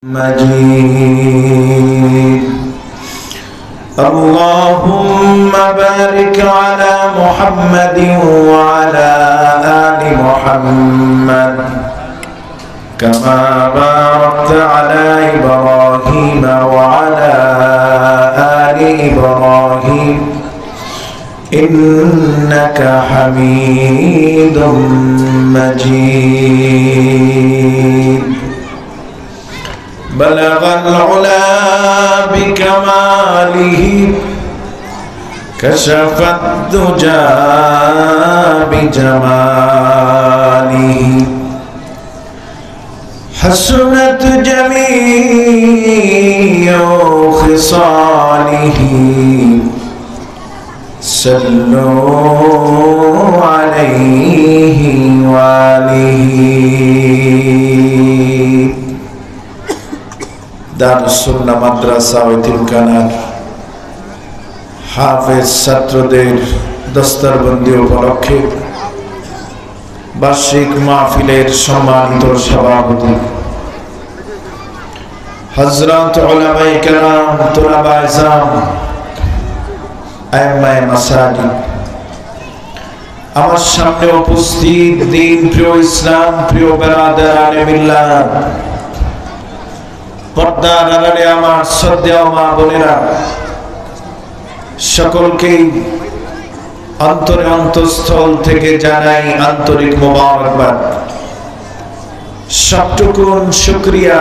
مجيد. اللهم بارك على محمد وعلى آل محمد كما باركت على إبراهيم وعلى آل إبراهيم إنك حميد مجيد. بلغ العلا بكماله كشف الدجى بجماله حسنت جميع خصاله صلوا عليه وآله. দারুস-সুন্নাহ মাদ্রাসা ও তিলকানার হাফেজ ছাত্রদের দস্তরবন্দি উপলক্ষে বার্ষিক মাহফিলের সম্মানিত সভাপতি হযরত উলামায়ে কেরাম, তুলাবায়ে ইলম, আইম্মায়ে মাসাজিদ, আমার সামনে উপস্থিত দিন প্রিয় ইসলাম প্রিয় বেরাদারানে মিল্লাত, পর্দার আড়ালে আমার শ্রদ্ধেয় মা বোনেরা, সকলকেই অন্তরে অন্তঃস্থল থেকে জানাই আন্তরিক মোবারকবাদ। সবটুকুন শুকরিয়া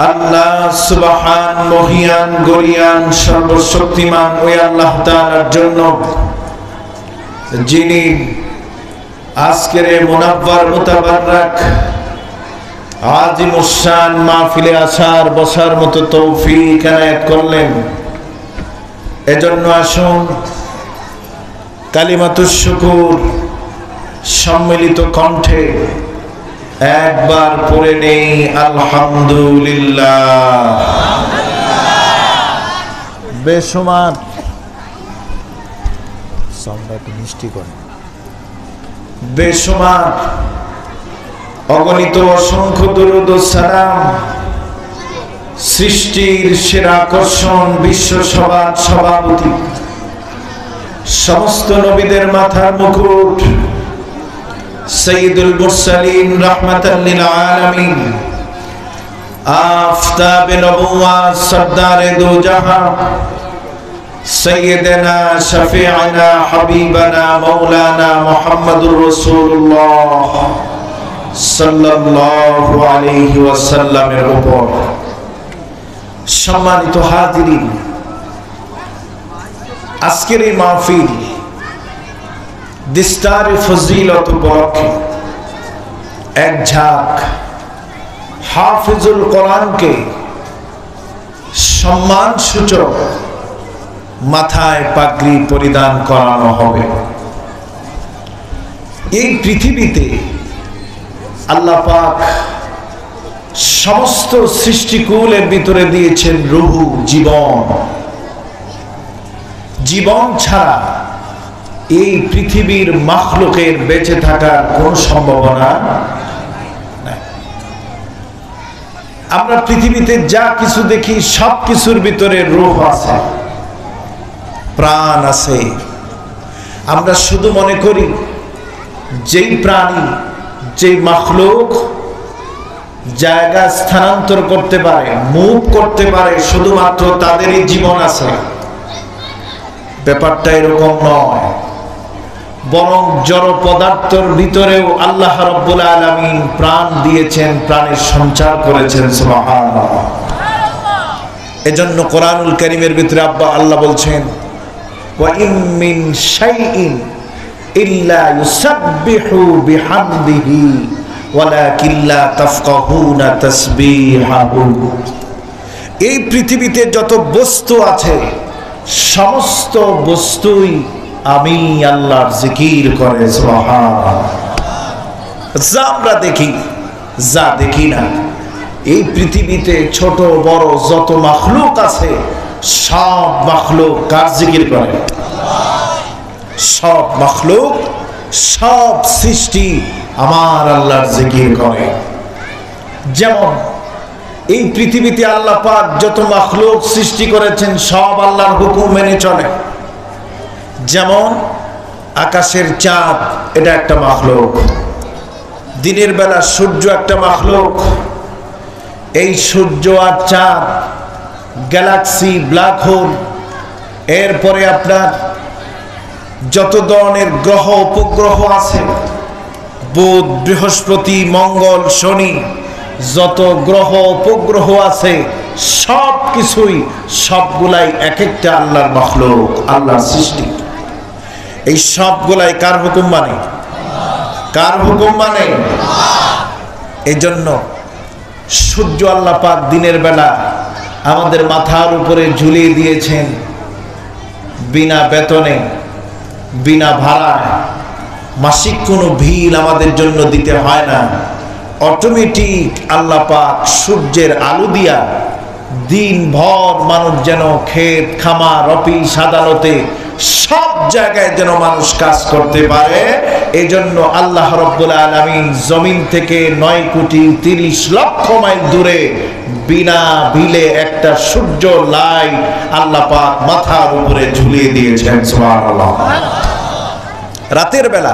আল্লাহ সুবহান মহিয়ান গরিয়ান সর্বশক্তিমান ওই আল্লাহ তাআলার জন্য, যিনি আজকের এই মুনাব্বার মুতাবাররাক আজিমুশ শান মাহফিলে আসার বসার মতো তৌফিক এনায়েত করলেন। এজন্য আসুন কালিমাতুশ শুকুর সম্মিলিত কণ্ঠে একবার পড়ে নেই আলহামদুলিল্লাহ। বেশুমার সাউন্ডটা একটু মিষ্টি করে, বেশুমার অগণিত অসংখ্য দরুদ ও সালাম সৃষ্টির সেরা আকর্ষণ বিশ্ব সভার সভাপতি, সমস্ত নবীদের মাথার মুকুট, সাইয়্যিদুল মুরসালিন রাহমাতাল লিল আলামিন, আফতাবে নবুওয়াত, সরদারে দো জাহান, সাইয়্যিদানা শাফি'ানা হাবিবানা মাওলানা মুহাম্মাদুর রাসূলুল্লাহ সাল্লাল্লাহু আলাইহি ওয়াসাল্লামের উপর। সম্মানিত হাজিরিন, আজকের এই মাহফিল দিস্তারে ফজিলত উপলক্ষে এক ঝাঁক হাফিজুল কোরআনকে সম্মান সূচক মাথায় পাগড়ি পরিধান করানো হবে। এই পৃথিবীতে আল্লাহ পাক সমস্ত সৃষ্টিকুলের ভিতরে দিয়েছেন রূহ, জীবন। জীবন ছাড়া এই পৃথিবীর মাখলুকের বেঁচে থাকার কোন সম্ভাবনা নাই। আমরা পৃথিবীতে যা কিছু দেখি সব কিছুর ভিতরে রূহ আছে, প্রাণ আছে। আমরা শুধু মনে করি যেই প্রাণী, যেই মাখলুক জায়গা স্থানান্তর করতে পারে, মুভ করতে পারে, শুধুমাত্র তাদেরই জীবন আছে। ব্যাপারটা এরকম নয়, বরং জড় পদার্থের ভিতরেও আল্লাহ রাব্বুল আলামিন প্রাণ দিয়েছেন, প্রাণের সঞ্চার করেছেন। সুবহানাল্লাহ। এজন্য কোরআনুল কারীমের ভিতরে আল্লাহ বলছেন, ওয়া ইম মিন শাইইন ইল্লা ইউসাব্বিহু বিহামদিহি ওয়ালাকিন লা তাফকাহুনা তাসবিহাহু। এই পৃথিবীতে যত বস্তু আছে সমস্ত বস্তুই আমি আল্লাহর জিকির করে। সুবহানাল্লাহ। যা আমরা দেখি, যা দেখি না, এই পৃথিবীতে ছোট বড় যত মাখলুক আছে সব মাখলুক কার জিকির করে? সব মাখলুক, সব সৃষ্টি আমার আল্লাহর জিকির করে। যেমন এই পৃথিবীতে আল্লাহ পাক যত মাখলুক সৃষ্টি করেছেন সব আল্লাহর হুকুম মেনে চলে। যেমন আকাশের চাঁদ, এটা একটা মাখলুক। দিনের বেলা সূর্য একটা মাখলুক। এই সূর্য আর চাঁদ, গ্যালাক্সি, ব্ল্যাক হোল, এরপরে আপনার যত ধরনের গ্রহ উপগ্রহ আছে, বুধ, বৃহস্পতি, মঙ্গল, শনি, যত গ্রহ উপগ্রহ আছে সব কিছুই, সবগুলাই এক একটা আল্লাহর মাখলুক, আল্লাহর সৃষ্টি। এই সবগুলাই কার হুকুম মানে? কার হুকুম মানে? এই জন্য সূর্য আল্লাহ পাক দিনের বেলা আমাদের মাথার উপরে ঝুলিয়ে দিয়েছেন বিনা বেতনে, বিনা ভাড়ায়। মাসিক কোনো বিল আমাদের জন্য দিতে হয় না। অটোমেটিক আল্লাহ পাক সূর্যের আলো দিয়া দিনভর মানুষ যেন ক্ষেত খামার, অফিস আদালতে সব জায়গায় যেন মানুষ কাজ করতে পারে। এই জন্য আল্লাহ রাব্বুল আলামিন জমিন থেকে 9,30,00,000 মাইল দূরে বিনা বিলে একটা সূর্য লাইট আল্লাহ পাক মাথার উপরে ঝুলিয়ে দিয়েছেন। সুবহানাল্লাহ। রাতের বেলা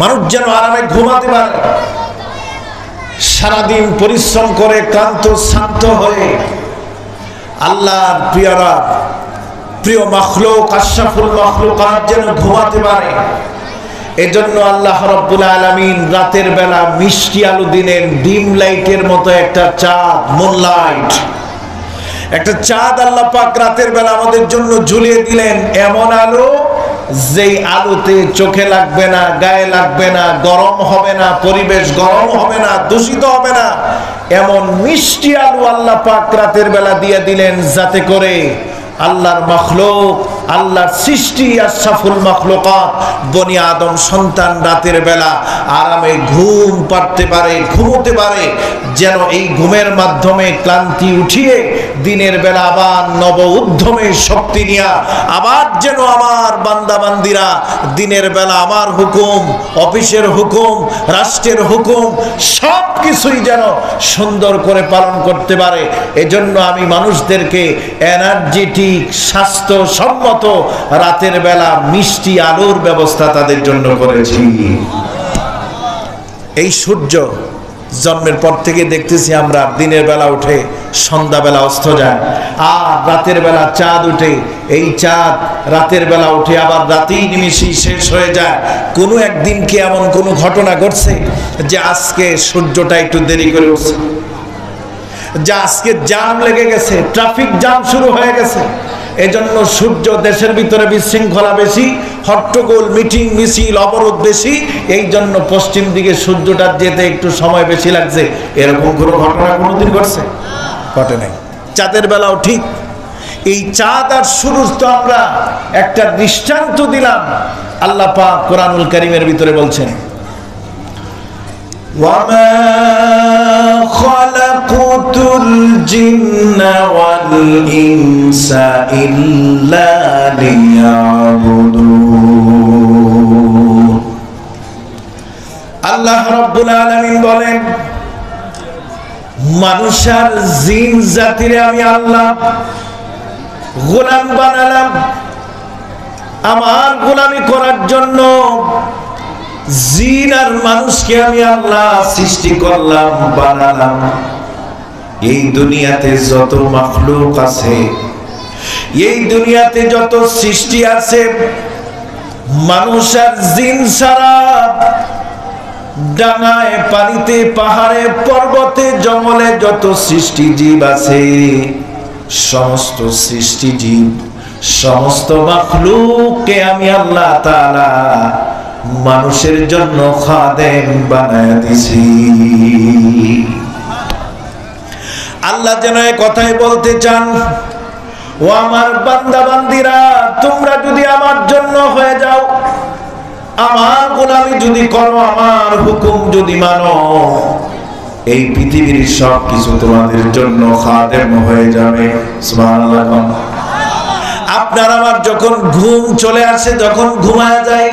মানুষ যেন আরামে ঘুমাতে পারে। সারাদিন পরিশ্রম করে ক্লান্ত শান্ত হয়ে আল্লাহর প্রিয় মাখলুক, আশরাফুল মাখলুকাত যেন ঘুমাতে পারে। এজন্য আল্লাহ রাব্বুল আলামিন রাতের বেলা মিষ্টি আলো দিলেন, ডিম লাইটের মতো একটা চাঁদ, মুনলাইট, একটা চাঁদ আল্লাহ পাক রাতের বেলা আমাদের জন্য ঝুলিয়ে দিলেন। এমন আলো যেই আলোতে চোখে লাগবে না, গায়ে লাগবে না, গরম হবে না, পরিবেশ গরম হবে না, দূষিত হবে না, এমন মিষ্টি আলো আল্লাহ পাক রাতের বেলা দিয়ে দিলেন, যাতে করে আল্লাহর মাখলুক, আল্লাহর সৃষ্টি আশরাফুল মাখলুকাত বনি আদম সন্তান রাতের বেলা আরামে ঘুম পাড়তে পারে, ঘুমোতে পারে। যেন এই ঘুমের মাধ্যমে ক্লান্তি উঠিয়ে দিনের বেলা আবার নব উদ্যমে শক্তি নিয়ে আবার যেন আমার বান্দা বান্দিরা দিনের বেলা আমার হুকুম, অফিসের হুকুম, রাষ্ট্রের হুকুম সব কিছুই যেন সুন্দর করে পালন করতে পারে। এজন্য আমি মানুষদেরকে এনার্জেটিক, স্বাস্থ্যসম্মত রাতের বেলা মিষ্টি আলোর ব্যবস্থা তাদের জন্য করেছি। এই সূর্য জন্মের পর থেকে দেখতেছি আমরা দিনের বেলা উঠে সন্ধ্যাবেলা অস্ত যায়, আর রাতের বেলা চাঁদ উঠে। এই চাঁদ রাতের বেলা উঠে আবার রাতেই নিমিষেই শেষ হয়ে যায়। কোনো একদিন কি এমন কোনো ঘটনা ঘটছে যে আজকে সূর্যটা একটু দেরি করে উঠছে, যে আজকে জাম লেগে গেছে, ট্রাফিক জাম শুরু হয়ে গেছে? এজন্য সূর্য, দেশের ভিতরে বিশৃঙ্খলা বেশি, হট্টগোল, মিটিং মিছিল, অবরোধ বেশি, এই জন্য পশ্চিম দিকে সূর্যটার যেতে একটু সময় বেশি লাগছে। এরকম কোনো ঘটনা কোনোদিন ঘটছে? ঘটে নাই। চাঁদের বেলাও ঠিক। এই চাঁদ আর সূর্য তো আমরা একটা দৃষ্টান্ত দিলাম। আল্লাহ পাক কোরআনুল কারীমের ভিতরে বলছেন, وَمَا خَلَقْتُ الْجِنَّ وَالْإِنسَ إِلَّا لِيَعْبُدُونِ। আল্লাহ রাব্বুল আলামিন বলেন, মানুষ আর জিন জাতিরে আমি আল্লাহ গোলাম বানালাম, আমার গোলামি করার জন্য। জিন আর মানুষকে আমি আল্লাহ সৃষ্টি করলাম, বানালাম। এই দুনিয়াতে যত মাখলুক আছে, এই দুনিয়াতে যত সৃষ্টি আছে, মানুষ আর জিন ছাড়া ডাঙায়, পানিতে, পাহাড়ে, পর্বতে, জঙ্গলে যত সৃষ্টি জীব আছে, সমস্ত সৃষ্টি জীব, সমস্ত মাখলুককে আমি আল্লাহ তাআলা মানুষের জন্য খাদেম বানায় দিছি। আল্লাহ যেন এই কথাই বলতে চান, ও আমার বান্দা বান্দিরা, তোমরা যদি আমার জন্য হয়ে যাও, আমার গোলামি যদি করো, আমার হুকুম যদি মানো, এই পৃথিবীর সব কিছু তোমাদের জন্য খাদেম হয়ে যাবে। সুবহানাল্লাহ। আপনার আমার যখন ঘুম চলে আসে, যখন ঘুমায় যাই,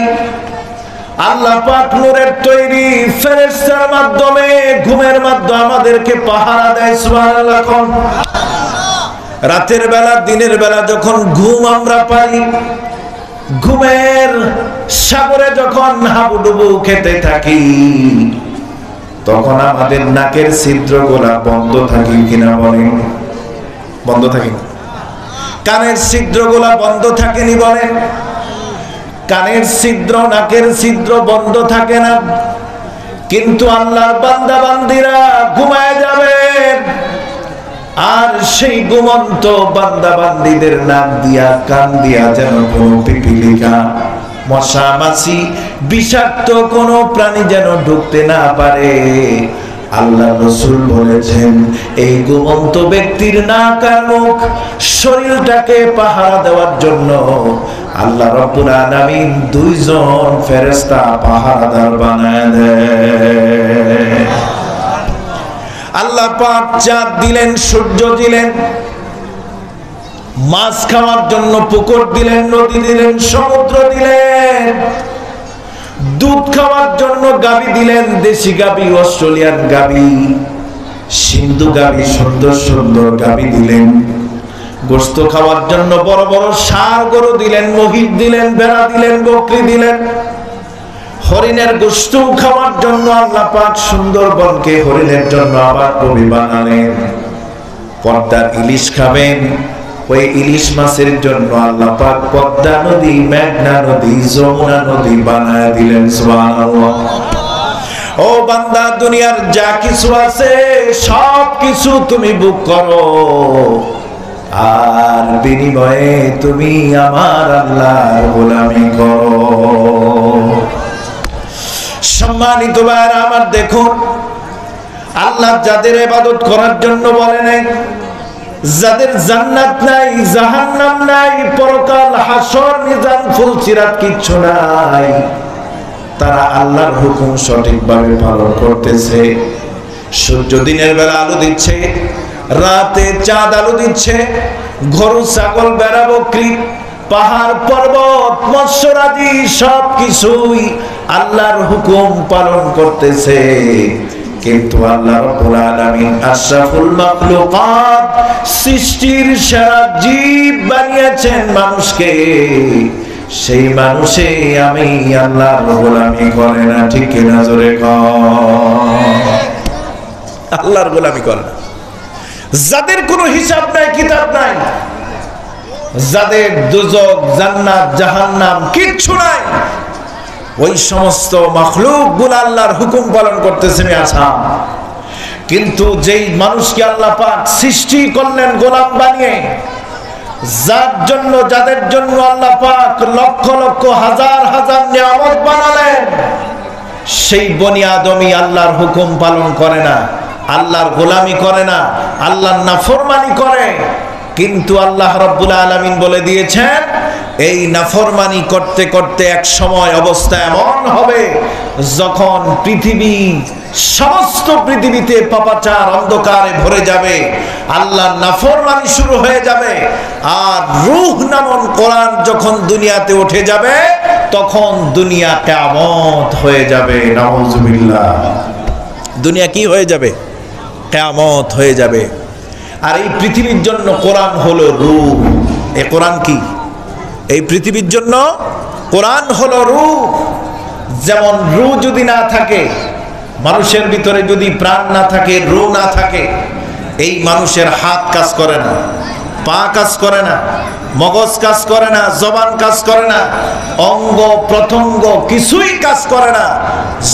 আল্লাহ পাক নূরের তৈরি ফেরেশতার মাধ্যমে ঘুমের মাধ্যমে আমাদেরকে পাহারা দেয়। সুবহানাল্লাহ। রাতের বেলা দিনের বেলা যখন ঘুম আমরা পাই, ঘুমের সাগরে যখন হাবুডুবু খেতে থাকি, তখন আমাদের নাকের ছিদ্রগুলা বন্ধ থাকে কিনা বলেন? বন্ধ থাকে। কানের ছিদ্রগুলা বন্ধ থাকেনি বলেন? কানের ছিদ্র নাকের ছিদ্র বন্ধ থাকে না, কিন্তু আল্লাহর বান্দা বান্দিরা ঘুমায় যাবে, আর সেই ঘুমন্ত বান্দা বান্দিদের নাক দিয়া কান দিয়া যেন কোনো পিপিলিকা মশা মাছি বিষাক্ত কোনো প্রাণী যেন ঢুকতে না পারে। আল্লাহ রাসূল বলেছেন এই ঘুমন্ত ব্যক্তির নাক আর মুখ শরীরটাকে পাহারা দেওয়ার জন্য আল্লাহ রাব্বুল আলামিন দুইজন ফেরেশতা পাহারাদার বানায় দেয়। আল্লাহ পাক চাঁদ দিলেন, সূর্য দিলেন, মাছ খাওয়ার জন্য পুকুর দিলেন, নদী দিলেন, সমুদ্র দিলেন, দুধ খাওয়ার জন্য গাভী দিলেন, দেশি গাভী, অস্ট্রেলিয়ান গাভী, সিন্ধু গাভী, সুন্দর সুন্দর গাভী দিলেন, গোশত খাওয়ার জন্য বড় বড় ষাঁড় গরু দিলেন, মহিষ দিলেন, ভেড়া দিলেন, বকরি দিলেন, হরিণের গোশত খাওয়ার জন্য আল্লাহ পাক সুন্দরবনকে হরিণের জন্য আবার কবি বানালেন। পদ্মার ইলিশ খাবেন, ওই ইলিশ মাছের জন্য আল্লাহ পাক পদ্মা নদী, মেঘনা নদী, যমুনা নদী বানায় দিলেন। সুবহানাল্লাহ। ও বান্দা, দুনিয়ার যা কিছু আছে সব কিছু তুমি ভোগ করো, আর বিনিময়ে তুমি আমার আল্লাহর গোলামি করো। সম্মানিত ভাইরা আমার, দেখুন আল্লাহ যাদের ইবাদত করার জন্য বলে নাই, যাদের জান্নাত নাই, জাহান্নাম নাই, পরকাল, হাসর, মিজান, ফুলসিরাত কিচ্ছু নাই, তারা আল্লাহর হুকুম সঠিকভাবে পালন করতেছে। সূর্য দিনের বেলা আলো দিচ্ছে, রাতে চাঁদ আলো দিচ্ছে, গরু ছাগল ভেড়া বকরি পাহাড় পর্বত মৎস্যরাজি সব কিছুই আল্লাহর হুকুম পালন করতেছে। কিন্তু আল্লাহ রাব্বুল আলামিন আশরাফুল মাখলুকাত, সৃষ্টির সেরা জীব বানিয়েছেন মানুষকে, সেই মানুষে আমি আল্লাহর গোলামি করে না। ঠিক কিনা? জোরে কর। আল্লাহর গোলামি করে না। যাদের কোনো হিসাব নাই, কিতাব নাই, যাদের দুজক, জান্নাত, জাহান্নাম কিচ্ছু নাই, ওই সমস্ত মাখলুক গুলো আল্লাহর হুকুম পালন করতেছে। কিন্তু যেই মানুষকে আল্লাহ পাক সৃষ্টি করলেন গোলাম বানিয়ে, যার জন্য, যাদের জন্য আল্লাহ পাক লক্ষ লক্ষ হাজার হাজার নিয়ামত বানালেন, সেই বনি আদমি আল্লাহর হুকুম পালন করে না, আল্লাহর গোলামি করে না, আল্লাহর নাফরমানি করে। কিন্তু আল্লাহ রাব্বুল আলামিন বলে দিয়েছেন এই নাফরমানি করতে করতে এক সময় অবস্থা এমন হবে যখন পৃথিবী, সমস্ত পৃথিবীতে পাপাচার অন্ধকারে ভরে যাবে, আল্লাহর নাফরমানি শুরু হয়ে যাবে, আর রূহ নামক কোরআন যখন দুনিয়াতে উঠে যাবে তখন দুনিয়া কিয়ামত হয়ে যাবে। নাউজুবিল্লাহ। দুনিয়া কি হয়ে যাবে? কিয়ামত হয়ে যাবে। আর এই পৃথিবীর জন্য কোরআন হলো রূহ। এই কোরআন কি? এই পৃথিবীর জন্য কোরআন হলো রূহ। যেমন রূহ যদি না থাকে, মানুষের ভিতরে যদি প্রাণ না থাকে, রূহ না থাকে, এই মানুষের হাত কাজ করে না, পা কাজ করে না, মগজ কাজ করে না, জবান কাজ করে না, অঙ্গ প্রত্যঙ্গ কিছুই কাজ করে না।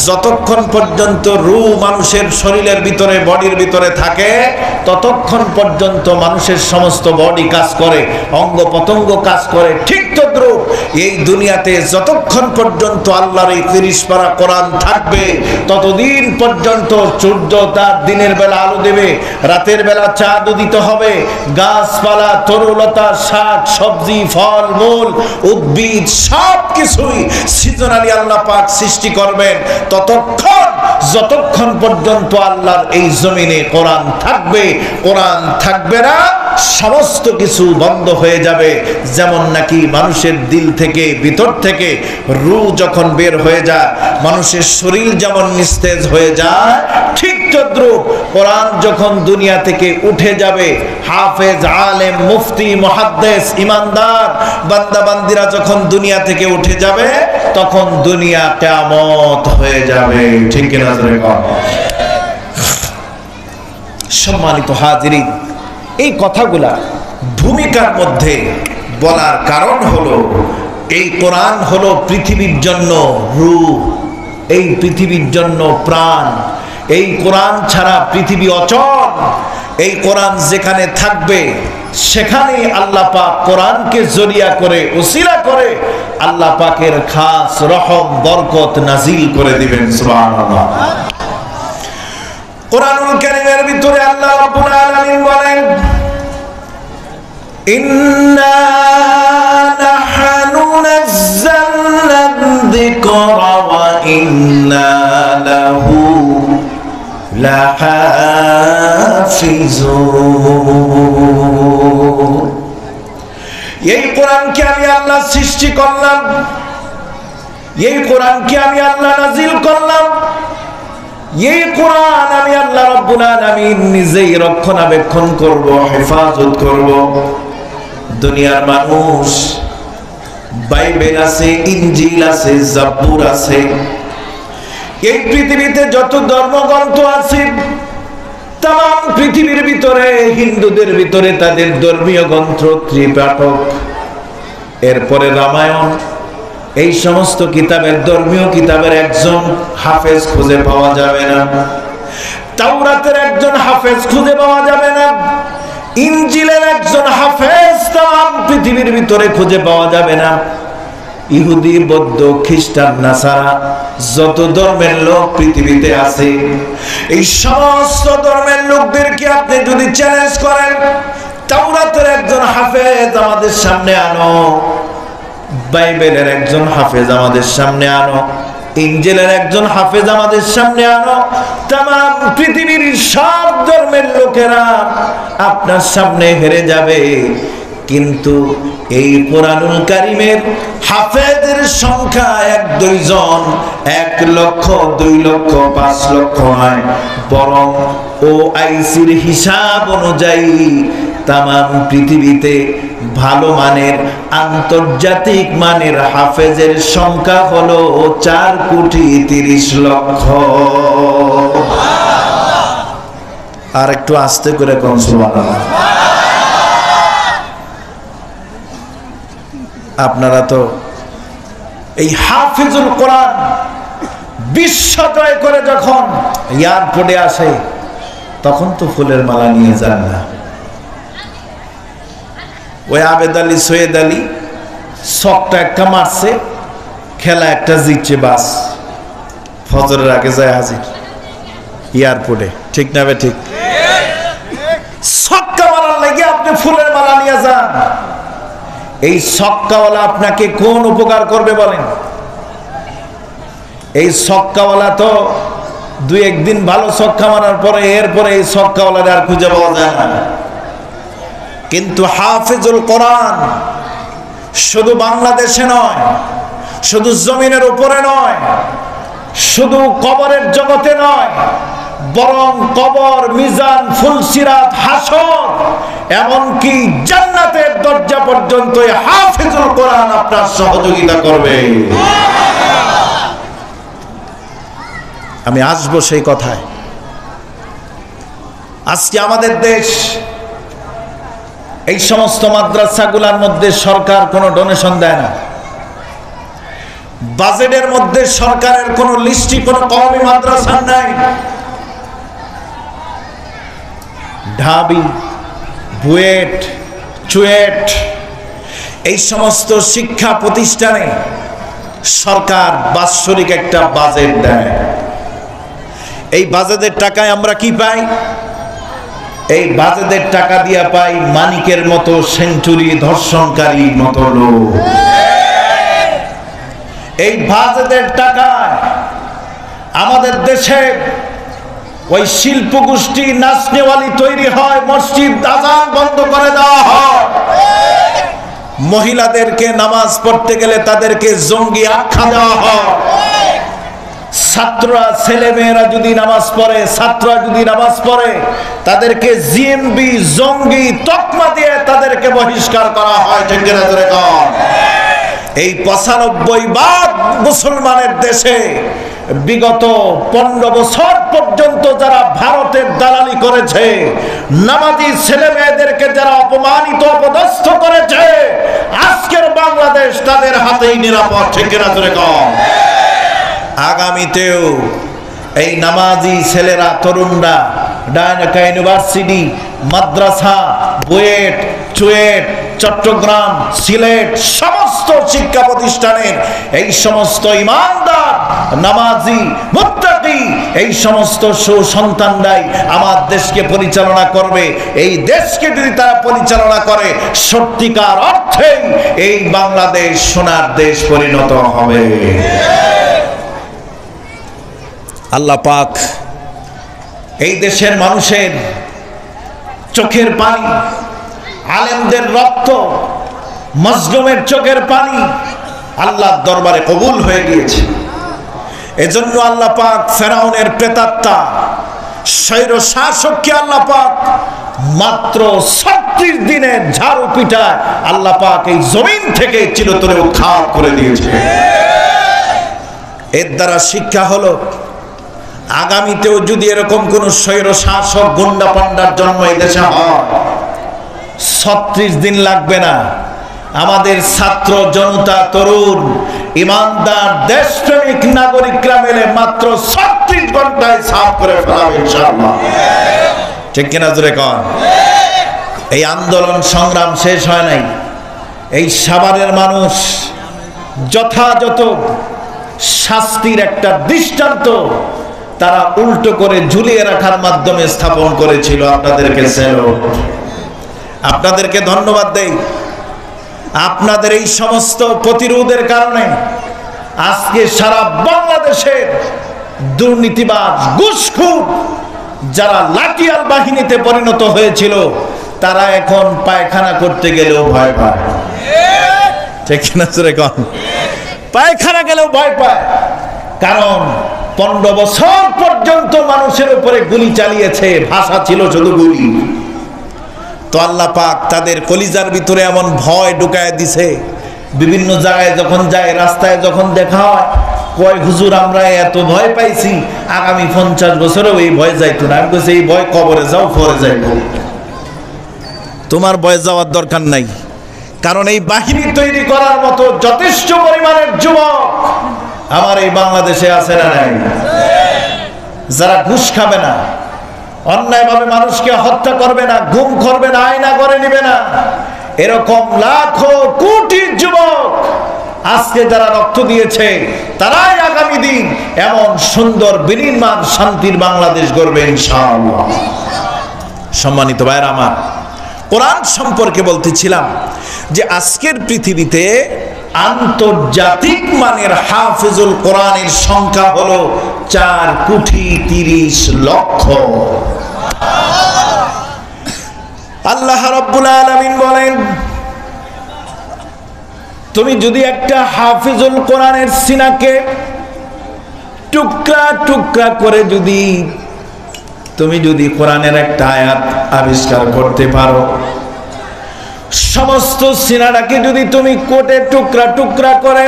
যতক্ষণ পর্যন্ত রূহ মানুষের শরীরের ভিতরে, বডির ভিতরে থাকে, ততক্ষণ পর্যন্ত মানুষের সমস্ত বডি কাজ করে, অঙ্গ প্রত্যঙ্গ কাজ করে। ঠিক তদ্রূপ এই দুনিয়াতে যতক্ষণ পর্যন্ত আল্লাহর এই 30 পারা কোরআন থাকবে, ততদিন পর্যন্ত সূর্য তার দিনের বেলা আলো দেবে, রাতের বেলা চাঁদ উদিত হবে, গাছপালা, তরুলতা, শাক সবজি, ফল মূল, উদ্ভিদ সব কিছুই সিজনালি আল্লাহ পাক সৃষ্টি করবেন। ততক্ষণ, যতক্ষণ পর্যন্ত আল্লাহর এই জমিনে কোরআন থাকবে, কোরআন থাকবে না সমস্ত কিছু বন্ধ হয়ে যাবে। যেমন নাকি মানুষের দিল থেকে ভিতর থেকে রূহ যখন বের হয়ে যায়, মানুষের শরীর যেমন নিস্তেজ হয়ে যায়, ঠিক তদ্রূপ কোরআন যখন দুনিয়া থেকে উঠে যাবে, হাফেজ, আলেম, মুফতি, মুহাদ্দিস, ইমানদার বান্দা বান্দিরা যখন দুনিয়া থেকে উঠে যাবে, তখন দুনিয়া কিয়ামত হয়ে যাবে। ঠিক কিনা জোরে বল। সম্মানিত হাজিরিন, এই কথাগুলা ভূমিকার মধ্যে বলার কারণ হলো, এই কোরআন হলো পৃথিবীর জন্য রূহ, এই পৃথিবীর জন্য প্রাণ। এই কোরআন ছাড়া পৃথিবী অচল। এই কোরআন যেখানে থাকবে সেখানে আল্লাহ পাক কোরআনকে জরিয়া করে, ওসিলা করে আল্লাহ পাকের খাস রহম বরকত নাজিল করে দিবেন। সুবহানাল্লাহ। কোরআনুল কারীমের ভিতরে আল্লাহ রাব্বুল আলামিন বলেন, ইন্না নাহনু নাযালনা যিকরা ওয়া ইন্না লাহু লাহাফিজুন। এই কোরআনকে আমি আল্লাহ সৃষ্টি করলাম, এই কোরআনকে আমি আল্লাহ নাজিল করলাম, এই কোরআন আমি আল্লাহ রাব্বুল আলামিন নিজেই রক্ষণাবেক্ষণ করব, হেফাজত করব। দুনিয়ার মানুষ, বাইবেল আছে, ইনজিল আছে, জাবুর আছে, এই পৃথিবীতে যত ধর্মগ্রন্থ আছে তাম পৃথিবীর ভিতরে, হিন্দুদের ভিতরে তাদের ধর্মীয় গ্রন্থ ত্রিপাঠক, এরপরে রামায়ণ, এই সমস্ত কিতাবের, ধর্মীয় কিতাবের একজন হাফেজ খুঁজে পাওয়া যাবে না। তাওরাতের একজন হাফেজ খুঁজে পাওয়া যাবে না। ইনজিলের একজন হাফেজ তাম পৃথিবীর ভিতরে খুঁজে পাওয়া যাবে না। ইহুদি, বৌদ্ধ, খ্রিস্টান, নাসারা, যত ধর্মের লোক পৃথিবীতে আছে, এই সমস্ত ধর্মের লোকদেরকে আপনি যদি চ্যালেঞ্জ করেন, তাওরাতের একজন হাফেজ আমাদের সামনে আনো, বাইবেলের একজন হাফেজ আমাদের সামনে আনো, ইনজিলের একজন হাফেজ আমাদের সামনে আনো, তামাম পৃথিবীর সব ধর্মের লোকেরা আপনার সামনে হেরে যাবে। কিন্তু এই কোরআনুল কারীমের হাফেজের সংখ্যা 1-2 জন, 1 লক্ষ, 2 লক্ষ, 5 লক্ষ নয়, বরং OICর হিসাব অনুযায়ী তামাম পৃথিবীতে ভালো মানের, আন্তর্জাতিক মানের হাফেজের সংখ্যা হলো 4,30,00,000,000। আর একটু আস্তে করে কোন সুবহানাল্লাহ। আপনারা তো এই হাফিজুল কোরআন বিশ্ব জয় করে যখন এয়ারপোর্টে আসে, তখন তো ফুলের মালা নিয়ে যান না। ওই আবেদ আলী, সৈয়দ আলী শখটা একটা মারছে, খেলা একটা জিতছে, বাস ফজরের আগে যায় হাজির এয়ারপোর্টে। ঠিক না বে ঠিক? ছক্কা মারার লাগে আপনি ফুলের মালা নিয়ে যান। এই ছক্কাওয়ালা আপনাকে কোন উপকার করবে বলেন? এই ছক্কাওয়ালা তো 2-1 দিন ভালো ছক্কা মারার পরে, এরপরে এই ছক্কাওয়ালার আর খুঁজে পাওয়া যায় না। কিন্তু হাফিজুল কোরআন শুধু বাংলাদেশে নয়, শুধু জমিনের উপরে নয়, শুধু কবরের জগতে নয়, বরং কবর, মিজান, ফুলসিরাত, হাসর, এমনকি জান্নাতের দরজা পর্যন্ত হাফিজুল কোরআন আপনার সহযোগিতা করবে। আমি আসবো সেই কথায়। আজকে আমাদের দেশ, এই সমস্ত মাদ্রাসাগুলোর মধ্যে সরকার কোনো ডোনেশন দেয় না। বাজেটের মধ্যে সরকারের কোনো লিস্টি কোনো কওমি মাদ্রাসা নাই। ঢাবি, বুয়েট, চুয়েট, এই সমস্ত শিক্ষা প্রতিষ্ঠানে সরকার বাৎসরিক একটা বাজেট দেয়। এই বাজেটের টাকায় আমরা কি পাই? এই বাজেটের টাকা দিয়া পাই মানিকের মতো সেঞ্চুরি ধর্ষণকারী মতো লোক। এই বাজেটের টাকায় আমাদের দেশে ওই শিল্প গোষ্ঠী নাচনেওয়ালি তৈরি হয়, মসজিদ আজান বন্ধ করে দেওয়া হয়, মহিলাদেরকে নামাজ পড়তে গেলে তাদেরকে জঙ্গি আখ্যা দেওয়া হয়, ছাত্ররা ছেলেমেয়েরা যদি নামাজ পড়ে, ছাত্ররা যদি নামাজ পড়ে তাদেরকে জিএমবি জঙ্গি তকমা দিয়ে তাদেরকে বহিষ্কার করা হয়। ঠিক কিনা জোরে কর। এই 95 ভাগ মুসলমানের দেশে বিগত 15 বছর পর্যন্ত যারা ভারতের দালালি করেছে, নামাজি ছেলে মেয়েদেরকে যারা অপমানিত অপদস্থ করেছে, আজকের বাংলাদেশ তাদের হাতেই নিরাপদ। ঠিক কিনা জোরে কর। আগামীতেও এই নামাজি ছেলেরা তরুণরা ঢাকা ইউনিভার্সিটি, মাদ্রাসা, বুয়েট, চুয়েট, চট্টগ্রাম, সিলেট সমস্ত শিক্ষা প্রতিষ্ঠানের এই সমস্ত ইমানদার নামাজি মুত্তাকি এই সমস্ত সুসন্তানরাই আমার দেশকে পরিচালনা করবে। এই দেশকে যদি তারা পরিচালনা করে, সত্যিকার অর্থেই এই বাংলাদেশ সোনার দেশ পরিণত হবে। আল্লাহ পাক এই দেশের মানুষের চোখের পানি, আলেমদের রক্ত, মজলুমের চোখের পানি আল্লাহর দরবারে কবুল হয়ে গিয়েছে। এজন্য আল্লাহ পাক ফেরাউনের প্রেতাত্মা স্বৈর শাসককে আল্লাহ পাক মাত্র 36 দিনের ঝাড়ু পিটায় আল্লাহ পাক এই জমিন থেকে চিরতরে উৎখাত করে দিয়েছে। এর দ্বারা শিক্ষা হলো, আগামীতেও যদি এরকম কোন স্বৈর শাসক গুন্ডা পান্ডার জন্ম এই দেশে হয়, 36 দিন লাগবে না, আমাদের ছাত্র জনতা, তরুণ, ইমানদার, দেশপ্রেমিক নাগরিকরা মিলে মাত্র 36 ঘন্টায় সাফ করে ফেলাবে ইনশাআল্লাহ। ঠিক কিনা জোরে কন। এই আন্দোলন সংগ্রাম শেষ হয় নাই। এই সাভারের মানুষ যথাযথ শাস্তির একটা দৃষ্টান্ত তারা উল্টো করে ঝুলিয়ে রাখার মাধ্যমে স্থাপন করেছিল। আপনাদেরকে স্যালুট, আপনাদেরকে ধন্যবাদ দেই। আপনাদের এই সমস্ত প্রতিরোধের কারণে আজকে সারা বাংলাদেশের দুর্নীতিবাজ, ঘুষখোর যারা লাঠিয়াল বাহিনীতে পরিণত হয়েছিল, তারা এখন পায়খানা করতে গেলেও ভয় পায়। ঠিক না জোরে কন। পায়খানা গেলেও ভয় পায়, কারণ 15 বছর পর্যন্ত মানুষের উপরে গুলি চালিয়েছে, ভাষা ছিল শুধু গুলি। তো আল্লাহ পাক তাদের কলিজার ভিতরে এমন ভয় ঢুকায় দিছে, বিভিন্ন জায়গায় যখন যায়, রাস্তায় যখন দেখা হয়, কয় হুজুর আমরা এত ভয় পাইছি, আগামী 50 বছরেও এই ভয় যাইতো না। আমি বলছি এই ভয় কবরে যাও, পরে যাইব, তোমার ভয় যাওয়ার দরকার নাই। কারণ এই বাহিনী তৈরি করার মতো যথেষ্ট পরিমাণের যুবক আমার এই বাংলাদেশে আছে না নাই? যারা ঘুষ খাবে না, অন্যায়ভাবে মানুষকে হত্যা করবে না, গুম করবে না, আয়না করে নিবে না, এরকম লাখো কোটি যুবক আজকে যারা রক্ত দিয়েছে, তারাই আগামী দিন এমন সুন্দর বিনির্মাণ শান্তির বাংলাদেশ গড়বে ইনশাআল্লাহ। সম্মানিত ভাইরা আমার, কোরআন সম্পর্কে বলতেছিলাম যে আজকের পৃথিবীতে আন্তর্জাতিক মানের হাফেজুল কোরআনের সংখ্যা হলো 4,30,00,000। আল্লাহ রাব্বুল আলামিন বলেন, তুমি যদি একটা হাফেজুল কোরআনের সিনাকে টুকরা টুকরা করে তুমি যদি কোরআনের একটা আয়াত আবিষ্কার করতে পারো, সমস্ত সিনাটাকে যদি তুমি কোটে টুকরা টুকরা করে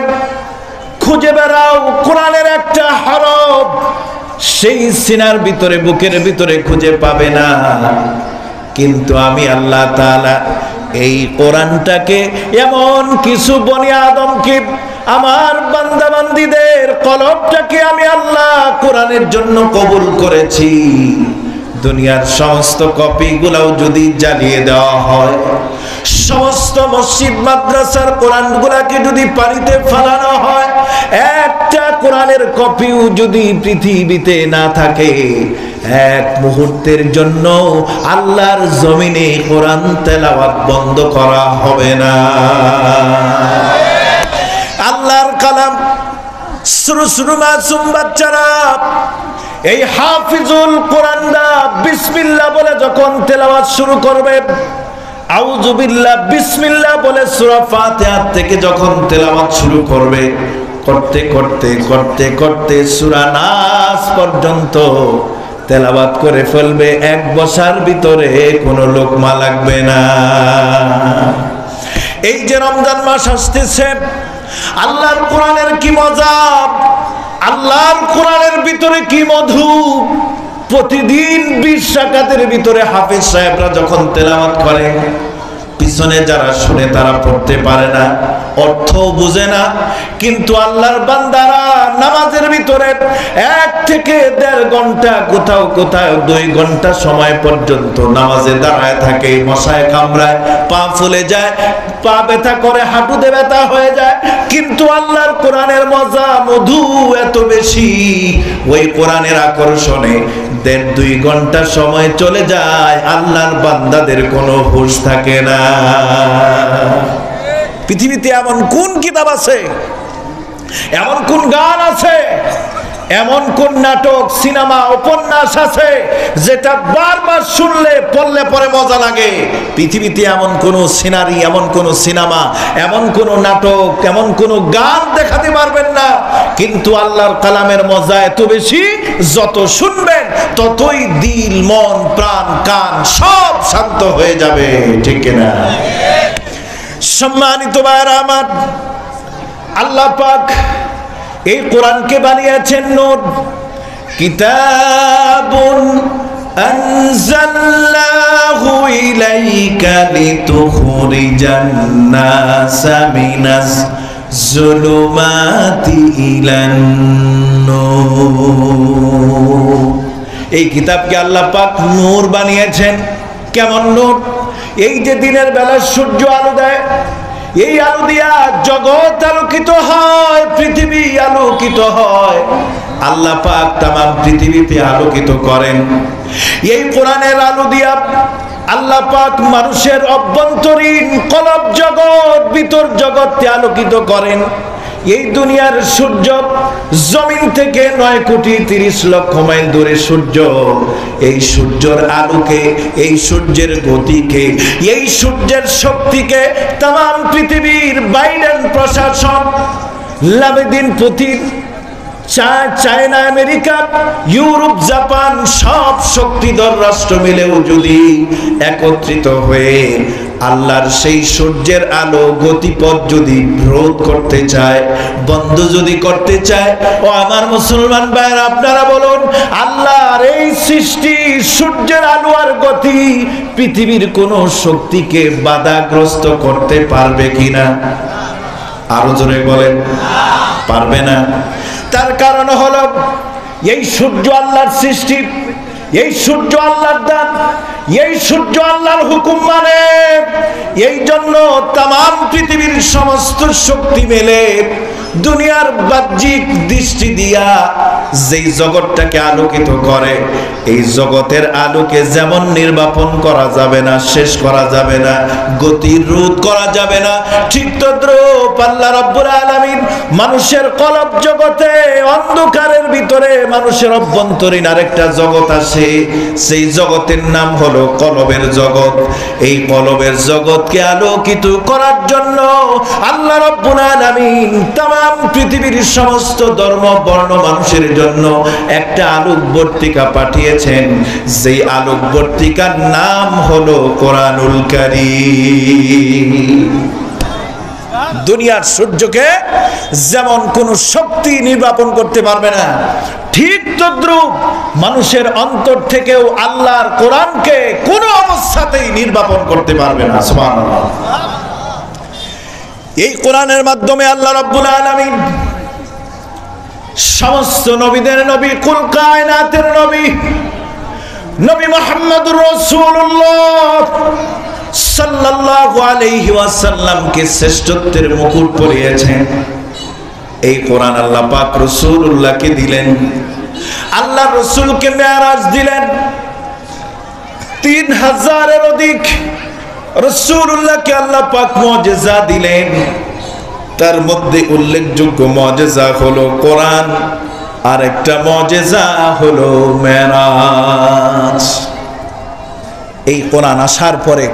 খুঁজে বেড়াও কোরআনের একটা হরফ, সেই সিনার ভিতরে, বুকের ভিতরে খুঁজে পাবে না। কিন্তু আমি আল্লাহ তাআলা এই কোরআনটাকে, এমন কিছু বনি আদমকে, আমার বান্দা বান্দীদের কলবটাকে আমি আল্লাহ কোরআনের জন্য কবুল করেছি। দুনিয়ার সমস্ত কপিগুলাও যদি জ্বালিয়ে দেওয়া হয়, সমস্ত মসজিদ মাদ্রাসার কোরআনগুলাকে যদি পানিতে ফেলানো হয়, একটা কোরআনের কপিও যদি পৃথিবীতে না থাকে, এক মুহূর্তের জন্য আল্লাহর জমিনে কোরআন তেলাওয়াত বন্ধ করা হবে না। আল্লাহর কালাম, শুরু মাসুম বাচ্চারা এই হাফিজুল কোরআনরা বিসমিল্লাহ বলে যখন তেলাওয়াত শুরু করবে, আউযু বিল্লাহ বিসমিল্লাহ বলে সূরা ফাতিহা থেকে যখন তেলাওয়াত শুরু করবে, করতে করতে করতে করতে সূরা নাস পর্যন্ত তেলাওয়াত করে ফেলবে, এক বসার ভিতরে কোনো লোকমা লাগবে না। এই যে রমজান মাস আসতেছে, আল্লাহর কোরআনের কি মজা, আল্লাহর কোরআনের ভিতরে কি মধু। প্রতিদিন 20 রাকাতের ভিতরে হাফেজ সাহেবরা যখন তেলাওয়াত করে, পিছনে যারা শুনে তারা পড়তে পারে না, অর্থ বুঝে না, কিন্তু আল্লাহর বান্দারা নামাজের ভিতরে 1 থেকে 1.5 ঘন্টা, কোথাও কোথাও 2 ঘন্টা সময় পর্যন্ত নামাজে দাঁড়ায় থাকে, মশায় কামড়ায়, পা ফুলে যায়, পা ব্যথা করে, হাঁটুতে ব্যথা হয়ে যায়, কিন্তু আল্লাহর কোরআনের মজা মধু এত বেশি, ওই কোরআনের আকর্ষণে 1.5-2 ঘন্টা সময় চলে যায়, আল্লাহর বান্দাদের কোনো হুঁশ থাকে না। পৃথিবীতে এমন কোন কিতাব আছে, এমন কোন গান আছে, এমন কোন নাটক, সিনেমা, উপন্যাস আছে যেটা বারবার শুনলে পড়লে পরে মজা লাগে? পৃথিবীতে এমন কোন সিনারি, এমন কোন সিনেমা, এমন কোন নাটক, এমন কোন গান দেখাতে পারবেন না। কিন্তু আল্লাহর কালামের মজা এত বেশি, যত শুনবেন ততই দিল, মন, প্রাণ, কান সব শান্ত হয়ে যাবে, ঠিক কিনা? সম্মানিত ভাইরা আমার, আল্লাহ পাক এই কোরআনকে বানিয়েছেন নূর। কিতাবুন আনজালনাহু ইলাইকা লিতুখরিজান নাসা মিনাজ যুলুমাতি ইলান নূর। এই কিতাবকে আল্লাহ পাক নূর বানিয়েছেন। কেমন নূর? এই যে দিনের বেলা সূর্য আলো দেয়, এই আলো দিয়া জগৎ আলোকিত হয়, পৃথিবী আলোকিত হয়, আল্লাহ পাক তামাম পৃথিবীতে আলোকিত করেন। এই কোরআনের আলো দিয়া আল্লাহ পাক মানুষের অভ্যন্তরীণ কলব জগৎ, ভিতর জগৎকে আলোকিত করেন। এই দুনিয়ার সূর্য জমিন থেকে 9,30,00,000 মাইল দূরে সূর্য, এই সূর্যের আলোকে, এই সূর্যের গতিকে, এই সূর্যের শক্তিকে তাম পৃথিবীর বাইডেন প্রশাসন, Vladimir Putin, China, America, Europe, Japan সব শক্তিধর রাষ্ট্র মিলেও যদি একত্রিত হয়ে আল্লাহর সেই সূর্যের আলো গতিপথ যদি রোধ করতে চায়, বন্ধ যদি করতে চায়, ও আমার মুসলমান ভাইরা আপনারা বলুন, আল্লাহর এই সৃষ্টি সূর্যের আলো আর গতি পৃথিবীর কোন শক্তিকে বাধাগ্রস্ত করতে পারবে কিনা? আরো জোরে বলেন, পারবে না। তার কারণ হলো এই সূর্য আল্লাহর সৃষ্টি, এই সূর্য আল্লাহর দান, এই সূর্য আল্লাহর হুকুম মানে। এই জন্য তাম পৃথিবীর সমস্ত শক্তি মেলে দুনিয়ার বাহ্যিক দৃষ্টি দিয়া যেই জগৎটাকে আলোকিত করে, এই জগতের আলোকে যেমন নির্বাপন করা যাবে না, শেষ করা যাবে না, গতি রোধ করা যাবে না, ঠিক তদ্রূপ আল্লাহ রাব্বুল আলামিন মানুষের কলব জগতে, অন্ধকারের ভিতরে মানুষের অভ্যন্তরীণ আরেকটা জগৎ আছে, সেই জগতের নাম হলো কলবের জগৎ। এই কলবের জগৎকে আলোকিত করার জন্য আল্লাহ রাব্বুল আলামিন তাম পৃথিবীর সমস্ত ধর্ম বর্ণ মানুষের জন্য একটা আলোকবর্তিকা পাঠিয়েছেন, যেই আলোকবর্তিকার নাম হলো কোরআনুল কারীম। দুনিয়ার সূর্যকে যেমন কোন শক্তি নির্বাপন করতে পারবে না, ঠিক তদ্রূপ মানুষের অন্তর থেকেও আল্লাহর কোরআনকে কোন অবস্থাতেই নির্বাপন করতে পারবে না। সুবহানাল্লাহ। এই কোরআনের মাধ্যমে আল্লাহ রাব্বুল আলামিন সমস্ত নবীদের নবী, কুল কায়নাতের নবী, নবী মুহাম্মদুর রাসূলুল্লাহ সাল্লাল্লাহু আলাইহি ওয়াসাল্লামকে শ্রেষ্ঠত্বের মুকুট পরিয়েছেন। এই কোরআন আল্লাহ পাক রাসূলুল্লাহকে দিলেন, আল্লাহ রাসূলকে মেরাজ দিলেন। 3000-এর অধিক রাসূলুল্লাহকে আল্লাহ পাক মুজিজা দিলেন। তার মধ্যে উল্লেখযোগ্য মুজিজা হলো কোরআন। আর একটা মুজিজা হলো মেরাজ। এই কোরআন আসার পরে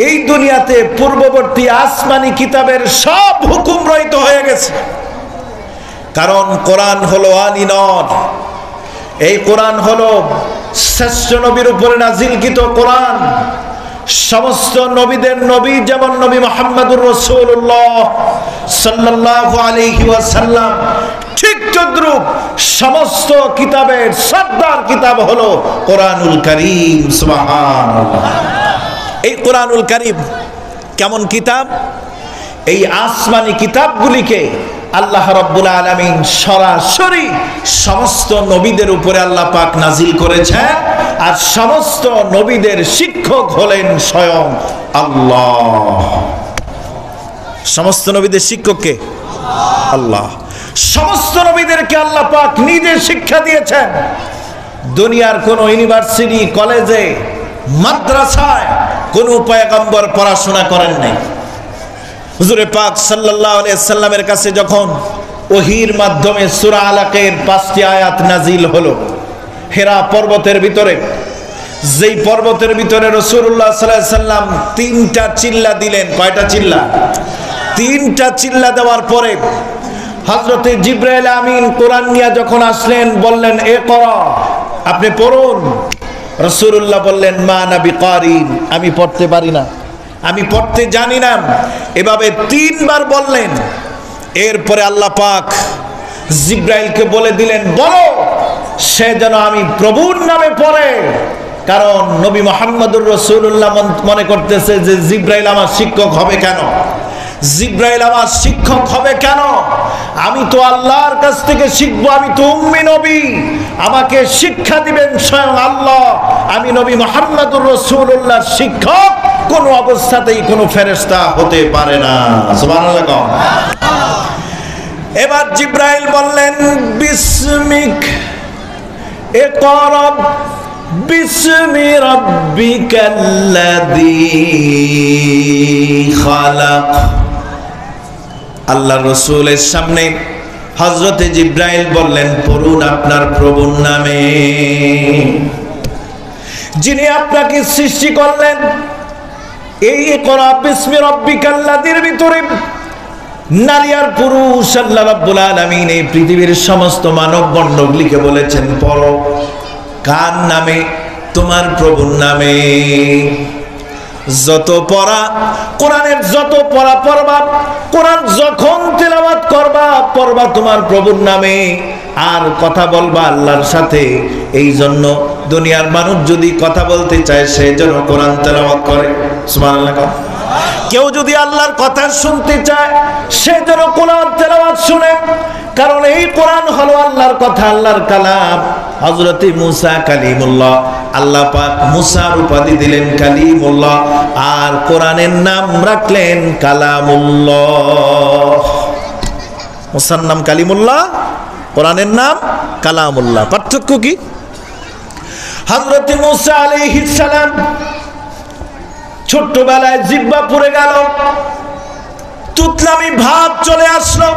এই দুনিয়াতে পূর্ববর্তী আসমানি কিতাবের সব হুকুম রহিত হয়ে গেছে। কারণ কোরআন হলো আলিনর, এই কোরআন হলো শ্রেষ্ঠ নবীর উপরে নাজিলকৃত কোরআন। সমস্ত নবীদের নবী যেমন নবী মুহাম্মদুর রাসূলুল্লাহ সাল্লাল্লাহু আলাইহি ওয়াসাল্লাম, ঠিক তদ্রূপ সমস্ত কিতাবের সর্দার কিতাব হলো কোরআনুল কারীম। সুবহানাল্লাহ। এই কোরআনুল কারীম কেমন কিতাব? এই আসমানি কিতাবগুলিকে আল্লাহ রাব্বুল আলামিন সরাসরি সমস্ত নবীদের উপরে আল্লাহ পাক নাজিল করেছেন, আর সমস্ত নবীদের শিক্ষক হলেন স্বয়ং আল্লাহ। সমস্ত নবীদের শিক্ষক কে? আল্লাহ। সমস্ত নবীদেরকে আল্লাহ পাক নিজে শিক্ষা দিয়েছেন। দুনিয়ার কোন ইউনিভার্সিটি, কলেজে, মাদ্রাসায় কোন পয়গম্বর পড়াশোনা করেন নাই। হুজুরে পাক সাল্লাল্লাহু আলাইহি সাল্লামের কাছে যখন ওহীর মাধ্যমে সূরা আলাকের 5টি আয়াত নাজিল হলো, হেরা পর্বতের ভিতরে, যেই পর্বতের ভিতরে রাসূলুল্লাহ সাল্লাল্লাহু আলাইহি সাল্লাম 3টা চিল্লা দিলেন। কয়টা চিল্লা? 3টা চিল্লা দেওয়ার পরে হযরতে জিবরাইল আমিন কোরআন নিয়ে যখন আসলেন, বললেন ইকরা, আপনি পড়ুন। রাসূলুল্লাহ বললেন মা আনা বিকারিন, আমি পড়তে পারি না, আমি পড়তে জানি না। এভাবে 3বার বললেন। এরপরে আল্লাহ পাক জিবরাইলকে বলে দিলেন বলো, সে যেন আমি প্রভুর নামে পড়ে। কারণ নবী মুহাম্মদুর রাসূলুল্লাহ মনে করতেছে যে জিবরাইল আমার শিক্ষক হবে কেন, জিবরাইল আমার শিক্ষক হবে কেন? আমি তো আল্লাহর কাছ থেকে শিখবো, আমি তো উম্মি নবী, আমাকে শিক্ষা দিবেন স্বয়ং আল্লাহ। আমি নবী মুহাম্মদুর রাসূলুল্লাহ শিক্ষক কোন অবস্থাতেই কোন ফেরেশতা হতে পারে না। সুবহানাল্লাহ। এবার জিবরাইল বললেন বিসমিক ইকরা বিসমি রাব্বিকাল্লাযী খালাক। আল্লাহ রাসূলের সামনে হযরতে জিবরাইল বললেন পড়ুন আপনার প্রভুর নামে, যিনি আপনাকে সৃষ্টি করলেন। এই ইকরা বিসমি রাব্বিকাল্লাযীর ভিতরে নারী আর পুরুষ আল্লাহ রাব্বুল আলামিন এই পৃথিবীর সমস্ত মানব বর্ণগুলিকে বলেছেন পড়ো। কার নামে? তোমার প্রভুর নামে। যত পড়া, কোরআনের যত পড়া পড়বা, কোরআন যখন তেলাওয়াত করবা পড়বা তোমার প্রভুর নামে, আর কথা বলবা আল্লাহর সাথে। এই জন্য দুনিয়ার মানুষ যদি কথা বলতে চায় সে যেন কোরআন তেলাওয়াত করে। সুবহানাল্লাহ। কেউ যদি আল্লাহর কথা শুনতে চায় সে যেন কোরআন তেলাওয়াত শুনে। কারণ এই কোরআন হলো আল্লাহর কথা, আল্লাহর কালাম। হযরতে মুসা কালিমুল্লাহ, আল্লাহ পাক মুসার উপাধি দিলেন কালিমুল্লাহ, আর কোরআনের নাম রাখলেন কালামুল্লাহ। মুসার নাম কালিমুল্লাহ, কোরআনের নাম কালামুল্লাহ। পার্থক্য কি? হযরতে মুসা আলাইহিস সালাম ছোট্টবেলায় জিহ্বা পুড়ে গেল, তুতলামি ভাব চলে আসলো।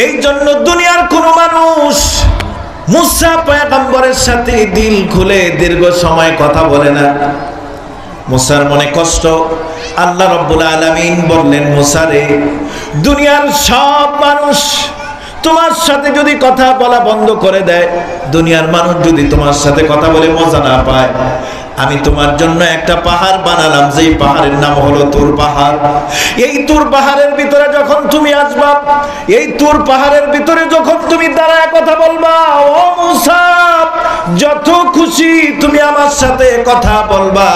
এই জন্য দুনিয়ার কোন মানুষ মুসা পয়গম্বরের সাথে দিল খুলে দীর্ঘ সময় কথা বলে না। মুসার মনে কষ্ট। আল্লাহ রাব্বুল আলামিন বললেন মুসা রে, দুনিয়ার সব মানুষ তোমার সাথে যদি কথা বলা বন্ধ করে দেয়, দুনিয়ার মানুষ যদি তোমার সাথে কথা বলে মজা না পায়, আমি তোমার জন্য একটা পাহাড় বানালাম, যেই পাহাড়ের নাম হলো তুর পাহাড়। এই তুর পাহাড়ের ভিতরে যখন তুমি আসবা, এই তুর পাহাড়ের ভিতরে যখন তুমি দাঁড়ায় কথা বলবা, ও মুসা যত খুশি তুমি আমার সাথে কথা বলবা।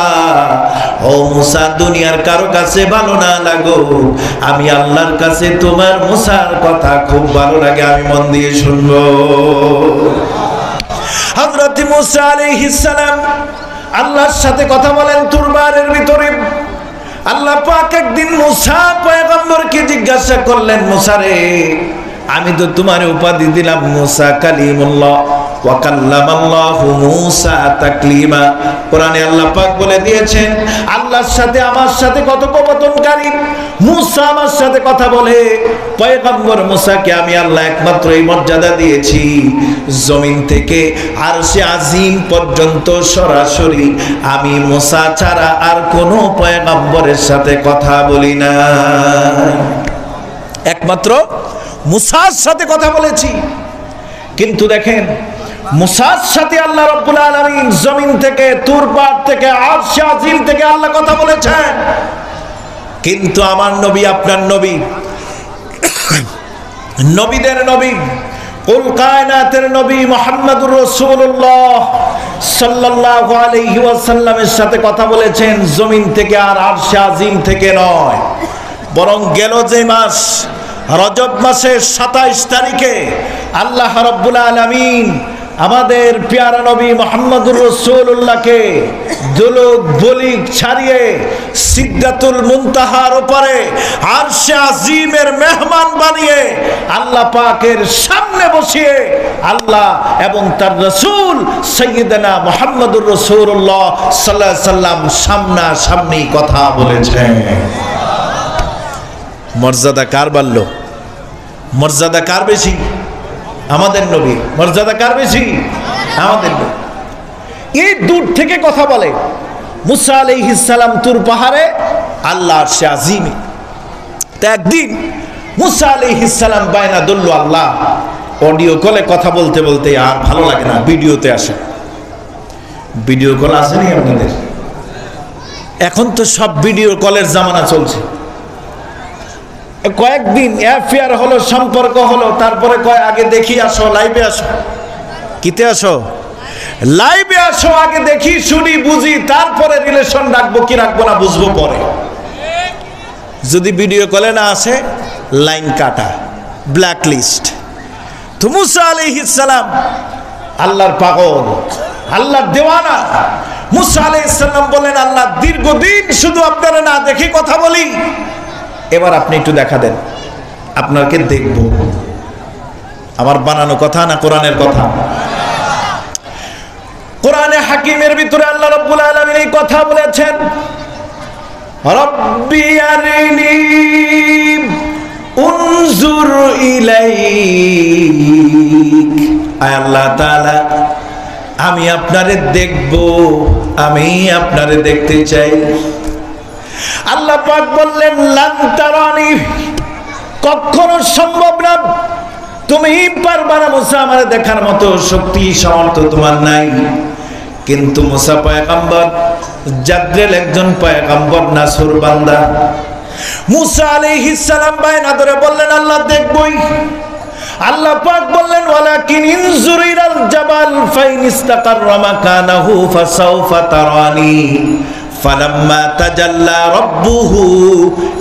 ও মুসা দুনিয়ার কারো কাছে ভালো না লাগো, আমি আল্লাহর কাছে তোমার মুসার কথা খুব ভালো লাগে, আমি মন দিয়ে শুনবো। হযরত মুসা আলাইহিস সালাম আল্লাহর সাথে কথা বলেন তুর পাহাড়ের ভিতরে। আল্লাহ পাক একদিন মুসা পয়গম্বরকে জিজ্ঞাসা করলেন, মুসা রে, আমি তো তোমার উপাধি দিলাম মুসা কালিমুল্লাহ, ওয়া কাল্লামাল্লাহু মূসা তাকলিমা। কোরআনে আল্লাহ পাক বলে দিয়েছেন আল্লাহর সাথে আমার সাথে কথোপকথনকারী মূসা আমার সাথে কথা বলে। পয়গম্বর মূসাকে আমি আল্লাহ একমাত্র এই মর্যাদা দিয়েছি, জমিন থেকে আরশে আজিম পর্যন্ত সরাসরি আমি মূসা ছাড়া আর কোনো পয়গম্বরের সাথে কথা বলি না, একমাত্র মূসার সাথে কথা বলেছি। কিন্তু দেখেন মূসার সাথে আল্লাহ রাব্বুল আলামিন জমিন থেকে, তুর পাহাড় থেকে, আরশে আজিম থেকে আল্লাহ কথা বলেছেন। কিন্তু আমার নবী, আপনার নবী, নবীদের নবী, কুল কায়নাতের নবী মুহাম্মদুর রাসূলুল্লাহ সাল্লাল্লাহু আলাইহি ওয়াসাল্লামের সাথে কথা বলেছেন জমিন থেকে, আর আরশে আজিম থেকে নয়। বরং গেল যে মাস রজব মাসের 27 তারিখে আল্লাহ রাব্বুল আলামিন আমাদের পেয়ারা নবী মুহাম্মদুর রাসূলুল্লাহকে দুলুক বলিক ছাড়িয়ে সিদরাতুল মুনতাহার উপরে আরশে আজিমের মেহমান বানিয়ে আল্লাহ পাকের সামনে বসিয়ে আল্লাহ এবং তার রাসূল সাইয়্যিদানা মুহাম্মদুর রাসূলুল্লাহ সাল্লাল্লাহু আলাইহি সাল্লাম সামনা সামনি কথা বলেছেন। মর্যাদা কার বাড়ল? মর্যাদা কার বেশি? আমাদের নবী। মর্যাদা কার বেশি? আমাদের নবী। এই দূর থেকে কথা বলে মুসা আলাইহিস সালাম তুর পাহাড়ে, আল্লাহ আরশে আজিমে। তা একদিন মুসা আলাইহিস সালাম বায়না ধরল, আল্লাহ অডিও কলে কথা বলতে বলতে আর ভালো লাগে না, ভিডিওতে আসে। ভিডিও কল আসেনি আপনাদের? এখন তো সব ভিডিও কলের জামানা চলছে। কয়েকদিন অ্যাফেয়ার হলো, সম্পর্ক হলো, তারপরে কয় আগে দেখি আসো, লাইভে আসো। কিতে আসো? লাইভে আসো, আগে দেখি শুনি বুঝি, তারপরে রিলেশন রাখবো কি রাখবো না বুঝবো পরে। যদি ভিডিও কলে না আসে লাইন কাটা, ব্ল্যাক লিস্ট। তো মুসা আলাইহিস সালাম আল্লাহর পাগল, আল্লাহর দেওয়ানা। মুসা আলাইহিস সালাম বলেন, আল্লাহ দীর্ঘদিন শুধু আপনারা না দেখি কথা বলি, এবার আপনি একটু দেখা দেন, আপনাকে দেখব। আমার বানানো কথা না কোরআনের কথা? কোরআনে হাকিমের ভিতরে আল্লাহ রাব্বুল আলামিন এই কথা বলেছেন, রব্বি আরিনি উনজুর ইলাইক। আয় আল্লাহ তাআলা, আমি আপনারে দেখব, আমি আপনারে দেখতে চাই। আল্লাহ পাক বললেন, লান তারানি, কখনো সম্ভব না, তুমি পারবা না মুসা আমারে দেখার মতো শক্তি সামর্থ্য তোমার নাই। কিন্তু মুসা পয়গম্বর, জাদ্রেল একজন পয়গম্বর, নাসুর বান্দা। মুসা আলাইহিস সালাম বায়না ধরে বললেন, আল্লাহ দেখবই। আল্লাহ পাক বললেন, ওয়ালাকিন ইনজুর ইলাল জাবাল ফাইন ইসতাকাররা মাকানাহু ফাসাউফা তারানি। ফালাম্মা তাজাল্লা রাব্বুহু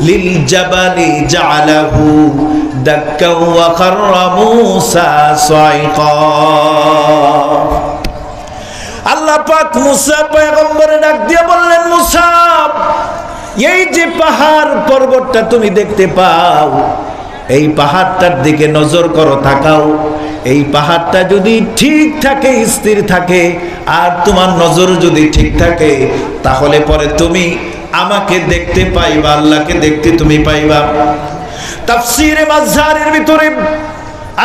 লিল জাবালি জাআলাহু দাক্কান ওয়া খাররা মূসা সাইকা। আল্লাহ পাক মুসা পয়গম্বরে ডাক দিয়ে বললেন, মুসা, এই যে পাহাড় পর্বতটা তুমি দেখতে পাও, এই পাহাড়টার দিকে নজর করো, তাকাও। এই পাহাড়টা যদি ঠিক থাকে, স্থির থাকে, আর তোমার নজর যদি ঠিক থাকে, তাহলে পরে তুমি আমাকে দেখতে পাইবা, আল্লাহকে দেখতে তুমি পাইবা। তাফসীরে মাযহারের ভিতরে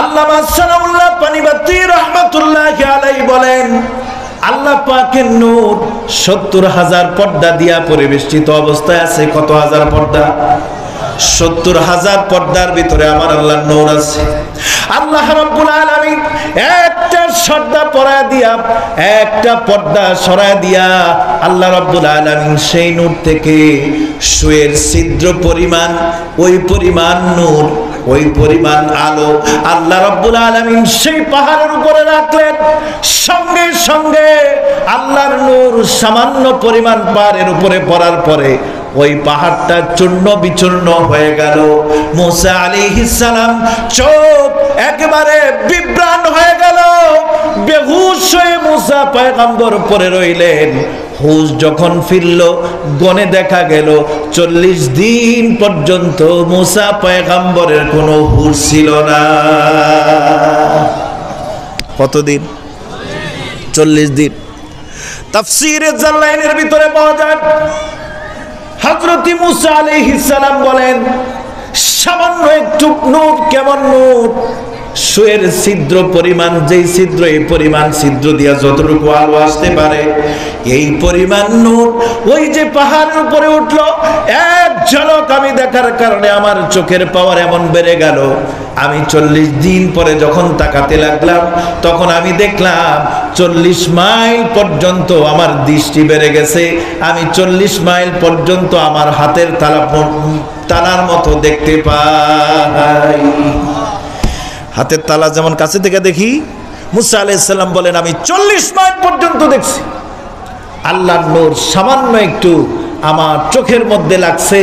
আল্লামা সানাউল্লাহ পানিবাতি রাহমাতুল্লাহি আলাইহি বলেন, আল্লাহ পাকের নূর ৭০,০০০ পর্দা দিয়া পরিবেষ্টিত অবস্থায় আছে। কত হাজার পর্দা? ৭০,০০০ পর্দার ভিতরে আমার আল্লাহর নূর আছে। আল্লাহ রাব্বুল আলামিন একটা পর্দা পরায় দিয়া, একটা পর্দা সরায় দিয়া, আল্লাহ রাব্বুল আলামিন সেই নূর থেকে সুয়ের ছিদ্র পরিমাণ, ওই পরিমাণ নূর, ওই পরিমাণ আলো আল্লাহ রাব্বুল আলামিন সেই পাহাড়ের উপরে রাখলেন। সঙ্গে সঙ্গে আল্লাহর নূর সামান্য পরিমাণ পাহাড়ের উপরে পড়ার পরে ওই পাহাড়টা চূর্ণ বিচূর্ণ হয়ে গেল। মুসা আলাইহিস সালাম চোখ একেবারে বিভ্রান্ত হয়ে গেল, বেহুশ হয়ে মুসা পয়গম্বর পড়ে রইলেন। হুশ যখন ফিরল, গনে দেখা গেল ৪০ দিন পর্যন্ত মুসা পয়গম্বরের কোনো হুশ ছিল না। কতদিন? 40 দিন। তাফসীরে জালালাইনের ভিতরে পাওয়া যায় হযরত মুসা আলাইহিস সালাম বলেন, সামান্য একটু নূর, কেমন নূর, সুয়ের ছিদ্র পরিমাণ, যেই ছিদ্র, এই পরিমাণ ছিদ্র দিয়া যতটুকু আলো আসতে পারে, এই পরিমাণ নূর ওই যে পাহাড়ের উপরে উঠলো, এক ঝলক আমি দেখার কারণে আমার চোখের পাওয়ার এমন বেড়ে গেল। আমি 40 দিন পরে যখন তাকাতে লাগলাম, তখন আমি দেখলাম 40 মাইল পর্যন্ত আমার দৃষ্টি বেড়ে গেছে। আমি 40 মাইল পর্যন্ত আমার হাতের তালার মতো দেখতে পাই। হাতের তালা যেমন কাছে থেকে দেখি, মুসা আলাইহিস সালাম বলেন আমি 40 মাইল পর্যন্ত দেখছি। আল্লাহর নূর সামান্য একটু আমার চোখের মধ্যে লাগছে,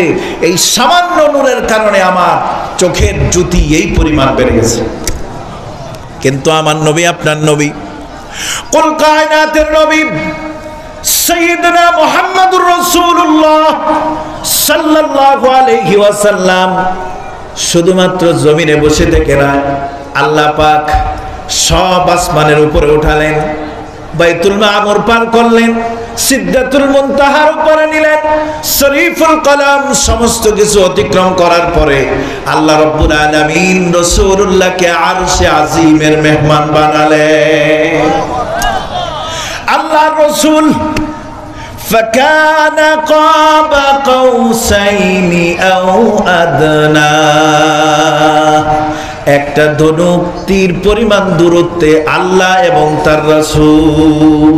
এই সামান্য নূরের কারণে আমার চোখের জ্যোতি এই পরিমাণ বেড়ে গেছে। কিন্তু আমার নবী, আপনার নবী, কুল কায়নাতের নবী সাইয়্যিদুনা মুহাম্মাদুর রাসূলুল্লাহ সাল্লাল্লাহু আলাইহি ওয়াসাল্লাম শুধুমাত্র জমিনে বসে থেকে না, আল্লাহ পাক সব আসমানের উপরে উঠালেন, বাইতুল মামুর পার করলেন, সিদরাতুল মুনতাহার উপরে নিলেন, শরীফুল কলাম সমস্ত কিছু অতিক্রম করার পরে আল্লাহ রাব্বুল আলামিন রাসূলুল্লাহকে আরশে আজিমের মেহমান বানালেন। আল্লাহর রাসূল فكان قاب قوسين أو أدنى, একটা ধনুক তীর পরিমাণ দূরত্বে আল্লাহ এবং তার রাসূল।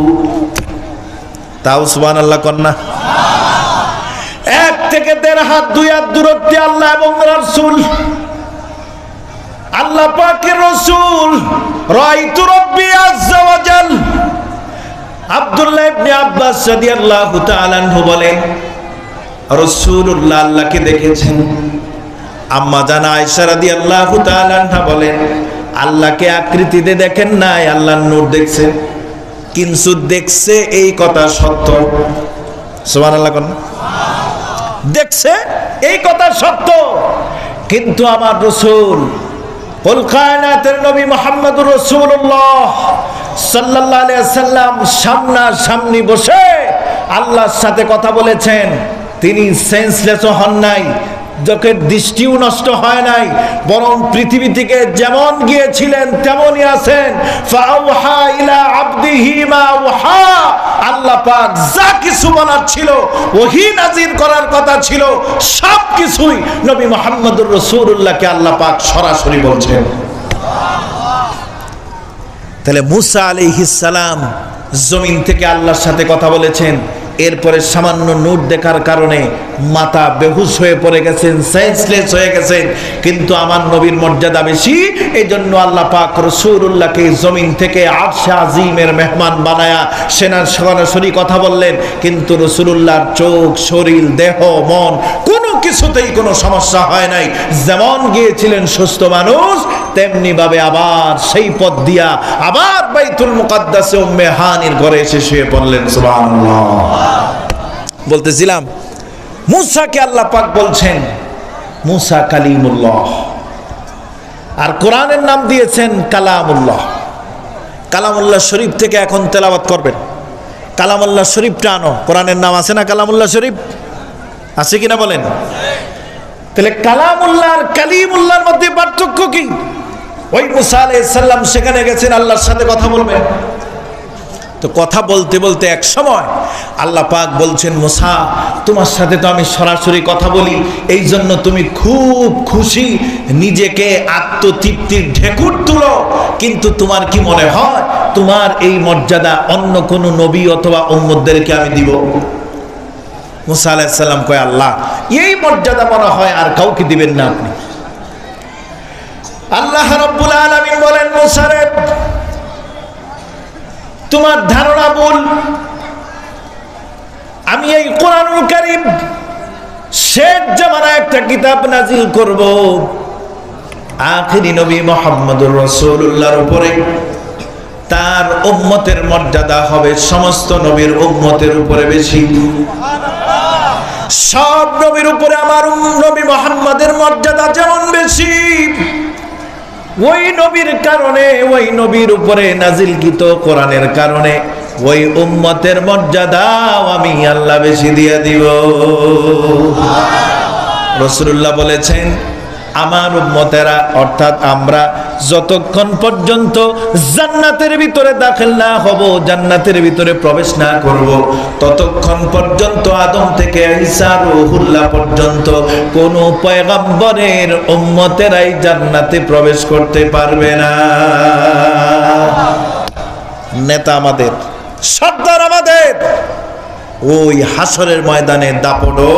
তাও সুবহানাল্লাহ কন্যা, 1 থেকে 1.5 হাত 2 হাত দূরত্বে আল্লাহ এবং রাসূল। আল্লাহ পাকের রাসূল রাআইতু রাব্বি আযজা ওয়া জাল। আব্দুল্লাহ ইবনে আব্বাস রাদিয়াল্লাহু তাআলা আনহু বলেন, রাসূলুল্লাহ আল্লাহকে দেখেছেন। আম্মা জানা আয়েশা রাদিয়াল্লাহু তাআলা আনহা বলেন, আল্লাহকে আকৃতিতে দেখেন নাই, আল্লাহর নূর দেখছেন। কিন্তু দেখছে এই কথা সত্য, সুবহানাল্লাহ কোন দেখছে এই কথা সত্য, কিন্তু আমার রাসূল কুল কায়নাতের নবী মুহাম্মদুর রাসূলুল্লাহ সাল্লাল্লাহু আলাইহি ওয়াসাল্লাম সামনাসামনি বসে আল্লাহর সাথে কথা বলেছেন। তিনি সেন্সলেস হন নাই, চোখের দৃষ্টিও নষ্ট হয় নাই, বরং পৃথিবী থেকে যেমন গিয়েছিলেন তেমনই আছেন। ফাআওহা ইলা আবদিহি মা আওহা, আল্লাহ পাক যা কিছু বলার ছিল, ওহী নাযিল করার কথা ছিল, সব কিছুই নবী মুহাম্মদুর রাসূলুল্লাহকে আল্লাহ পাক সরাসরি বলছেন। তাহলে মুসা আলাইহিস সালাম জমিন থেকে আল্লাহর সাথে কথা বলেছেন, এরপরে সামান্য নূর দেখার কারণে মাথা বেহুশ হয়ে পড়ে গেছেন, সেন্সলেস হয়ে গেছেন। কিন্তু আমার নবীর মর্যাদা বেশি, এই জন্য আল্লাহ পাক রাসূলুল্লাহকে জমিন থেকে আরশে আজিমের মেহমান বানায়া সরাসরি কথা বললেন। কিন্তু রাসূলুল্লাহর চোখ, শরীর, দেহ, মন কোনো কিছুতেই কোনো সমস্যা হয় নাই। যেমন গিয়েছিলেন সুস্থ মানুষ, তেমনি ভাবে আবার সেই পথ দিয়া আবার বাইতুল মুকাদ্দাসে উম্মে হানির ঘরে এসে শুয়ে পড়লেন। সুবহানাল্লাহ। বলতেছিলাম মুসাকে আল্লাহ পাক বলছেন মুসা কালিমুল্লাহ, আর কোরআনের নাম দিয়েছেন কালামুল্লাহ। কালামুল্লাহ শরীফ থেকে এখন তেলাওয়াত করবেন। কালামুল্লাহ শরীফটা আনো, কোরআনের নাম আছে না কালামুল্লাহ শরীফ, আছে কিনা বলেন? তাহলে কালামুল্লাহ আর কালিমুল্লাহর মধ্যে পার্থক্য কি? ওই মুসা আলাইহিস সালাম সেখানে গেছেন আল্লাহর সাথে কথা বলবেন, তো কথা বলতে বলতে এক সময় আল্লাহ পাক বলছেন, মুসা তোমার সাথে তো আমি সরাসরি কথা বলি, এই জন্য তুমি খুব খুশি, নিজেকে আত্মতৃপ্তির ঢেকুর তুলো। কিন্তু তোমার কি মনে হয় তোমার এই মর্যাদা অন্য কোন নবী অথবা উম্মতদেরকে আমি দিব? মুসা আলাইহিস সালাম কয়, আল্লাহ এই মর্যাদা মনে হয় আর কাউকে দিবেন না আপনি। আল্লাহ রাব্বুল আলামিন বলেন, মুসা রে তোমার ধারণা ভুল, আমি এই কোরআনুল কারীম শেষ জামানায় একটা কিতাব নাজিল করব, আখিরি নবী মুহাম্মদুর রাসূলুল্লাহর উপরে। তার উম্মতের মর্যাদা হবে সমস্ত নবীর উম্মতের উপরে বেশি। সব নবীর উপরে আমার নবী মুহাম্মদের মর্যাদা যেমন বেশি, ওই নবীর কারণে, ওই নবীর উপরে নাজিলকৃত কোরআনের কারণে ওই উম্মতের মর্যাদাও আমি আল্লাহ বেশি দিয়ে দিব। রাসূলুল্লাহ বলেছেন, আমার উম্মতেরা অর্থাৎ আমরা যতক্ষণ পর্যন্ত জান্নাতের ভিতরে দাখিল না হব, জান্নাতের ভিতরে প্রবেশ না করব, ততক্ষণ পর্যন্ত আদম থেকে ঈসা রূহুল্লাহ পর্যন্ত কোন পয়গম্বরের উম্মতেরাই জান্নাতে প্রবেশ করতে পারবে না। নেতা আমাদের, সর্দার আমাদের, ওই হাসরের ময়দানে দাপড়ো,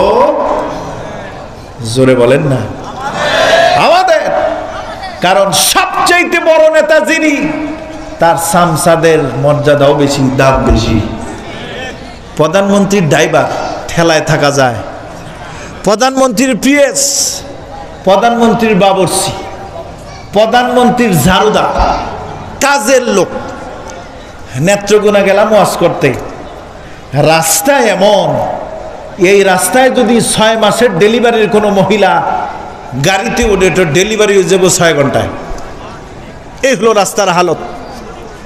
জোরে বলেন না, আমাদের। কারণ সবচেয়ে বড় নেতা যিনি, তার সামসাদের মর্যাদাও বেশি, দাম বেশি। প্রধানমন্ত্রীর ড্রাইভার ঠেলায় থাকা যায়, প্রধানমন্ত্রীর পিএস, প্রধানমন্ত্রীর বাবরচি, প্রধানমন্ত্রীর ঝাড়ুদার, কাজের লোক। নেত্রকোনা গেলাম ওয়াজ করতে, রাস্তায় এমন, এই রাস্তায় যদি 6 মাসের ডেলিভারির কোনো মহিলা গাড়িতে ওঠে, ডেলিভারি হয়ে যাবো 6 ঘন্টায়। এই হলো রাস্তার হালত।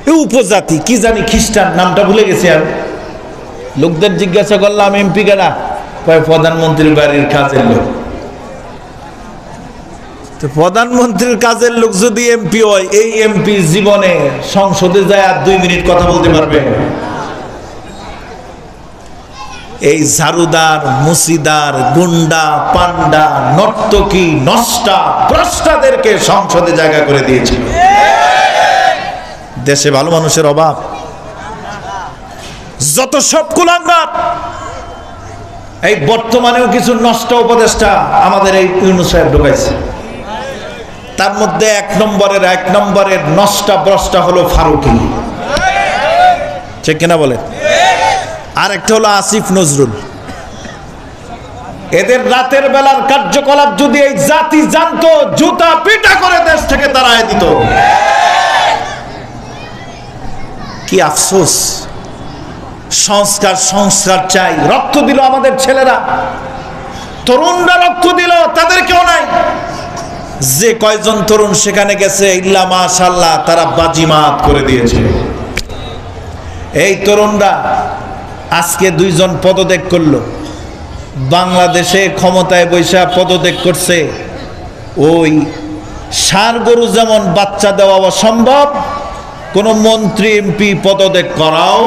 এই উপজাতি কি জানি খ্রিস্টান, নামটা ভুলে গেছি আমি। লোকদের জিজ্ঞাসা করলাম এমপি কারা, প্রধানমন্ত্রীর বাড়ির কাজের লোক। তো প্রধানমন্ত্রীর কাজের লোক যদি এমপি হয়, এই এমপি জীবনে সংসদে যায় আর 2 মিনিট কথা বলতে পারবে? এই ঝাড়ুদার, মুসিদার, গুন্ডা, পান্ডা, নর্তকী, নষ্টা, ভ্রষ্টাদেরকে সংসদে জায়গা করে দিয়েছিল। দেশে ভালো মানুষের অভাব, যত সব কুলাঙ্গার। এই বর্তমানেও কিছু নষ্ট উপদেষ্টা আমাদের এই ইউনূস সাহেব ঢুকাইছে। তার মধ্যে 1 নম্বরের নষ্টা ভ্রষ্টা হলো ফারুকী, ঠিক কিনা বলে? আর একটা হলো আসিফ নজরুল। এদের রাতের বেলার কার্যকলাপ যদি এই জাতি জানতো, জুতা পিটা করে দেশ থেকে তাড়ায় দিত। কি আফসোস! সংস্কার চাই। রক্ত দিল আমাদের ছেলেরা, তরুণরা রক্ত দিল, তাদের কেউ নাই। যে কয়জন তরুণ সেখানে গেছে, ইল্লা মাশাআল্লাহ, তারা বাজিমাত করে দিয়েছে। এই তরুণরা আজকে 2 জন পদত্যাগ করলো। বাংলাদেশে ক্ষমতায় বৈশা পদত্যাগ করছে। ওই ষাঁড় গরু যেমন বাচ্চা দেওয়া অসম্ভব, কোন মন্ত্রী এমপি পদত্যাগ করাও।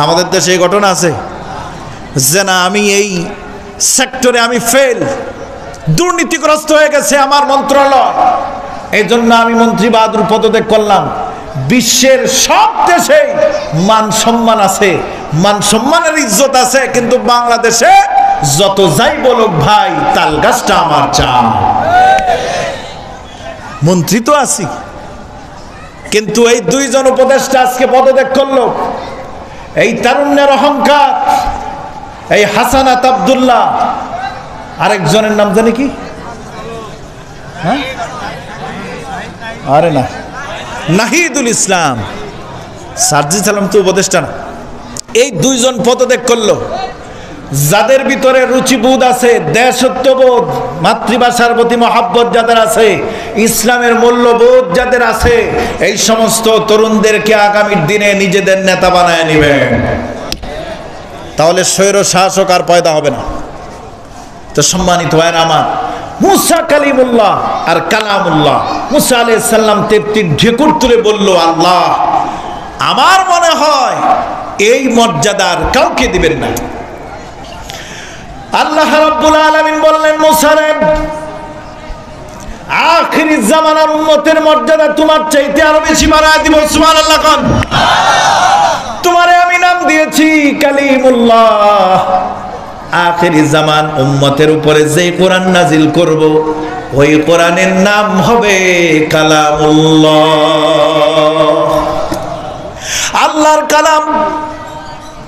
আমাদের দেশে এই ঘটনা আছে যে না, আমি এই সেক্টরে আমি ফেল, দুর্নীতিগ্রস্ত হয়ে গেছে আমার মন্ত্রণালয়, এই জন্য আমি মন্ত্রী বাহাদুর পদত্যাগ করলাম। বিশ্বের সব দেশে মান সম্মান আছে, মান সম্মানের ইজ্জত আছে, কিন্তু বাংলাদেশে যত যাই বলুক ভাই, তাল গাছটা আমার চা। মন্ত্রী তো আছি, কিন্তু এই 2 জন উপদেষ্টা আজকে পদত্যাগ করলো। এই তারুণ্যের অহংকার, এই হাসানাত আব্দুল্লাহ, আরেকজনের নাম জানি কি, হ্যাঁ, আরে না, নাহিদুল ইসলাম, সার্জি সালাম তো উপদেষ্টা না। এই 2 জন পদত্যাগ করলো। যাদের ভিতরে রুচিবোধ আছে, দেশত্ববোধ, মাতৃভাষার প্রতি মহাব্বত যাদের আছে, ইসলামের মূল্যবোধ যাদের আছে, এই সমস্ত তরুণদেরকে আগামীর দিনে নিজেদের নেতা বানায় নেবেন। তাহলে স্বৈর শাসক আর পয়দা হবে না। তো সম্মানিত ভাইরা আমার, মুসা কালিমুল্লাহ আর কালামুল্লাহ, মুসা আলাইহিস সালাম 33 ঢেকুর তুলে বলল, আল্লাহ আমার মনে হয় এই মর্যাদার কাউকে দিবেন না। আল্লাহ রাব্বুল আলামিন বললেন, মুসা রে, আখিরি জামানার উম্মতের মর্যাদা তোমার চাইতে আরো বেশি বাড়ায় দিব। সুবহানাল্লাহ কোন। তোমারে আমি নাম দিয়েছি কালিমুল্লাহ। আখিরি জামান উম্মতের উপরে যে কোরআন নাজিল করব, ওই কোরআনের নাম হবে কালামুল্লাহ। আল্লাহর কালাম।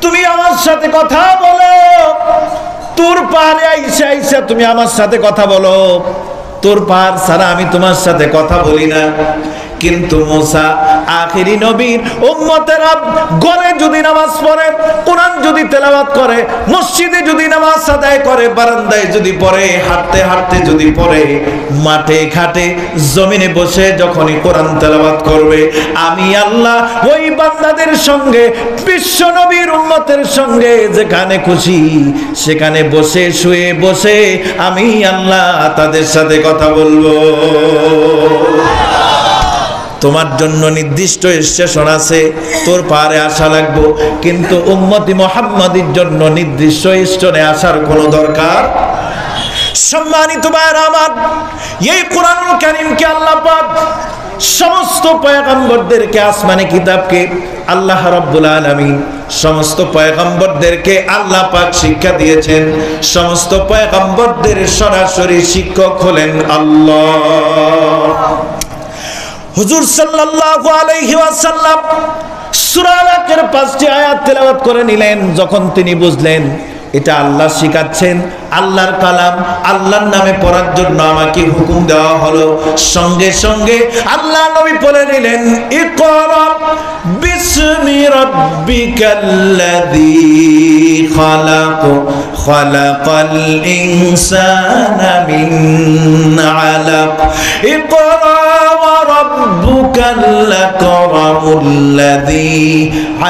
তুমি আমার সাথে কথা বলো, তোর পাহাড়ে আইসা আইসা তুমি আমার সাথে কথা বলো। তোর পাহাড় ছাড়া আমি তোমার সাথে কথা বলি না। কিন্তু মুসা আখেরি নবীর উম্মতেরা ঘরে যদি নামাজ পড়ে, কোরআন যদি তেলাওয়াত করে, মসজিদে যদি নামাজ আদায় করে, বারান্দায় যদি পড়ে, হাঁটতে হাঁটতে যদি পড়ে, মাঠে ঘাটে জমিনে বসে যখনই কোরআন তেলাওয়াত করবে, আমি আল্লাহ ওই বান্দাদের সঙ্গে, বিশ্ব নবীর উম্মতের সঙ্গে যেখানে খুশি সেখানে বসে শুয়ে বসে আমি আল্লাহ তাদের সাথে কথা বলবো। তোমার জন্য নির্দিষ্ট স্টেশন আছে, তোর পারে আসা লাগবো, কিন্তু উম্মতি মুহাম্মাদির জন্য নির্দিষ্ট স্টেশনে আসার কোনো দরকার। সম্মানিত ভাইরা আমার, এই কোরআনুল কারীমকে আল্লাহ পাক সমস্ত পয়গম্বরদেরকে, আসমানি কিতাবকে আল্লাহ রাব্বুল আলামিন সমস্ত পয়গম্বরদেরকে আল্লাহ পাক শিক্ষা দিয়েছেন। সমস্ত পয়গম্বরদের সরাসরি শিক্ষক হলেন আল্লাহ। হুজুর সাল্লাল্লাহু আলাইহি ওয়াসাল্লাম সূরা আলাকের 5টি আয়াত তেলাওয়াত করে নিলেন। যখন তিনি বুঝলেন এটা আল্লাহ শিখাচ্ছেন, আল্লাহর কালাম, আল্লাহর নামে পড়ার জন্য আমাকে হুকুম দেওয়া হলো, সঙ্গে সঙ্গে আল্লাহ নবী বলে নিলেন, ইকরা বিসমি রাব্বিকাল্লাযী খালাক, খালাকাল ইনসানা মিন আলাক, ইকরা ওয়া রাব্বুকাল আকরামুল্লাযী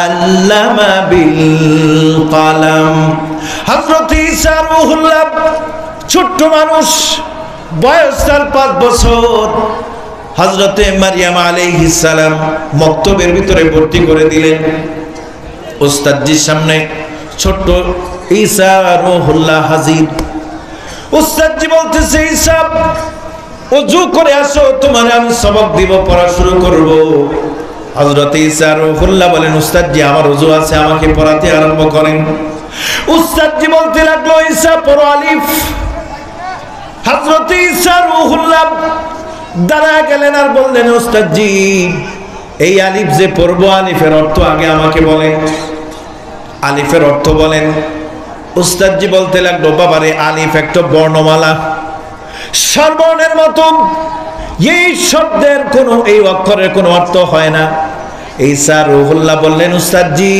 আল্লামা বিল কলম। হযরত ঈসা রূহুল্লাহ ছোট্ট মানুষ, বয়স তার 5 বছর। হযরতে মারইয়াম আলাইহিস সালাম মক্তবের ভিতরে ভর্তি করে দিলেন। উস্তাদজির সামনে ছোট্ট ঈসা রূহুল্লাহ হাজির। উস্তাদজি বলতেছে, ঈসা ওযু করে আসো, তোমার আমি সবক দিব, পড়া শুরু করব। হযরত ঈসা রূহুল্লাহ বলেন, উস্তাদজি আমার ওযু আছে, আমাকে পড়াতে আরম্ভ করেন। উস্তাদজি বলতে লাগলো, ঈসা পড়ো আলিফ। হযরত ঈসা রূহুল্লাহ দাঁড়ায় গেলেন আর বললেন, উস্তাদজি এই আলিফ যে পড়বো, আলিফের অর্থ আগে আমাকে বলেন, আলিফের অর্থ বলেন। উস্তাদজি বলতে লাগলো, বাবারে আলিফ একটা বর্ণমালা, স্বরবর্ণের মতো, এই শব্দের কোনো, এই অক্ষরের কোনো অর্থ হয় না। ঈসা রূহুল্লাহ বললেন, উস্তাদজি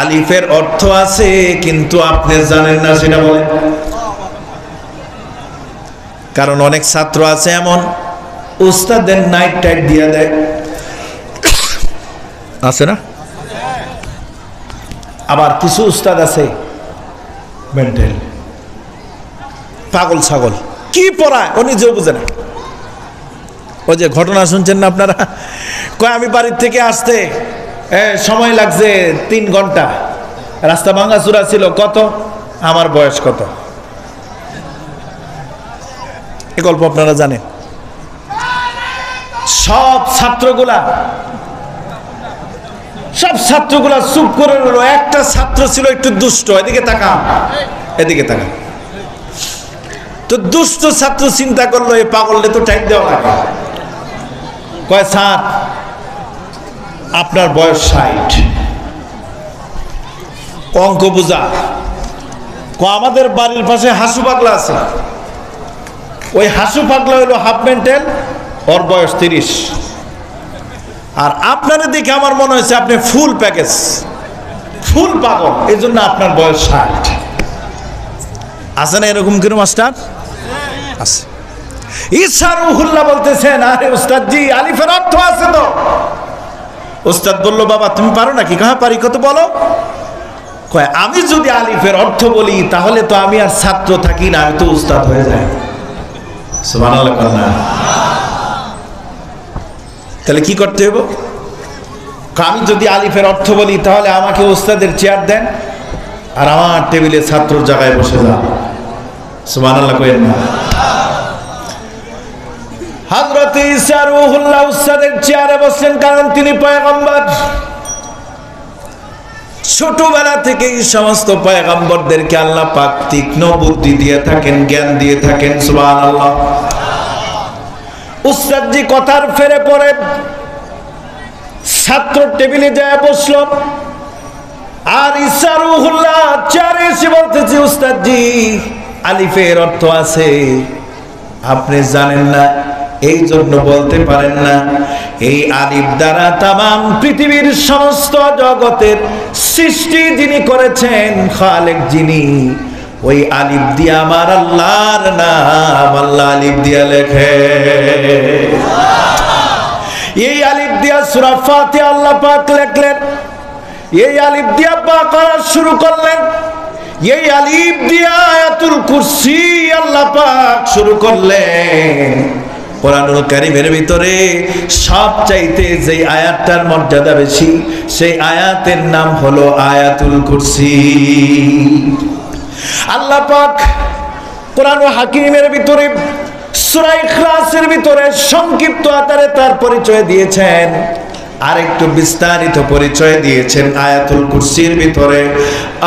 আলিফের অর্থ আছে কিন্তু আপনি জানেন না, সেটা বলেন। কারণ অনেক ছাত্র আছে এমন, উস্তাদের নাইট টাইট দিয়ে দেয়, আছে না? আবার কিছু উস্তাদ আছে মেন্টাল, পাগল ছাগল, কি পড়ায় ও নিজেও বুঝে না। ওই যে ঘটনা শুনছেন না আপনারা, কয় আমি বাড়ির থেকে আসতে সময় লাগছে 3 ঘন্টা, রাস্তা ভাঙাচুরা ছিল, কত আমার বয়স কত, এ গল্প আপনারা জানেন। সব ছাত্রগুলা চুপ করে রইল। একটা ছাত্র ছিল একটু দুষ্ট, এদিকে তাকা, এদিকে তাকা। তো দুষ্ট ছাত্র চিন্তা করলো, এই পাগললে তো টাইট দেওয়া লাগে। কয় স্যার আপনার বয়স 60, অঙ্ক বুঝা। আমাদের বাড়ির পাশে হাসু পাগলা আছে, ওই হাসু পাগলা হইলো হাফ মেন্টাল, ওর বয়স 30। আর আপনার দিকে আমার মনে হয়েছে আপনি ফুল প্যাকেজ, ফুল পাগল, এই জন্য আপনার বয়স 60। আছে না এরকম কোনো মাস্টার? আছে। ঈসা রূহুল্লাহ বলতেছেন, আরে উস্তাদজি আলিফের অর্থ আছে তো। উস্তাদ বলল, বাবা তুমি পারো নাকি? কাহা পারি, কত বলো। কয় আমি যদি আলিফের অর্থ বলি তাহলে তো আমি আর ছাত্র থাকি না, আমি তো উস্তাদ হয়ে যাই। সুবহানাল্লাহ। তাহলে কি করতে হবে? আমি যদি আলিফের অর্থ বলি তাহলে আমাকে উস্তাদের চেয়ার দেন আর আমার টেবিলে ছাত্রর জায়গায় বসে যান। সুবহানাল্লাহ কইেন না। হযরত ঈসা রূহুল্লাহ উস্তাদের চেয়ারে বসলেন, কারণ তিনি পয়গম্বর। ছোটবেলা থেকেই সমস্ত পয়গম্বরদেরকে আল্লাহ পাক তীক্ষ্ণ বুদ্ধি দিয়ে থাকেন, জ্ঞান দিয়ে থাকেন। সুবহানাল্লাহ। উস্তাদজি কথার ফেরে পড়ে ছাত্র টেবিলে যায় বসলো, আর ঈসা রূহুল্লাহ চেয়ারে এসে বলতেছে, উস্তাদজি আলিফের অর্থ আছে, আপনি জানেন না, এই জন্য বলতে পারেন না, এই আলিফ দ্বারা তামাম পৃথিবীর সমস্ত জগতের সৃষ্টি যিনি করেছেন, খালেক যিনি, ওই আলিফ দিয়ে আমার আল্লাহর নাম আল্লাহ আলিফ দিয়া লেখে। এই আলিফ দিয়া সূরা ফাতিহা আল্লাহ পাক লিখলেন, এই আলিফ দিয়া বাকারা শুরু করলেন, এই আলিফ দিয়া আয়াতুল কুরসি আল্লাহ পাক শুরু করলেন। কোরআনুল কারীমের ভিতরে সবচাইতে যে আয়াতটার মর্যাদা বেশি, সেই আয়াতের নাম হলো আয়াতুল কুরসি। আল্লাহ পাক কোরআনুল হাকীমের ভিতরে সূরা ইখলাসের ভিতরে সংক্ষিপ্ত আকারে তার পরিচয় দিয়েছেন, আর একটু বিস্তারিত পরিচয় দিয়েছেন আয়াতুল কুরসির ভিতরে।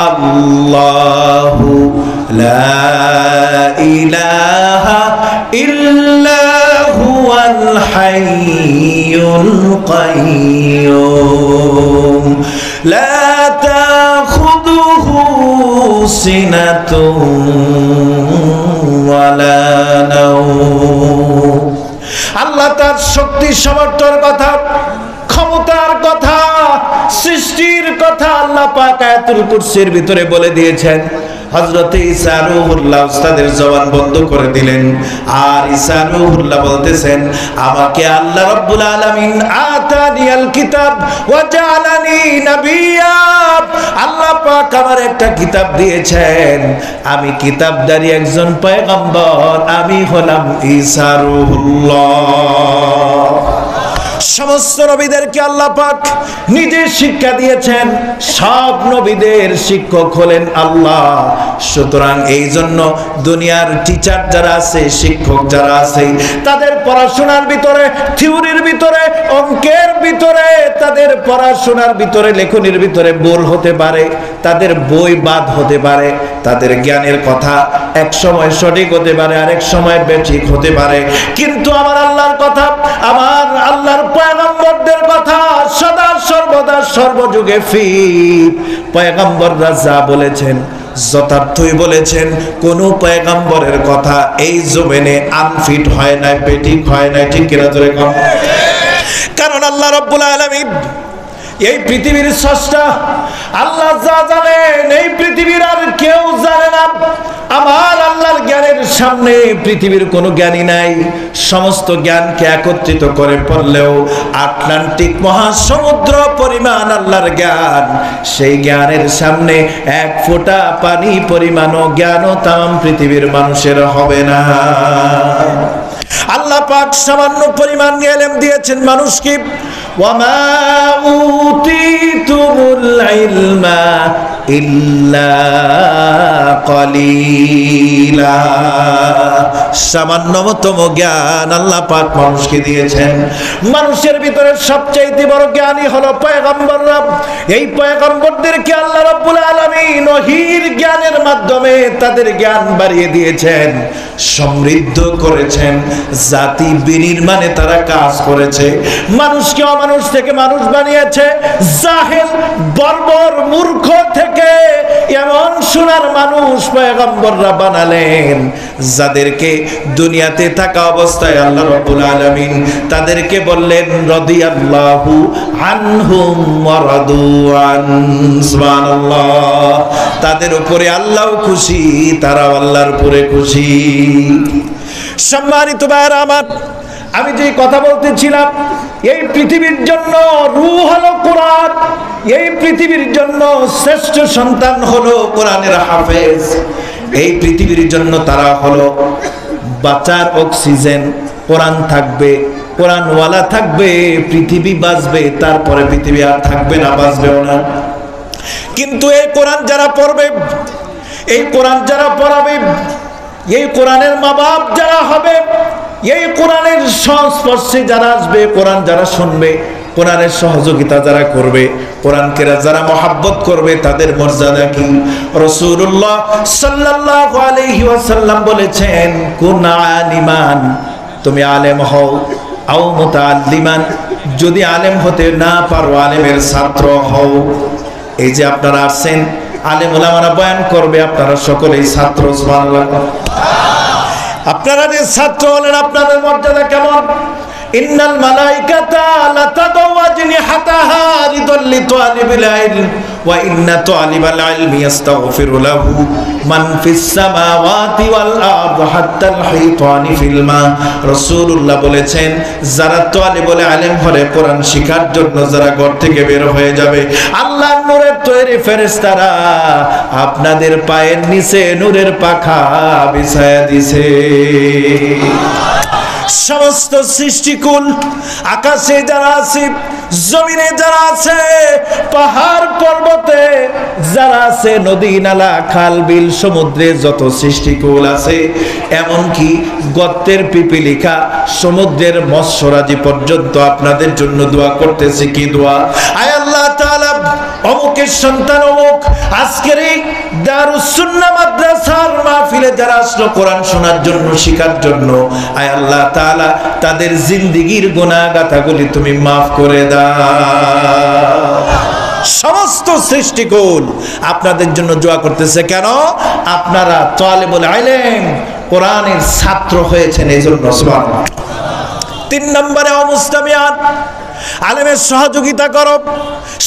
আল্লাহু লা ইলাহা ইল্লা হুয়াল হাইয়ুল কাইয়্যুম লা তাখুযুহু সিনাতুন ওয়ালা নাওম। আল্লাহ তার শক্তি সামর্থ্যের কথা, ক্ষমতার কথা, সৃষ্টির কথা আল্লাহ পাক আয়াতুল কুরসির ভিতরে বলে দিয়েছেন। হযরত ঈসা রূহুল্লাহ উস্তাদের জবান বন্ধ করে দিলেন, আর ঈসা রূহুল্লাহ বলতেছেন, আমাকে আল্লাহ রাব্বুল আলামিন আতানিয়াল কিতাব ওয়া জাআলানি নাবিয়্যা, আল্লাহ পাক আমার একটা কিতাব দিয়েছেন, আমি কিতাবদারি একজন পয়গম্বর, আমি হলাম ঈসা রূহুল্লাহ। সমস্ত নবীদেরকে আল্লাহ পাক নিজে শিক্ষা দিয়েছেন, সব নবীদের শিক্ষক হলেন আল্লাহ। সুতরাং এই জন্য দুনিয়ার টিচার যারা আছে, শিক্ষক যারা আছে, তাদের পড়াশোনার ভিতরে, থিওরির ভিতরে, অঙ্কের ভিতরে, তাদের পড়াশোনার ভিতরে, লেখনির ভিতরে ভুল হতে পারে, তাদের বই বাদ হতে পারে, তাদের জ্ঞানের কথা এক সময় সঠিক হতে পারে, আরেক সময় বেঠিক হতে পারে, কিন্তু আমার আল্লাহর কথা, আমার আল্লাহর পয়গম্বরদের কথা সদা সর্বদা সর্বযুগে ফিট। পয়গম্বররা যা বলেছেন যথার্থই বলেছেন, কোন পয়গম্বরের কথা এই জমিনে আনফিট হয় না, বেঠিক হয় না, ঠিক কিনা জোরে কম। কারণ আল্লাহ রাব্বুল আলামিন এই পৃথিবীর স্রষ্টা, আল্লাহ যা জানেন এই পৃথিবীর আর কেউ জানে না। আমার আল্লাহর জ্ঞানের সামনে পৃথিবীর কোনো জ্ঞানী নাই। সমস্ত জ্ঞানকে একত্রিত করে পড়লেও আটলান্টিক মহাসমুদ্র পরিমাণ আল্লাহর জ্ঞান, সেই জ্ঞানের সামনে এক ফোঁটা পানি পরিমাণও জ্ঞানও তাম পৃথিবীর মানুষের হবে না। আল্লাহ পাক সামান্য পরিমাণ ইলম দিয়েছেন মানুষকে, ওয়ামা উতিতুমুল ইলমা ইল্লা কলিলা, সামান্যতম জ্ঞান আল্লাহ পাক মানুষকে দিয়েছেন। মানুষের ভিতরে সবচাইতে বড় জ্ঞানী হলো পয়গম্বররা। এই পয়গম্বরদেরকে আল্লাহ রাব্বুল আলামিন ওহীর জ্ঞানের মাধ্যমে তাদের জ্ঞান বাড়িয়ে দিয়েছেন, সমৃদ্ধ করেছেন, জাতি বিনির্মাণে তারা কাজ করেছে, মানুষকে অমানুষ থেকে মানুষ বানিয়েছে, জাহেল বর্বর মূর্খ থেকে এমন সোনার মানুষ পয়গম্বররা বানালেন, যাদেরকে দুনিয়াতে থাকা অবস্থায় আল্লাহ রাব্বুল আলামিন তাদেরকে বললেন রাদিয়াল্লাহু আনহুম ওয়া রাদু আন, সুবহানাল্লাহ। তাদের উপরে আল্লাহও খুশি, তারাও আল্লাহর উপরে খুশি। সম্মানিত ভাইরা আমার, আমি যে কথা বলতেছিলাম, এই পৃথিবীর জন্য রূহ হলো কোরআন, এই পৃথিবীর জন্য শ্রেষ্ঠ সন্তান হলো কোরআনের হাফেজ, এই পৃথিবীর জন্য তারা হলো বাঁচার অক্সিজেন। কোরআন থাকবে, কোরআনওয়ালা থাকবে, পৃথিবী বাঁচবে, তারপরে পৃথিবী আর থাকবে না, বাঁচবেও না। কিন্তু এই কোরআন যারা পড়বে, এই কোরআন যারা পড়াবে, এই কোরআনের মা বাপ যারা হবে, এই কোরআনের সংস্পর্শে যারা আসবে, কোরআন যারা শুনবে, কোরআনের সহযোগিতা যারা করবে, কোরআনকে যারা মহাব্বত করবে, তাদের মর্যাদা কি? রাসূলুল্লাহ সাল্লাল্লাহু আলাইহি ওয়াসাল্লাম বলেছেন, কুন আলিমান, তুমি আলেম হও, আও মুতাআল্লিমান, যদি আলেম হতে না পারো আলেমের ছাত্র হও। এই যে আপনারা আসছেন, আলেম ওলামারা বয়ান করবে, আপনারা সকলেই ছাত্র, সুবহানাল্লাহ। আপনারা যে ছাত্র হলেন, আপনাদের মর্যাদা কেমন? ইন্নাল মালাইকাতা লাতাদাউ আজনিহাতাহা রিদাল লিতালিবিল ইলম ওয়া ইন্না তালিবাল ইলমি ইস্তাগফিরু লাহু মান ফিস সামাওয়াতি ওয়াল আরদি হাত্তাল হিতানি ফিল মা। রাসূলুল্লাহ বলেছেন, যারা তালিবুল ইলম হলে কোরআন শিখার জন্য যারা ঘর থেকে বের হয়ে যাবে, আল্লাহর নূরের তৈরি ফেরেশতারা আপনাদের পায়ের নিচে নূরের পাখা বিছায়া দিছে। সমস্ত সৃষ্টিকুল, আকাশে যারা আছে, জমিনে যারা আছে, পাহাড় পর্বতে যারা আছে, নদী নালা খাল বিল সমুদ্রে যত সৃষ্টিকুল আছে, এমনকি গর্তের পিপিলিকা সমুদ্রের মৎস্যরাজি পর্যন্ত আপনাদের জন্য দোয়া করতেছে। কি দোয়া? আয় আল্লাহ তাআলা, অমুকের সন্তান অমুক আজকের এই দারুস সুন্নাহ মাদ্রাসার মাহফিলে যারা আসলো কোরআন শোনার জন্য, শিখার জন্য, আয় আল্লাহ তাআলা তাদের জিন্দেগীর গুনাহ গাথাগুলি তুমি মাফ করে দাও। সমস্ত সৃষ্টিকুল আপনাদের জন্য দোয়া করতেছে। কেন? আপনারা তালিবুল ইলম, কোরআনের ছাত্র হয়েছেন এই জন্য। সুবহানাল্লাহ। 3 নম্বরে অমুস্তামিয়ান, আলেমের সহযোগিতা করো,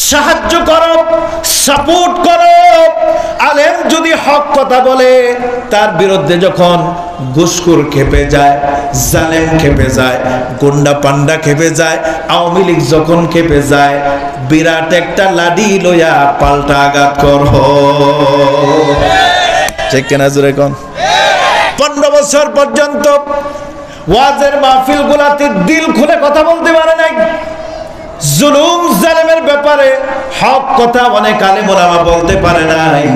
সাহায্য করো, সাপোর্ট করো। আলেম যদি হক কথা বলে, তার বিরুদ্ধে যখন ঘুষখোর খেপে যায়, জালেম খেপে যায়, গুন্ডা পান্ডা খেপে যায়, আওয়ামী লীগ যখন খেপে যায়, বিরাট একটা লাঠি লইয়া পাল্টা আঘাত করো। ঠিক কিনা জোরে কোন? 15 বছর পর্যন্ত ওয়াজের মাহফিল গুলাতে দিল খুলে কথা বলতে পারে নাই। জুলুম জালেমের ব্যাপারে হক কথা অনেক আলেম ওলামা বলতে পারে নাই।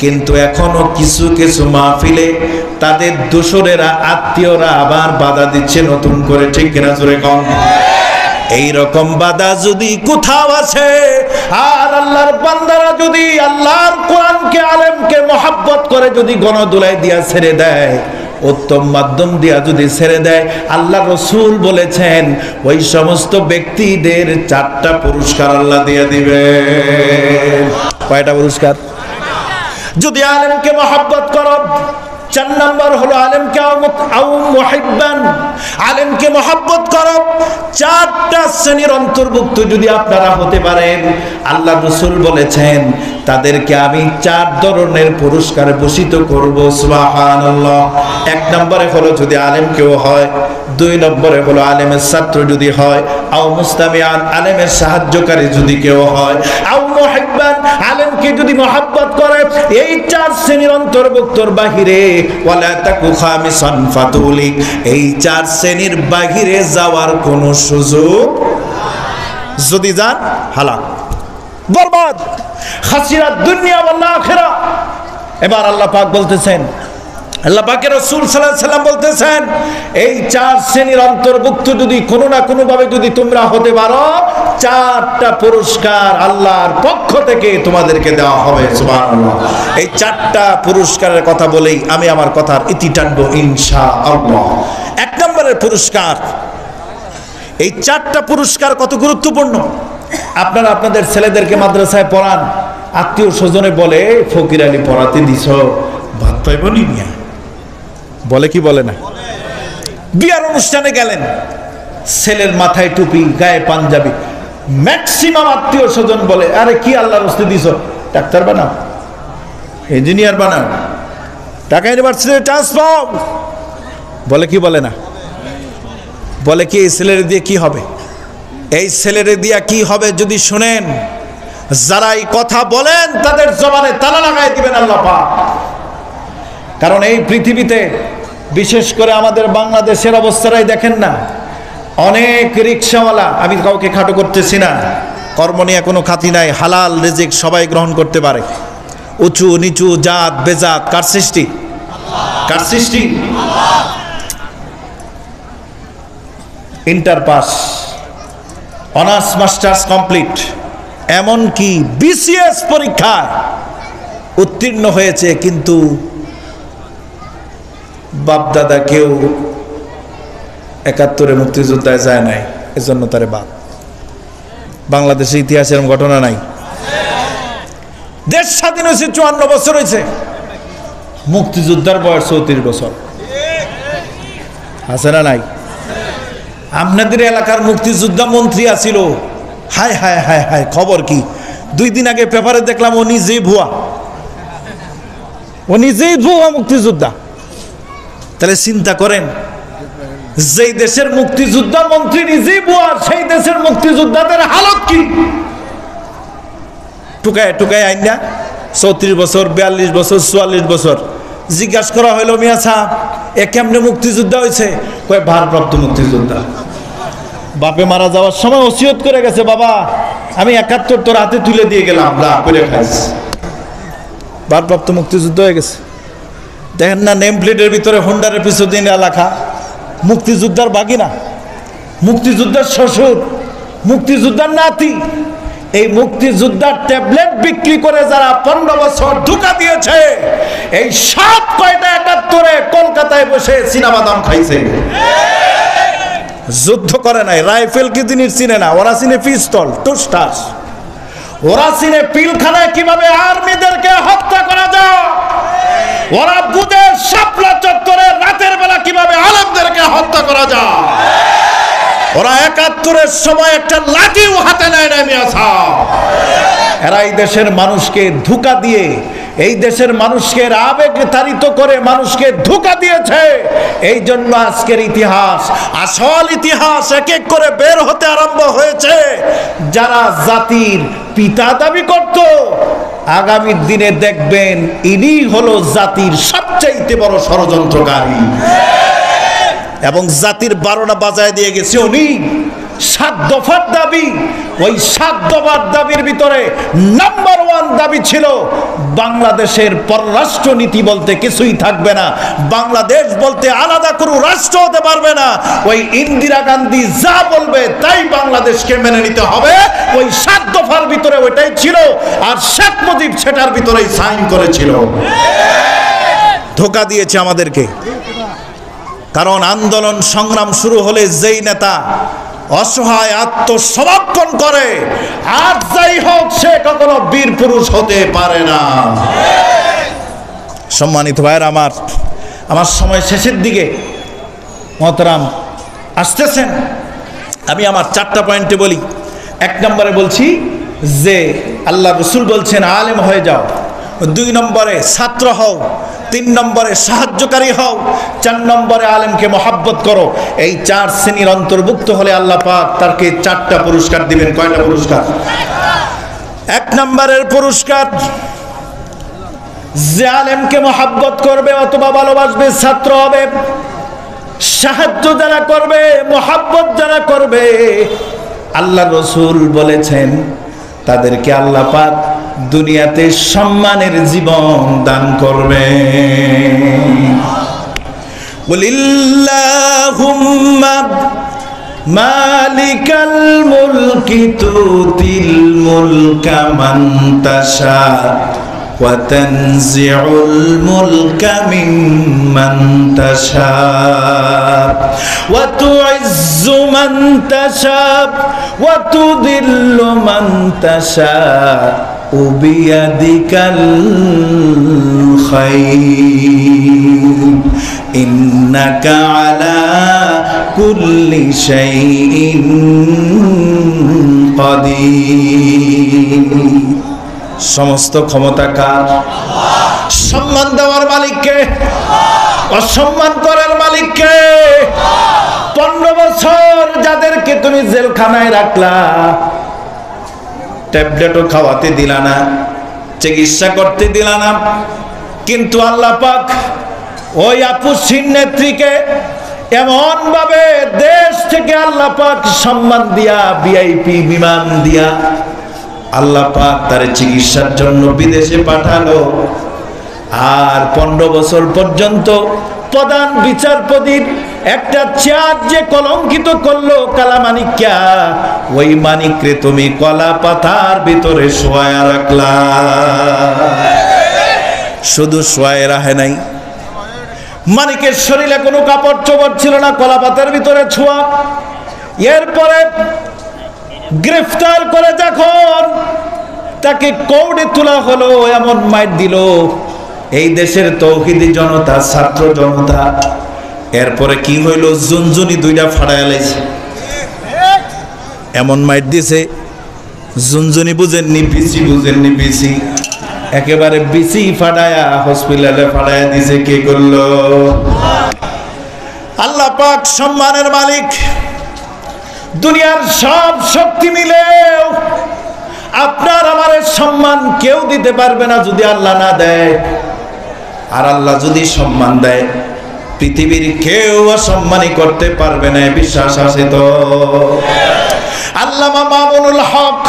কিন্তু এখনো কিছু কিছু মাহফিলে তাদের দোসরেরা, আত্মীয়রা আবার বাধা দিচ্ছে নতুন করে। ঠিক কিনা জোরে কম? এই রকম বাধা যদি কোথাও আছে, আর আল্লাহর বান্দারা যদি আল্লাহর কোরআনকে, আলেমকে মহব্বত করে যদি গণদোলায় দিয়া ছেড়ে দেয়, উত্তম মাধ্যম দিয়া যদি ছেড়ে দেয়, আল্লাহ রসুল বলেছেন ওই সমস্ত ব্যক্তিদের 4টা পুরস্কার আল্লাহ দিয়ে দিবে। কয়টা পুরস্কার? যদি আলেমকে মহব্বত করো, 4 নম্বর হলো আলেমকে মুহিব্বান, আলেমকে মহব্বত করো। 4টা শ্রেণীর অন্তর্ভুক্ত যদি আপনারা হতে পারেন, আল্লাহ রাসূল বলেছেন তাদেরকে আমি 4 ধরনের পুরস্কারে ভূষিত করব। সুবহানাল্লাহ। 1 নম্বরে হলো যদি আলেম কেউ হয়, 2 নম্বরে হলো আলেমের ছাত্র যদি হয়, আও মুস্তামিআন, আলেমের সাহায্যকারী যদি কেউ হয়, আও মুহিব্বান, আলেমকে যদি মহব্বত করে। এই 4 শ্রেণীর অন্তর্ভুক্তর বাহিরে ওয়ালা তাকু খামিসান ফাতুলি, এই 4 শ্রেণীর বাহিরে যাওয়ার কোনো সুযোগ, যদি যান হালাক, বরবাদ, খাসিরাত দুনিয়া ওয়াল আখিরা। এবার আল্লাহ পাক বলতেছেন, আল্লাহ পাকের রাসূল সাল্লাল্লাহু আলাইহি ওয়াসাল্লাম বলতেছেন, এই 4 শ্রেণীর অন্তর্ভুক্ত যদি কোনো না কোনো ভাবে যদি তোমরা হতে পারো, 4টা পুরস্কার আল্লাহর পক্ষ থেকে তোমাদেরকে দেওয়া হবে। সুবহানাল্লাহ। এই 4টা পুরস্কারের কথা বলেই আমি আমার কথার ইতি টানবো ইনশাআল্লাহ। 1 নম্বরের পুরস্কার, এই 4টা পুরস্কার কত গুরুত্বপূর্ণ। আপনারা আপনাদের ছেলেদেরকে মাদ্রাসায় পড়ান, আত্মীয় স্বজনে বলে ফকির আলী পড়াতে দিছ, ভাত পাইব নি মিয়া, বলে কি বলে না? বিয়ার অনুষ্ঠানে গেলেন, ছেলের মাথায় টুপি, গায়ে পাঞ্জাবি, ম্যাক্সিমাম আত্মীয় স্বজন বলে আরে কি আল্লাহর রাস্তায় দিছ, ডাক্তার বানাও, ইঞ্জিনিয়ার বানাও, ঢাকা ইউনিভার্সিটিতে চান্স পাও, বলে কি বলে না? বলে কি এই ছেলের দিয়ে কি হবে? এই ছেলের দিয়া কি হবে যদি শুনেন, যারা এই কথা বলেন তাদের জবানে তালা লাগাই দিবেন আল্লাহ পাক। কারণ এই পৃথিবীতে বিশেষ করে আমাদের বাংলাদেশের অবস্থাটাই দেখেন না, অনেক রিকশাওয়ালা, আমি কাউকে খাটো করতেছি না, কর্ম নিয়ে কোনো খাতি নাই, হালাল রিজিক সবাই গ্রহণ করতে পারে। উঁচু নিচু, জাত বেজাত কার সৃষ্টি? কার সৃষ্টি? Inter pass, honours masters complete, এমনকি বিসিএস পরীক্ষায় উত্তীর্ণ হয়েছে, কিন্তু বাপদাদা কেউ 71-এ মুক্তিযোদ্ধায় যায় নাই, এজন্য তারে বাপ। বাংলাদেশের ইতিহাসে এরকম ঘটনা নাই। দেশ স্বাধীন হয়েছে 54 বছর হয়েছে, মুক্তিযোদ্ধার বয়স 34 বছর। আছে না নাই? আপনাদের এলাকার মুক্তিযোদ্ধা মন্ত্রী আছিল, হায় হায় হায় হায়, খবর কি? 2 দিন আগে পেপারে দেখলাম ও নিজেই ভুয়া, ও নিজেই ভুয়া মুক্তিযোদ্ধা। তাহলে চিন্তা করেন, যেই দেশের মুক্তিযোদ্ধা মন্ত্রী নিজেই ভুয়া, সেই দেশের মুক্তিযোদ্ধাদের হালত কি? টুকায় টুকায় আইন না 34 বছর, 42 বছর, 44 বছর। জিজ্ঞাসা করা হইল, মিয়া সাহেব এ কেমনে মুক্তিযোদ্ধা হয়েছে? কয় ভারপ্রাপ্ত মুক্তিযোদ্ধা। বাপে মারা যাওয়ার সময় ওসিয়ত করে গেছে, বাবা আমি 71 তোর হাতে তুলে দিয়ে গেলাম, ভারপ্রাপ্ত মুক্তিযুদ্ধ হয়ে গেছে। দেখেন না নেম প্লেটের ভিতরে হোন্ডারের পিছনে লেখা মুক্তিযোদ্ধার বাগিনা, মুক্তিযোদ্ধার শ্বশুর, মুক্তিযোদ্ধার নাতি। এই মুক্তিযোদ্ধার ট্যাবলেট বিক্রি করে যারা 15 বছর ধোঁকা দিয়েছে, এই সব কয়টা 71-এ কলকাতায় বসে চীনাবাদাম খাইছে। যুদ্ধ করে নাই, রাইফেল কি জিনিস চিনে না, ওরা চিনে পিস্তল, টুসটাস। ওরা চিনে পিলখানায় কিভাবে আর্মিদেরকে হত্যা করা যায়, ওরা বুঝে শাপলা চত্বরে রাতের বেলা কিভাবে আলেমদেরকে হত্যা করা যায়। ওরা 71-এর সময় একটা লাঠিও হাতে নেয় না মিয়া সাহেব। এরা এই দেশের মানুষকে ধোঁকা দিয়ে, এই দেশের মানুষকে আবেগ তাড়িত করে মানুষকে ধোঁকা দিয়েছে। এই জন্য আজকের ইতিহাস, আসল ইতিহাস এক এক করে বের হতে আরম্ভ হয়েছে। যারা জাতির পিতা দাবি করত, আগামী দিনে দেখবেন ইনি হলো জাতির সবচেয়ে বড় ষড়যন্ত্রকারী। এবং জাতির 12টা বাজায় দিয়ে গেছে উনি। 7 দফার দাবি, ওই 7 দফার দাবির ভিতরে নাম্বার 1 দাবি ছিল বাংলাদেশের পররাষ্ট্র নীতি বলতে কিছুই থাকবে না, বাংলাদেশ বলতে আলাদা কোনো রাষ্ট্র হতে পারবে না। ওই ইন্দিরা গান্ধী যা বলবে তাই বাংলাদেশকে মেনে নিতে হবে। ওই 7 দফার ভিতরে ওইটাই ছিল, আর শেখ মুজিব সেটার ভিতরেই সাইন করেছিল। ধোঁকা দিয়েছে আমাদেরকে। কারণ আন্দোলন সংগ্রাম শুরু হলে যেই নেতা অসহায় আত্মসমর্পণ করে, আর যাই হোক সে কখনো বীর পুরুষ হতে পারে না। সম্মানিত ভাইয়ের আমার সময় শেষের দিকে, মহতারাম আসতেছেন, আমি আমার 4টা পয়েন্টে বলি। 1 নম্বরে বলছি যে আল্লাহ রসুল বলছেন আলেম হয়ে যাও, 2 নম্বরে ছাত্র হও, 3 নম্বরে সাহায্যকারী হও, 4 নম্বরে আলেমকে মহাব্বত করো। এই 4 শ্রেণীর অন্তর্ভুক্ত হলে আল্লাহ পাক তাকে 4টা পুরস্কার দিবেন। কয়টা পুরস্কার? 1 নম্বরের পুরস্কার, যে আলেমকে মহাব্বত করবে অথবা ভালোবাসবে, ছাত্র হবে, সাহায্য যারা করবে, মহাব্বত যারা করবে, আল্লাহ রসুল বলেছেন তাদেরকে আল্লাহ পাক দুনিয়াতে সম্মানের জীবন দান করবে। বলিল্লাহুম্মা মালিকাল মুলকি তুতিল মুলকা মান তাশা ওয়া তানজিউল মুলকা মিম্মান তাশা ওয়া তুইজ্জু মান তাশা ওয়া তুযিল্লু মান তাশা বিয়াদিকাল খায়র ইন্নাকা আলা কুল্লি শাইইন কাদির। সমস্ত ক্ষমতা কার? সম্মান দেওয়ার মালিককে, অসম্মান করার মালিককে। 15 বছর যাদেরকে তুমি জেলখানায় রাখলা, ট্যাবলেটও খাওয়াতে দিলা না, চিকিৎসা করতে দিলা না, কিন্তু আল্লাহ পাক ওই আপুসিন নেত্রীকে এমন ভাবে দেশ থেকে আল্লাহ পাক সম্মান দিয়া, ভিআইপি বিমান দিয়া আল্লাহ পাক তার চিকিৎসার জন্য বিদেশে পাঠালো। আর 15 বছর পর্যন্ত প্রধান বিচারপতির একটা চেয়ার যে কলঙ্কিত করলো কালামানিকা, ওই মানিকরে তুমি কলা পাতার ভিতরে শোয়া রাখলা। শুধু শোয়া রাখে নাই, মানিকের শরীরে কোনো কাপড় চোপড় ছিল না, কলা পাতার ভিতরে ছোঁয়া। এরপরে গ্রেফতার করে যখন তাকে কৌড়ে তোলা হলো, এমন মাইর দিল এই দেশের তৌহিদি জনতা, ছাত্র জনতা। এরপরে কি হইল? জুনজুনি 2টা ফাড়ায় লাইছে। এমন মাইট দিছে, জুনজুনি বুঝেননি, বিসি বুঝেননি, বিসি একেবারে বিসি ফাটায়া হসপিটালে ফাটায়া দিছে। কে করলো? আল্লাহ পাক সম্মানের মালিক। দুনিয়ার সব শক্তি মিলেও আপনার আমার সম্মান কেউ দিতে পারবে না যদি আল্লাহ না দেয়। আর আল্লাহ যদি সম্মান দেয়, পৃথিবীর কেউ সম্মানই করতে পারবে না, বিশ্বাস আছে তো? আল্লামা মামুনুল হক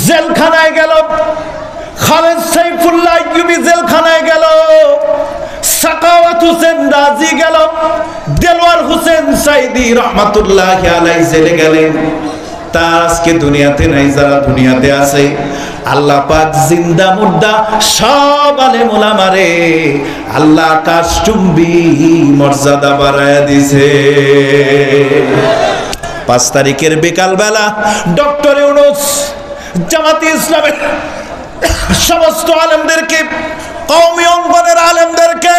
জেলখানায় গেল, খালেদ সাইফুল্লাহ আইয়ুবী জেলখানায় গেল, সাকাওয়াত হোসেন রাজি গেল, দেলওয়ার হোসেন সাইদি রহমাতুল্লাহি আলাইহি জেলে গেলেন। তার আজকে দুনিয়াতে নাই, যারা দুনিয়াতে আছে আল্লাহ পাক জিন্দা মুর্দা সব আলেম ওলামারে আল্লাহ আকাশচুম্বী মর্যাদা বাড়ায়া দিছে। 5 তারিখের বিকাল বেলা ডক্টর ইউনূস জামাতে ইসলামের সমস্ত আলেমদেরকে, কওমি অঙ্গনের আলেমদেরকে,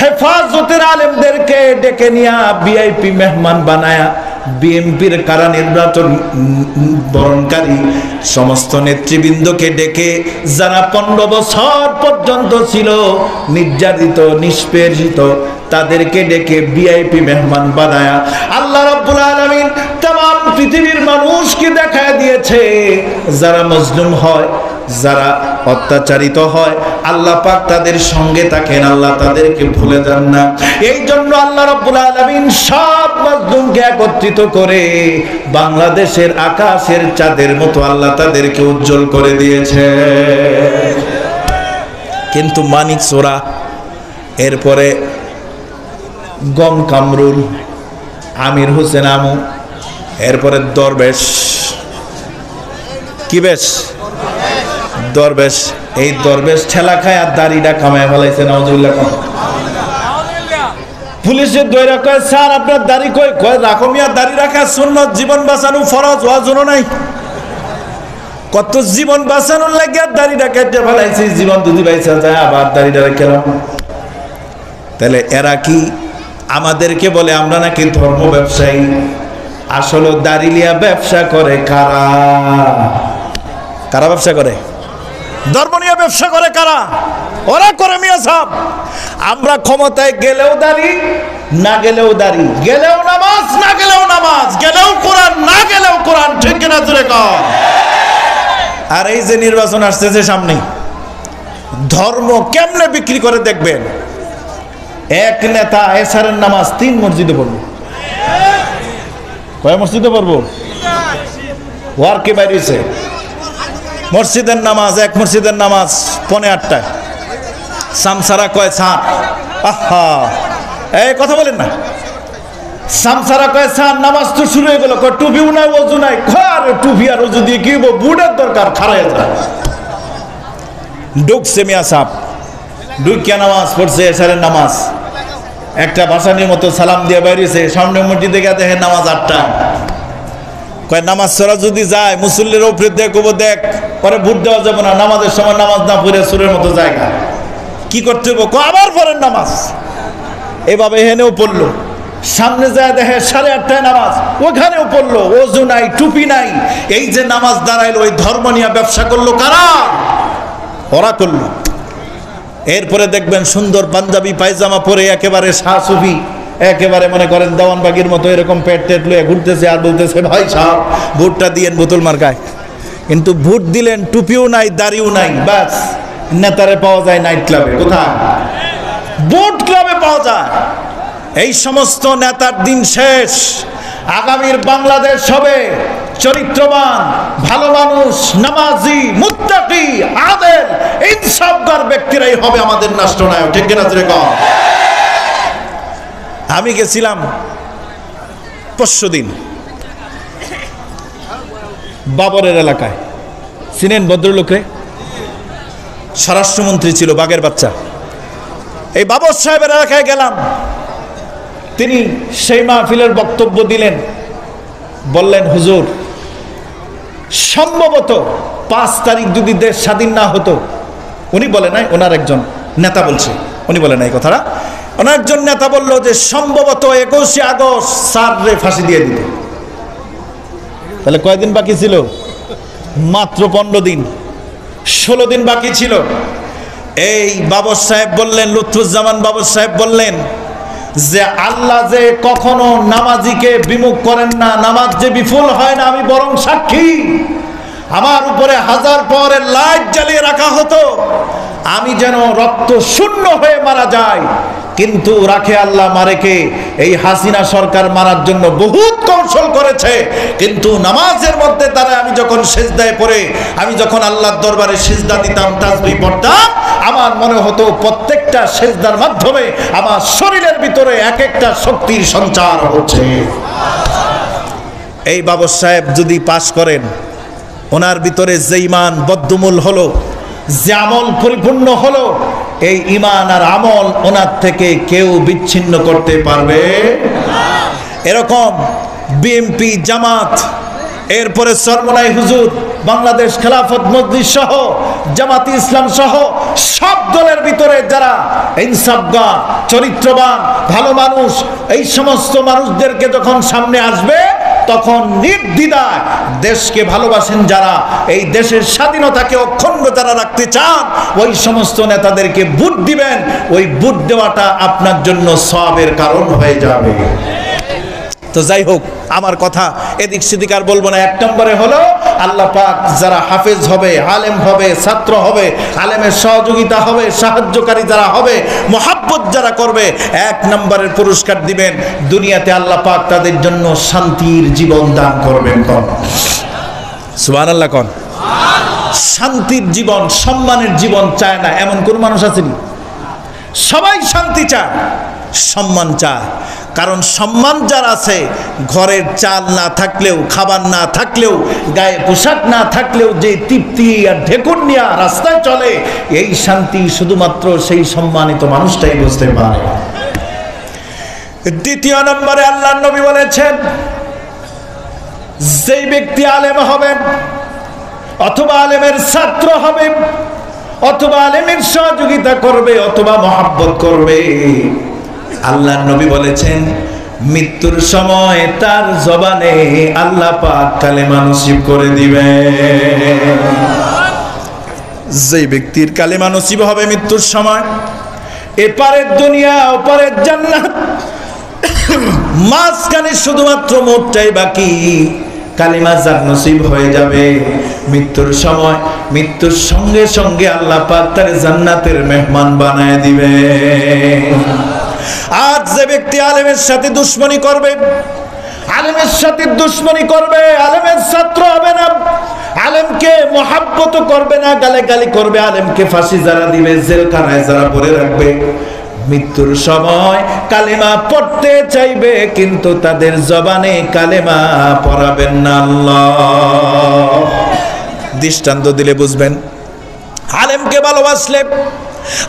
হেফাজতের আলেমদেরকে ডেকে নিয়ে ভিআইপি মেহমান বানায়া বিএনপির কারা নির্বাচন বরণকারী সমস্ত নেতৃবৃন্দকে ডেকে, যারা 15 বছর পর্যন্ত ছিল নির্যাতিত নিষ্পেষিত, তাদেরকে ডেকে ভিআইপি মেহমান বানায়া আল্লাহ রাব্বুল আলামিন तमाम পৃথিবীর মানুষকে দেখায় দিয়েছে, যারা মজলুম হয়, যারা অত্যাচারিত হয়, আল্লাহ পাক তাদের সঙ্গে থাকেন, আল্লাহ তাদেরকে ভুলে যান না। এই জন্য আল্লাহ রাব্বুল আলামিন সব মজলুমকে একত্রিত করে বাংলাদেশের আকাশের চাঁদের মতো আল্লাহ তাদেরকে উজ্জ্বল করে দিয়েছে। কিন্তু মানিক চোরা, এরপরে গম কামরুল, আমির হোসেন আমু, এরপরে দরবেশ, কি বেশ দরবেশ, এই দরবেশ ঠেলা খায় আর দাড়িটা কামায় ফেলাইছে। নাউজুবিল্লাহ। পুলিশের দইরা কয়, স্যার আপনার দাড়ি কই? কয় রাখো মিয়া, দাড়ি রাখা সুন্নাত, জীবন বাঁচানো ফরজ, ওয়াজুন নাই। কত জীবন বাঁচানোর লাগে দাড়িটা কেটে ফেলাইছি, জীবন যদি বাইচা যায় আবার দাড়িটা রেখে রাখো। তাহলে এরা কি আমাদেরকে বলে আমরা নাকি ধর্ম ব্যবসায়ী? আসলে দাড়িলিয়া ব্যবসা করে কারা? কারা ব্যবসা করে? ধর্ম নিয়ে ব্যবসা করে কারা? ওরা করে মিয়া সাহেব। আমরা ক্ষমতায় গেলেও দাড়ি, না গেলেও দাড়ি, গেলেও নামাজ, না গেলেও নামাজ, গেলেও কোরআন, না গেলেও কোরআন, ঠিক কিনা জোরে কর। আর এই যে নির্বাচন আসতেছে সামনে, ধর্ম কেমনে বিক্রি করে দেখবেন। এক নেতা এশারের নামাজ 3 মসজিদে পড়বো। কয় মসজিদে পড়বো? ওয়ার্কে বাইরেছে মসজিদের নামাজ, এক মসজিদের নামাজ 8:15। সামসারা কয় সাত, আহা এই কথা বলেন না। সামসারা কয় সাত, নামাজ তো শুরু হয়ে গেল, কয় টুপিও নাই, ওযু নাই। আরে টুপি আর ওযু দিয়ে কি হবো, বুটের দরকার, খারায় যায়। ঢুকছে মিয়া সাহেব, ঢুকিয়া নামাজ পড়ছে, এশারের নামাজ। একটা ভাসানির মতো সালাম দিয়ে বাইরেছে, সামনে মসজিদে গিয়ে দেখে নামাজ 8টা। কয় নামাজ ছড়া যদি যায় মুসল্লির উপরে দেখবো, দেখ পরে ভোট দেওয়া যাবে না, নামাজের সময় নামাজ না পড়ে সুরের মতো জায়গা কি করতে হবো? আবার পড়েন নামাজ। এভাবে হেনেও পড়লো, সামনে যায় দেখে 8:30 নামাজ, ওখানেও পড়লো, ওযু নাই, টুপি নাই। এই যে নামাজ দাঁড়াইলো, ওই ধর্ম নিয়ে ব্যবসা করলো কারা? ওরা করলো। এরপরে দেখবেন সুন্দর পাঞ্জাবি পায়জামা পরে একেবারে শাহসুফি, একেবারে মনে করেন দেওয়ানবাগির মতো এরকম পেট টেট লয়ে ঘুরতেছে আর বলতেছে, ভাই সাহেব ভোটটা দিয়েন বোতল মার্কায়। কিন্তু ভোট দিলেন, টুপিও নাই, দাড়িও নাই, বাস নেতারে পাওয়া যায় নাইট ক্লাবে। কোথায়? বোট ক্লাবে পাওয়া যায়। এই সমস্ত নেতার দিন শেষ। আগামীর বাংলাদেশ হবে চরিত্রবান, ভালো মানুষ, নামাজি, মুত্তাকি, আদেল, ইনসাফগার ব্যক্তিরাই হবে আমাদের রাষ্ট্রনায়ক, ঠিক কিনা জোরে কও। আমি গেছিলাম পরশুদিন বাবরের এলাকায়, চিনেন ভদ্রলোকে? স্বরাষ্ট্রমন্ত্রী ছিল, বাঘের বাচ্চা। এই বাবর সাহেবের এলাকায় গেলাম। তিনি সেই মাহফিলের বক্তব্য দিলেন, বললেন, হুজুর সম্ভবত 5 তারিখ যদি দেশ স্বাধীন না হতো, উনি বলে নাই, ওনার একজন নেতা বলছে, উনি বলে নাই কথাটা, ওনার একজন নেতা বলল যে সম্ভবত 21শে আগস্ট স্যাররে ফাঁসি দিয়ে দিত। তাহলে কয়দিন বাকি ছিল? মাত্র 15 দিন, 16 দিন বাকি ছিল। এই বাবর সাহেব বললেন, লুৎফুজ্জামান বাবর সাহেব বললেন যে আল্লাহ যে কখনো নামাজিকে বিমুখ করেন না, নামাজ যে বিফল হয় না, আমি বরং সাক্ষী। আমার উপরে 1000 পাওয়ারের লাইট জ্বালিয়ে রাখা হতো, আমি যেন রক্ত শূন্য হয়ে মারা যাই, কিন্তু রাখে আল্লাহ মারেকে। এই হাসিনা সরকার মারার জন্য বহুত কৌশল করেছে, কিন্তু নামাজের মধ্যে তারা আমি যখন সিজদায় পড়ে, আমি যখন আল্লাহর দরবারে সিজদা দিতাম, তাসবিহ পড়তাম, আমার মনে হতো প্রত্যেকটা সিজদার মাধ্যমে আমার শরীরের ভিতরে এক একটা শক্তির সঞ্চার হচ্ছে। এই বাবর সাহেব যদি পাশ করেন, ওনার ভিতরে যে ঈমান বদ্ধমূল হলো, যে আমল পরিপূর্ণ হলো, এই ঈমান আর আমল ওনার থেকে কেউ বিচ্ছিন্ন করতে পারবে না। এরকম বিএনপি, জামাত, এরপরে সরমনাই হুজুর, বাংলাদেশ খেলাফত মজলিস সহ জামাতি ইসলাম সহ সব দলের ভিতরে যারা ইনসাফগান, চরিত্রবান, ভালো মানুষ, এই সমস্ত মানুষদেরকে যখন সামনে আসবে, তখন নির্দ্বিধায় দেশকে ভালোবাসেন যারা, এই দেশের স্বাধীনতাকে অখণ্ড যারা রাখতে চান, ওই সমস্ত নেতাদেরকে ভোট দিবেন। ওই ভোট দেওয়াটা আপনার জন্য সওয়াবের কারণ হয়ে যাবে। তো যাই হোক, আমার কথা এদিক সেদিক আর বলবো না। 1 নম্বরে হলো আল্লাহ পাক যারা হাফেজ হবে, আলেম হবে, ছাত্র হবে, আলেমের সহযোগিতা হবে, সাহায্যকারী যারা হবে, মহাব্বত যারা করবে, 1 নম্বরের পুরস্কার দিবেন। দুনিয়াতে আল্লাহ পাক তাদের জন্য শান্তির জীবন দান করবেন। কোন সুবহানাল্লাহ, কোন শান্তির জীবন, সম্মানের জীবন চায় না এমন কোন মানুষ আছেন? সবাই শান্তি চায়, সম্মান চায়। কারণ সম্মান যার আছে, ঘরের চাল না থাকলেও, খাবার না থাকলেও, গায়ে পোশাক না থাকলেও যে তৃপ্তি আর ঢেকুর নিয়ে রাস্তায় চলে, এই শান্তি শুধুমাত্র সেই সম্মানিত মানুষটাই বুঝতে পারে। 2 নম্বরে আল্লাহর নবী বলেছেন, যেই ব্যক্তি আলেম হবেন, অথবা আলেমের ছাত্র হবে, অথবা আলেমের সহযোগিতা করবে, অথবা মহাব্বত করবে, আল্লাহর নবী বলেছেন মৃত্যুর সময় তার জবানে আল্লাহ পাক কালেমা নসিব করে দিবে। যে ব্যক্তির কালেমা নসিব হবে মৃত্যুর সময়, এপারের দুনিয়া ওপারের জান্নাত, মাঝখানে শুধুমাত্র মোটটাই বাকি, কালিমা যার নসিব হয়ে যাবে, মৃত্যুর সময়, মৃত্যুর সঙ্গে সঙ্গে আল্লাহ পাক তার জান্নাতের মেহমান বানায় দিবে। আজ যে ব্যক্তি আলেমের সাথে দুশ্মনী করবে, আলেমের সাথে দুশ্মনী করবে, আলেমের ছাত্র হবে না, আলেমকে মহাব্বত করবে না, গালাগালি করবে, আলেমকে ফাঁসি যারা দিবে, জেলখানায় যারা পড়ে রাখবে, মৃত্যুর সময় কালেমা পড়তে চাইবে, কিন্তু তাদের জবানে কালেমা পড়াবেন না। আল্লাহ দৃষ্টান্ত দিলে বুঝবেন। আলেমকে ভালোবাসলে,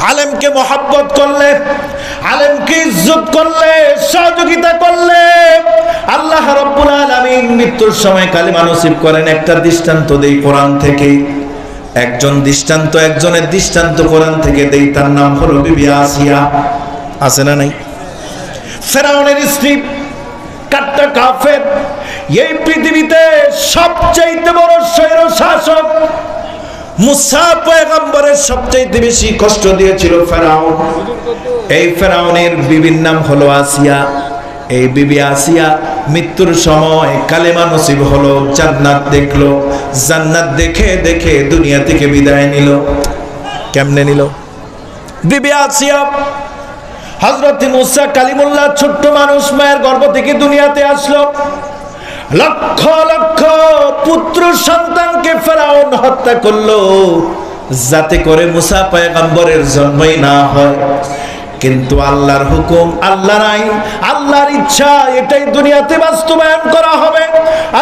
আলেমকে মহাব্বত করলে, আলেমকে ইজ্জত করলে, সহযোগিতা করলে, আল্লাহ রাব্বুল আলামিন মৃত্যুর সময় কালেমা নসিব করেন। একটা দৃষ্টান্ত দেই কোরআন থেকে, একজনের দৃষ্টান্ত কোরআন থেকে দেই, তার নাম হলো বিবি আসিয়া। আছে না নাই? ফেরাউনের স্ত্রী, কাট্টা কাফের, এই পৃথিবীতে সবচেয়ে বড় স্বৈর শাসক। মুসা পয়গম্বরের সবচেয়ে বেশি কষ্ট দিয়েছিল ফেরাউন। এই ফেরাউনের বিবির নাম হলো আসিয়া। এই বিবি আসিয়া মৃত্যুর সময় কালেমা নসিব হলো, জান্নাত দেখলো, জান্নাত দেখে দেখে দুনিয়া থেকে বিদায় নিল। কেমনে নিল? বিবি আসিয়া হযরত মুসা কালিমুল্লাহ ছোট্ট মানুষ, মায়ের গর্ভ থেকে দুনিয়াতে আসলো। লক্ষ লক্ষ পুত্র সন্তানকে ফেরাউন হত্যা করলো, যাতে করে মুসা পয়গম্বরের জন্মই না হয়। কিন্তু আল্লাহর হুকুম, আল্লাহর আইন, আল্লাহর ইচ্ছা, এটাই দুনিয়াতে বাস্তবায়ন করা হবে।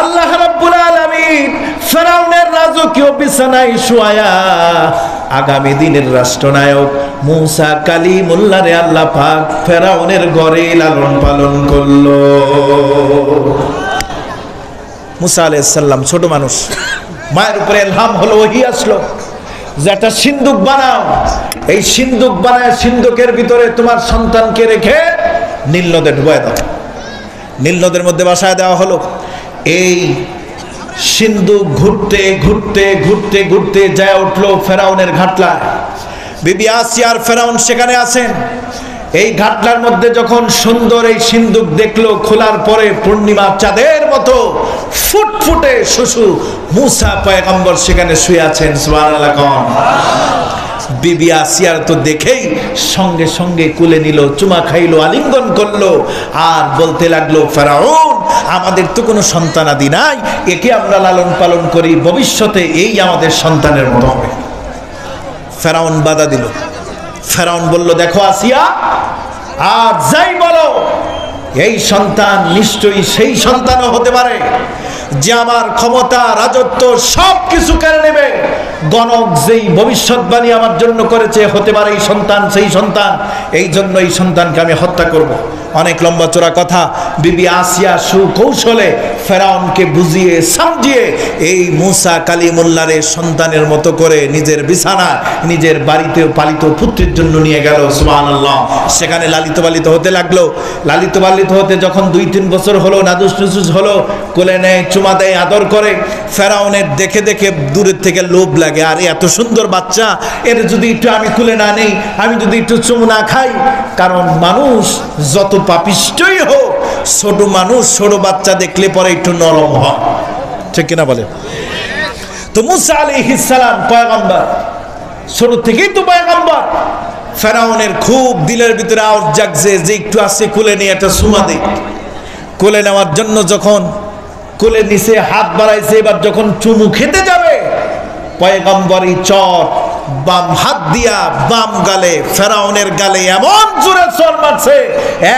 আল্লাহ রাব্বুল আলামিন ফেরাউনের রাজকীয় বিছানায় শুয়ায়া আগামী দিনের রাষ্ট্রনায়ক মুসা কালিমুল্লাহরে আল্লাহ পাক ফেরাউনের ঘরে লালন পালন করলো। মুসা আলাইহিস সালাম ছোট মানুষ, মায়ের উপরে ইলহাম হলো, ওহী আসলো যে একটা সিন্দুক বানাও, এই সিন্দুক বানায় সিন্দুকের ভিতরে তোমার সন্তানকে রেখে নীল নদে ডুবায় দাও। নীল নদের মধ্যে বাসায় দেওয়া হলো। এই সিন্ধুক ঘুরতে ঘুরতে ঘুরতে ঘুরতে যায় উঠলো ফেরাউনের ঘাটলায়। বিবি আসিয়া আর ফেরাউন সেখানে আছেন। এই ঘাটলার মধ্যে যখন সুন্দর এই সিন্ধুক দেখলো, খোলার পরে পূর্ণিমা চাঁদের মতো ফুটফুটে শিশু মুসা পয়গম্বর সেখানে শুয়ে আছেন। সুবহানাল্লাহ। বিবি আসিয়ার তো দেখেই সঙ্গে সঙ্গে কুলে নিল, চুমা খাইলো, আলিঙ্গন করলো, আর বলতে লাগলো, ফেরাউন আমাদের তো কোনো সন্তানাদি নাই, একে আমরা লালন পালন করি, ভবিষ্যতে এই আমাদের সন্তানের মতো হবে। ফেরাউন বাধা দিল। ফেরাউন বলল, দেখো আসিয়া, আর যাই বলো, এই সন্তান নিশ্চয়ই সেই সন্তানও হতে পারে যে আমার ক্ষমতা, রাজত্ব সব কিছু কেড়ে নেবে। গণক যেই ভবিষ্যৎবাণী আমার জন্য করেছে, হতে পারে এই সন্তান সেই সন্তান, এই জন্য এই সন্তানকে আমি হত্যা করব। অনেক লম্বা চোরা কথা। বিবি আসিয়া সুকৌশলে ফেরাউনকে বুঝিয়ে সামজিয়ে এই মুসা কালিমুল্লাহর সন্তানের মতো করে নিজের বিছানা, নিজের বাড়িতে পালিত পুত্রের জন্য নিয়ে গেল। সুবহানাল্লাহ। সেখানে লালিত পালিত হতে লাগলো। লালিত পালিত হতে যখন 2-3 বছর হলো, নাদুস নুসুস হলো, কোলে নেয়, চুমা দেয়, আদর করে। ফেরাউনের দেখে দেখে দূরের থেকে লোভ লাগে, আরে এত সুন্দর বাচ্চা, এর যদি একটু আমি কুলে না নেই, আমি যদি একটু চুমু না খাই। কারণ মানুষ যত পাপিষ্টই হোক, ছোট মানুষ ছোট বাচ্চা দেখলে পরে একটু নরম হয়, ঠিক কিনা বলে? তো মুসা আলাইহিস সালাম পয়গম্বর, ছোট থেকেই তো পয়গম্বর। ফেরাউনের খুব দিলের ভিতরে আওয়াজ জাগছে যে একটু আসে কুলে নিয়ে একটা চুমা দেই। কোলে নেওয়ার জন্য যখন কোলে নিচে হাত বাড়াইছে, এবার যখন চুমু খেতে যাবে, পয়গম্বরই চর বাম হাত দিয়া বাম গালে, ফেরাউনের গালে এমন জোরে চর মারছে,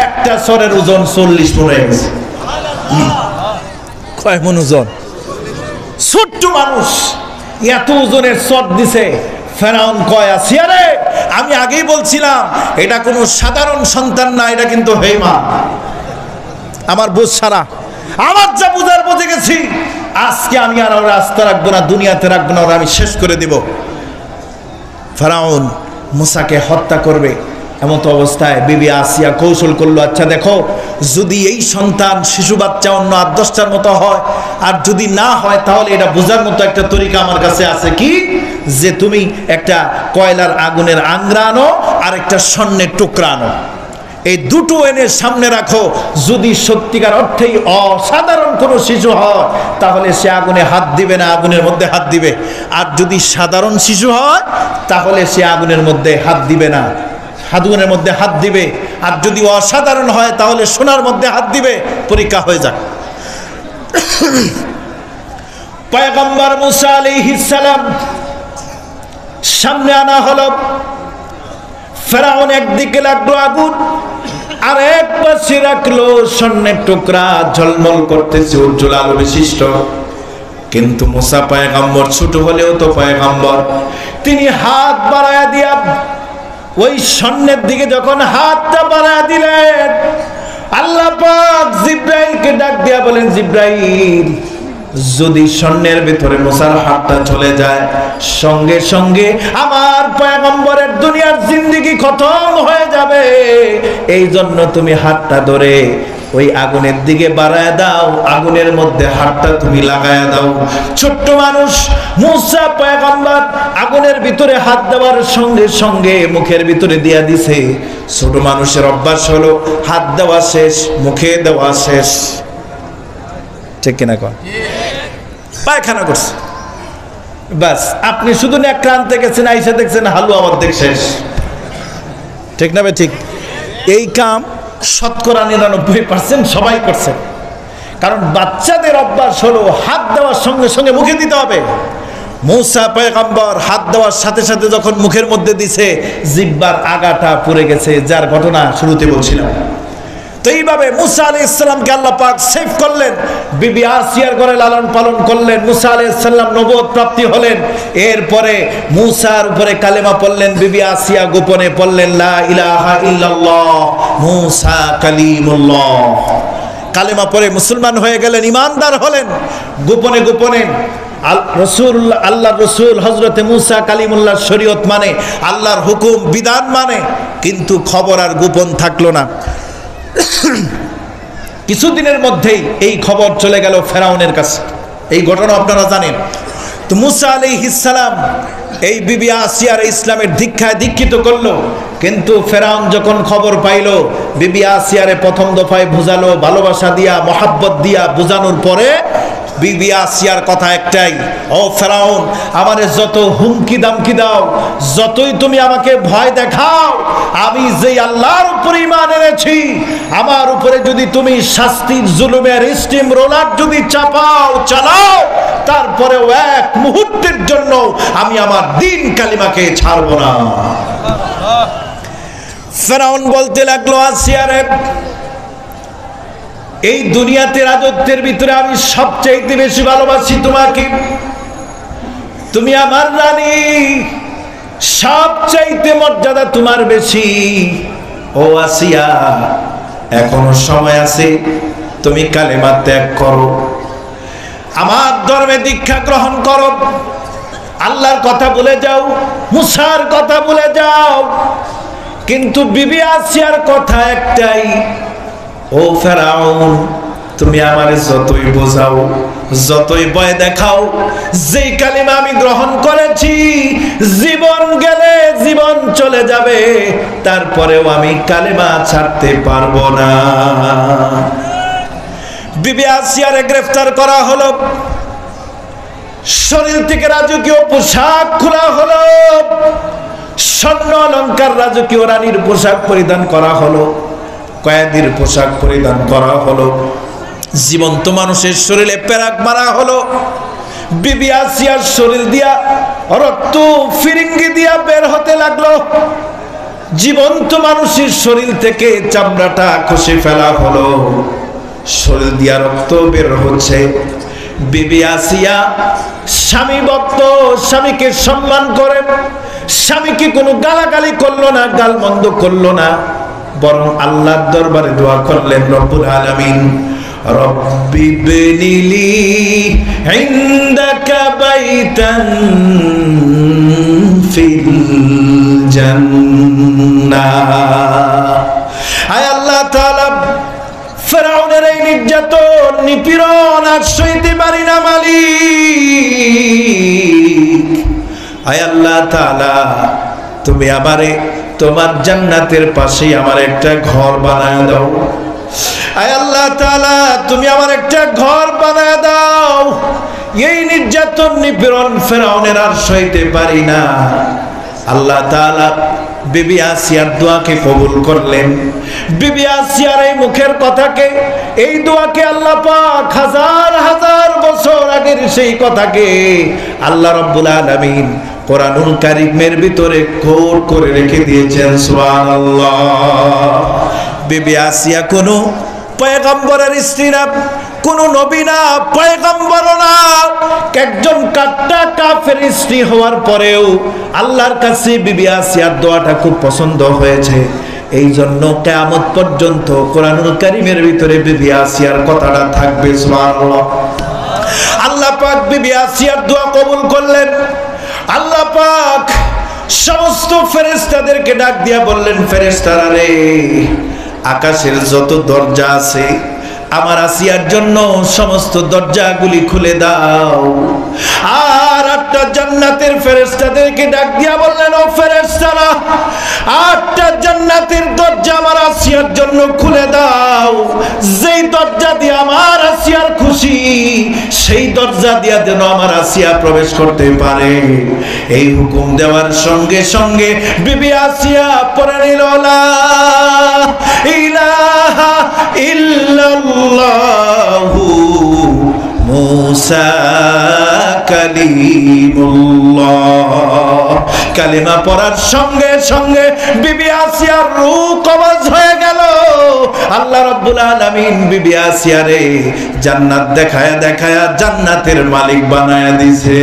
একটা চরের ওজন 40 মণ হয়ে গেছে। কয় মণ ওজন? ছোট্ট মানুষ এত ওজনের চর দিছে। ফেরাউন কয়, আসিয়া রে, আমি আগেই বলছিলাম এটা কোনো সাধারণ সন্তান না, এটা কিন্তু হেমান। আমার বুঝ সারা, আমার যা বুঝার বুঝে গেছি, আজকে আমি আর ওরা আস্থা রাখবো না, দুনিয়াতে রাখবো না, ওরা আমি শেষ করে দিব। ফেরাউন মুসাকে হত্যা করবে। এমত অবস্থায় বিবি আসিয়া কৌশল করলো, আচ্ছা দেখো, যদি এই সন্তান শিশু বাচ্চা অন্য 8-10টার মতো হয়, আর যদি না হয়, তাহলে এটা বোঝার মতো একটা তরিকা আমার কাছে আছে। কি? যে তুমি একটা কয়লার আগুনের আংরা আনো আর একটা স্বর্ণের টুকরা আনো, এই দুটো এনে সামনে রাখো। যদি সত্যিকার অর্থেই অসাধারণ কোনো শিশু হয়, তাহলে সে আগুনে হাত দিবে না, আগুনের মধ্যে হাত দিবে। আর যদি সাধারণ শিশু হয়, তাহলে সে আগুনের মধ্যে হাত দিবে না, আগুনের মধ্যে হাত দিবে। আর যদি অসাধারণ হয়, তাহলে সোনার মধ্যে হাত দিবে। পরীক্ষা হয়ে যাক। পয়গম্বর মুসা আলাইহিস সালাম সামনে আনা হলো। ফেরাউন একদিকে লাগলো আগুন, আর এক পাশে রাখলো স্বর্ণের টুকরা, ঝলমল করতেছে, উজ্জ্বল আলো বিশিষ্ট। কিন্তু মুসা পয়গম্বর, ছোট হলেও তো পয়গম্বর, তিনি হাত বাড়ায়া দিয়া ওই স্বর্ণের দিকে যখন হাতটা বাড়ায়া দিলেন, আল্লাহ পাক জিব্রাইলকে ডাক দিয়া বলেন, জিব্রাইল, যদি স্বর্ণের ভিতরে মুসার হাতটা চলে যায়, সঙ্গে সঙ্গে আমার পয়গম্বরের দুনিয়ার জিন্দেগি খতম হয়ে যাবে। এই জন্য তুমি হাতটা ধরে ওই আগুনের দিকে বাড়ায় দাও, আগুনের মধ্যে হাতটা তুমি লাগায়া দাও। ছোট্ট মানুষ মুসা পয়গম্বর আগুনের ভিতরে হাত দেওয়ার সঙ্গে সঙ্গে মুখের ভিতরে দিয়া দিছে। ছোট মানুষের অভ্যাস হলো হাত দেওয়া শেষ, মুখে দেওয়া শেষ, ঠিক কিনা কন? পায়খানা করছে, বাস আপনি শুধু নেক্রান্তে গেছেন, আইসা দেখছেন হালুয়া অর্ধেক শেষ, ঠিক না? ঠিক। এই কাম শতকরা 99% সবাই করছে। কারণ বাচ্চাদের অভ্যাস হলো হাত দেওয়ার সঙ্গে সঙ্গে মুখে দিতে হবে। মুসা পয়গম্বর হাত দেওয়ার সাথে সাথে যখন মুখের মধ্যে দিছে, জিহ্বার আগাটা পুড়ে গেছে, যার ঘটনা শুরুতে বলছিলাম। তো এইভাবে মুসা আলাইহিস সালামকে আল্লাহ পাক সেভ করলেন, বিবি আসিয়ার ঘরে লালন পালন করলেন। মুসা আলাইহিস সালাম নবুয়ত প্রাপ্তি হলেন। এরপরে মুসার উপরে কালেমা পড়লেন, বিবি আসিয়া গোপনে পড়লেন লা ইলাহা ইল্লাল্লাহ মুসা কালিমুল্লাহ। কালেমা পড়ে মুসলমান হয়ে গেলেন, ইমানদার হলেন। গোপনে গোপনে আল্লাহর রসুল হযরতে মুসা কালিমুল্লাহর শরীয়ত মানে, আল্লাহর হুকুম বিধান মানে, কিন্তু খবর আর গোপন থাকলো না। কিছুদিনের মধ্যেই এই খবর চলে গেল ফেরাউনের কাছে। এই ঘটনা আপনারা জানেন। তো মুসা আলাইহিস সালাম এই বিবি আসিয়ার ইসলামের দীক্ষায় দীক্ষিত করলো, কিন্তু ফেরাউন যখন খবর পাইল, বিবি আসিয়ারে প্রথম দফায় বুঝালো, ভালোবাসা দিয়া মহাব্বত দিয়া বুঝানোর পরে বিবি আসিয়ার কথা একটাই, ও ফেরাউন, আমারে যত হুমকি দামকি দাও, যতই তুমি আমাকে ভয় দেখাও, আমি যেই আল্লাহর উপরে ঈমান এনেছি, আমার উপরে যদি তুমি শাস্তির জুলুমের স্টিম রোলার যদি চালাও, তারপরেও এক মুহূর্তের জন্য আমি আমার দিন কালিমাকে ছাড়ব না। ফেরাউন বলতে লাগলো, আসিয়ারে, এই দুনিয়াতে রাজত্বের ভিতরে আমি সবচাইতে বেশি ভালোবাসি তোমাকে, তুমি আমার রানী, সবচাইতে মর্যাদা তোমার বেশি। ও আসিয়া, এখনো সময় আছে, তুমি কালেমা ত্যাগ করো, আমার ধর্মে দীক্ষা গ্রহণ করো, আল্লাহর কথা ভুলে যাও, মুসার কথা ভুলে যাও। কিন্তু বিবি আসিয়ার কথা একটাই, ও ফেরাউন, তুমি আমারে যতই বোঝাও, যতই ভয় দেখাও, যেই কালিমা আমি গ্রহণ করেছি, জীবন গেলে জীবন চলে যাবে, তারপরেও আমি কালিমা ছাড়তে পারবো না। বিবি আসিয়ারে গ্রেফতার করা হলো, শরীর থেকে রাজকীয় পোশাক খোলা হলো, স্বর্ণ অলংকার রাজকীয় রানীর পোশাক পরিধান করা হলো, কয়েদির পোশাক পরিধান করা হলো, জীবন্ত মানুষের শরীরে পেরাক মারা হলো, বিবি আসিয়ার শরীর দিয়া রক্ত ফিরিঙ্গি দিয়া বের হতে লাগলো, জীবন্ত মানুষের শরীর থেকে চামড়াটা খসে ফেলা হলো, শরীর দিয়া রক্ত বের হচ্ছে। বিবি আসিয়া স্বামী ভক্ত, স্বামীকে সম্মান করে, স্বামীকে কোনো গালাগালি করলো না, গালমন্দ করলো না, বরং আল্লাহর দরবারে দোয়া করলেন, রব্বুল আলামিন, রব্বি বিনিলি ইনদাকা বাইতান ফিল জান্নাহ। আয় আল্লাহ তাআলা, ফেরাউনের এই নির্যাতন নিপীড়ন আর সইতে পারি না মালিক। আয় আল্লাহ তাআলা, তুমি আমারে তোমার জান্নাতের পাশেই আমার একটা ঘর বানায় দাও। আয় আল্লাহ তাআলা, তুমি আমার একটা ঘর বানায় দাও। এই নির্যাতন নিপীড়ন ফেরাউনের আর সইতে পারি না। আল্লাহ তাআলা বিবি আসিয়ার দোয়াকে কবুল করলেন। বিবি আসিয়ার এই মুখের কথাকে, এই দোয়াকে আল্লাহ পাক হাজার হাজার বছর আগের সেই কথাকে আল্লাহ রাব্বুল আলামিন কোরআনুল কারীমের ভিতরে কোড করে রেখে দিয়েছেন। সুবহানাল্লাহ। বিবি আসিয়া কোনো পয়গম্বরের স্ত্রী না, কোন নবী না, পয়গম্বর না, একজন কাট্টা কাফের স্ত্রী হওয়ার পরেও আল্লাহর কাছে বিবি আসিয়ার দোয়াটা খুব পছন্দ হয়েছে। এই জন্য কিয়ামত পর্যন্ত কোরআনুল কারীমের ভিতরে বিবি আসিয়ার কথাটা থাকবে। সুবহানাল্লাহ। আল্লাহ পাক বিবি আসিয়ার দোয়া কবুল করলেন। আল্লাহ পাক সমস্ত ফেরেশতাদেরকে ডাক দিয়া বললেন, ফেরেশতারা রে, আকাশের যত দরজা আছে আমার আসিয়ার জন্য সমস্ত দরজাগুলি খুলে দাও। আর 8টা জান্নাতের ফেরেশতাদেরকে ডাক দিয়া বললেন, ও ফেরেশতারা, 8টা জান্নাতের দরজা আমার আসিয়ার জন্য খুলে দাও। যেই দরজা দিয়ে আমার আসিয়ার খুশি, সেই দরজা দিয়া যেন আমার আসিয়া প্রবেশ করতে পারে। এই হুকুম দেওয়ার সঙ্গে সঙ্গে বিবি আসিয়া পড়ে নিল, লা ইলাহা ইল্লাল্লাহু মুসা কালিমুল্লাহ। কালিমা পড়ার সঙ্গে সঙ্গে বিবি আসিয়ার রূহ কবজ হয়ে গেল। আল্লাহ রাব্বুল আলামিন বিবি আসিয়ারে জান্নাত দেখায়া দেখায়া জান্নাতের মালিক বানায়া দিছে।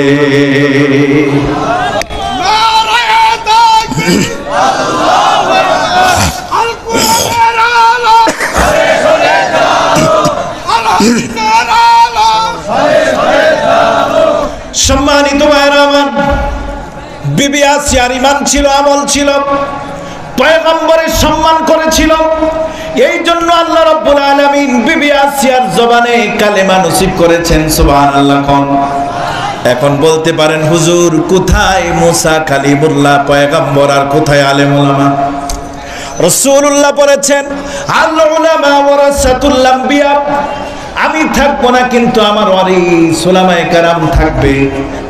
সম্মানিত ভাইরা আমার, বিবি আসিয়ার ঈমান ছিল, আমল ছিল, পয়গম্বরের সম্মান করেছিল। এই জন্য আল্লাহ রাব্বুল আলামিন বিবি আসিয়ার জবানে কালেমা নসিব করেছেন, সুবহানাল্লাহ। এখন বলতে পারেন হুজুর, কোথায় মুসা কালিমুল্লাহ পয়গম্বর আর কোথায় আলেম ওলামা? রাসূলুল্লাহ বলেছেন, আল উলামা ওয়ারাসাতুল আম্বিয়া। আমি থাকবো না, কিন্তু আমার ওয়ারিস উলামায়ে কেরাম থাকবে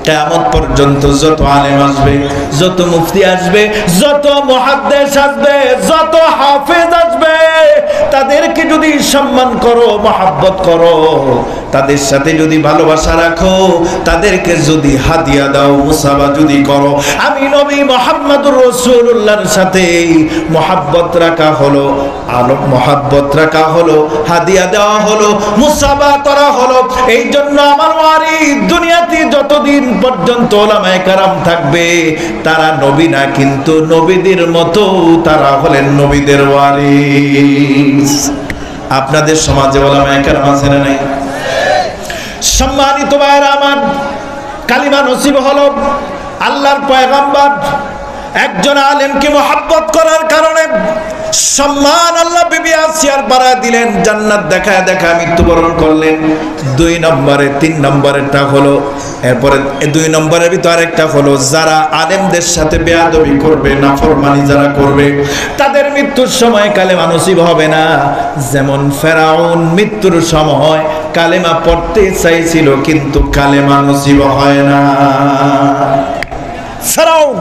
কিয়ামত পর্যন্ত। যত আলেম আসবে, যত মুফতি আসবে, যত মুহাদ্দিস আসবে, যত হাফেজ আসবে, তাদেরকে যদি সম্মান করো, মহব্বত করো, তাদের সাথে যদি ভালোবাসা রাখো, তাদেরকে যদি হাদিয়া দাও, মুসাবা যদি করো, আমি নবী মুহাম্মদুর রাসূলুল্লাহর সাথে মহব্বত রাখা হলো, আলো মহব্বত রাখা হলো, হাদিয়া দেওয়া হলো, মুসাবা করা হলো। এই জন্য আমার ওয়ারিস দুনিয়াতে যতদিন পর্যন্ত উলামায়ে কেরাম থাকবে, তারা নবী না, কিন্তু নবীদের মতো তারা হলেন নবীদের ওয়ারিস। আপনাদের সমাজে উলামায়ে কেরাম আছে না নাই? সম্মানিত ভাইরা আমার, কালিমা নসিব হলো আল্লাহর পয়গম্বর একজন আলেমকে মহব্বত করার কারণে সম্মান আল্লাহ বিবি আসিয়ার বাড়া দিলেন, জান্নাত দেখায় দেখায় মৃত্যুবরণ করলেন। 2 নম্বরে 3 নম্বরেরটা হলো, এরপরে 2 নম্বরের ভিতর একটা হলো, যারা আলেমদের সাথে বেয়াদবি করবে, নাফরমানি যারা করবে, তাদের মৃত্যুর সময় কালেমা নসিব হবে না। যেমন ফেরাউন মৃত্যুর সময় কালেমা পড়তে চাইছিল, কিন্তু কালেমা নসিব হয় না। ফেরাউন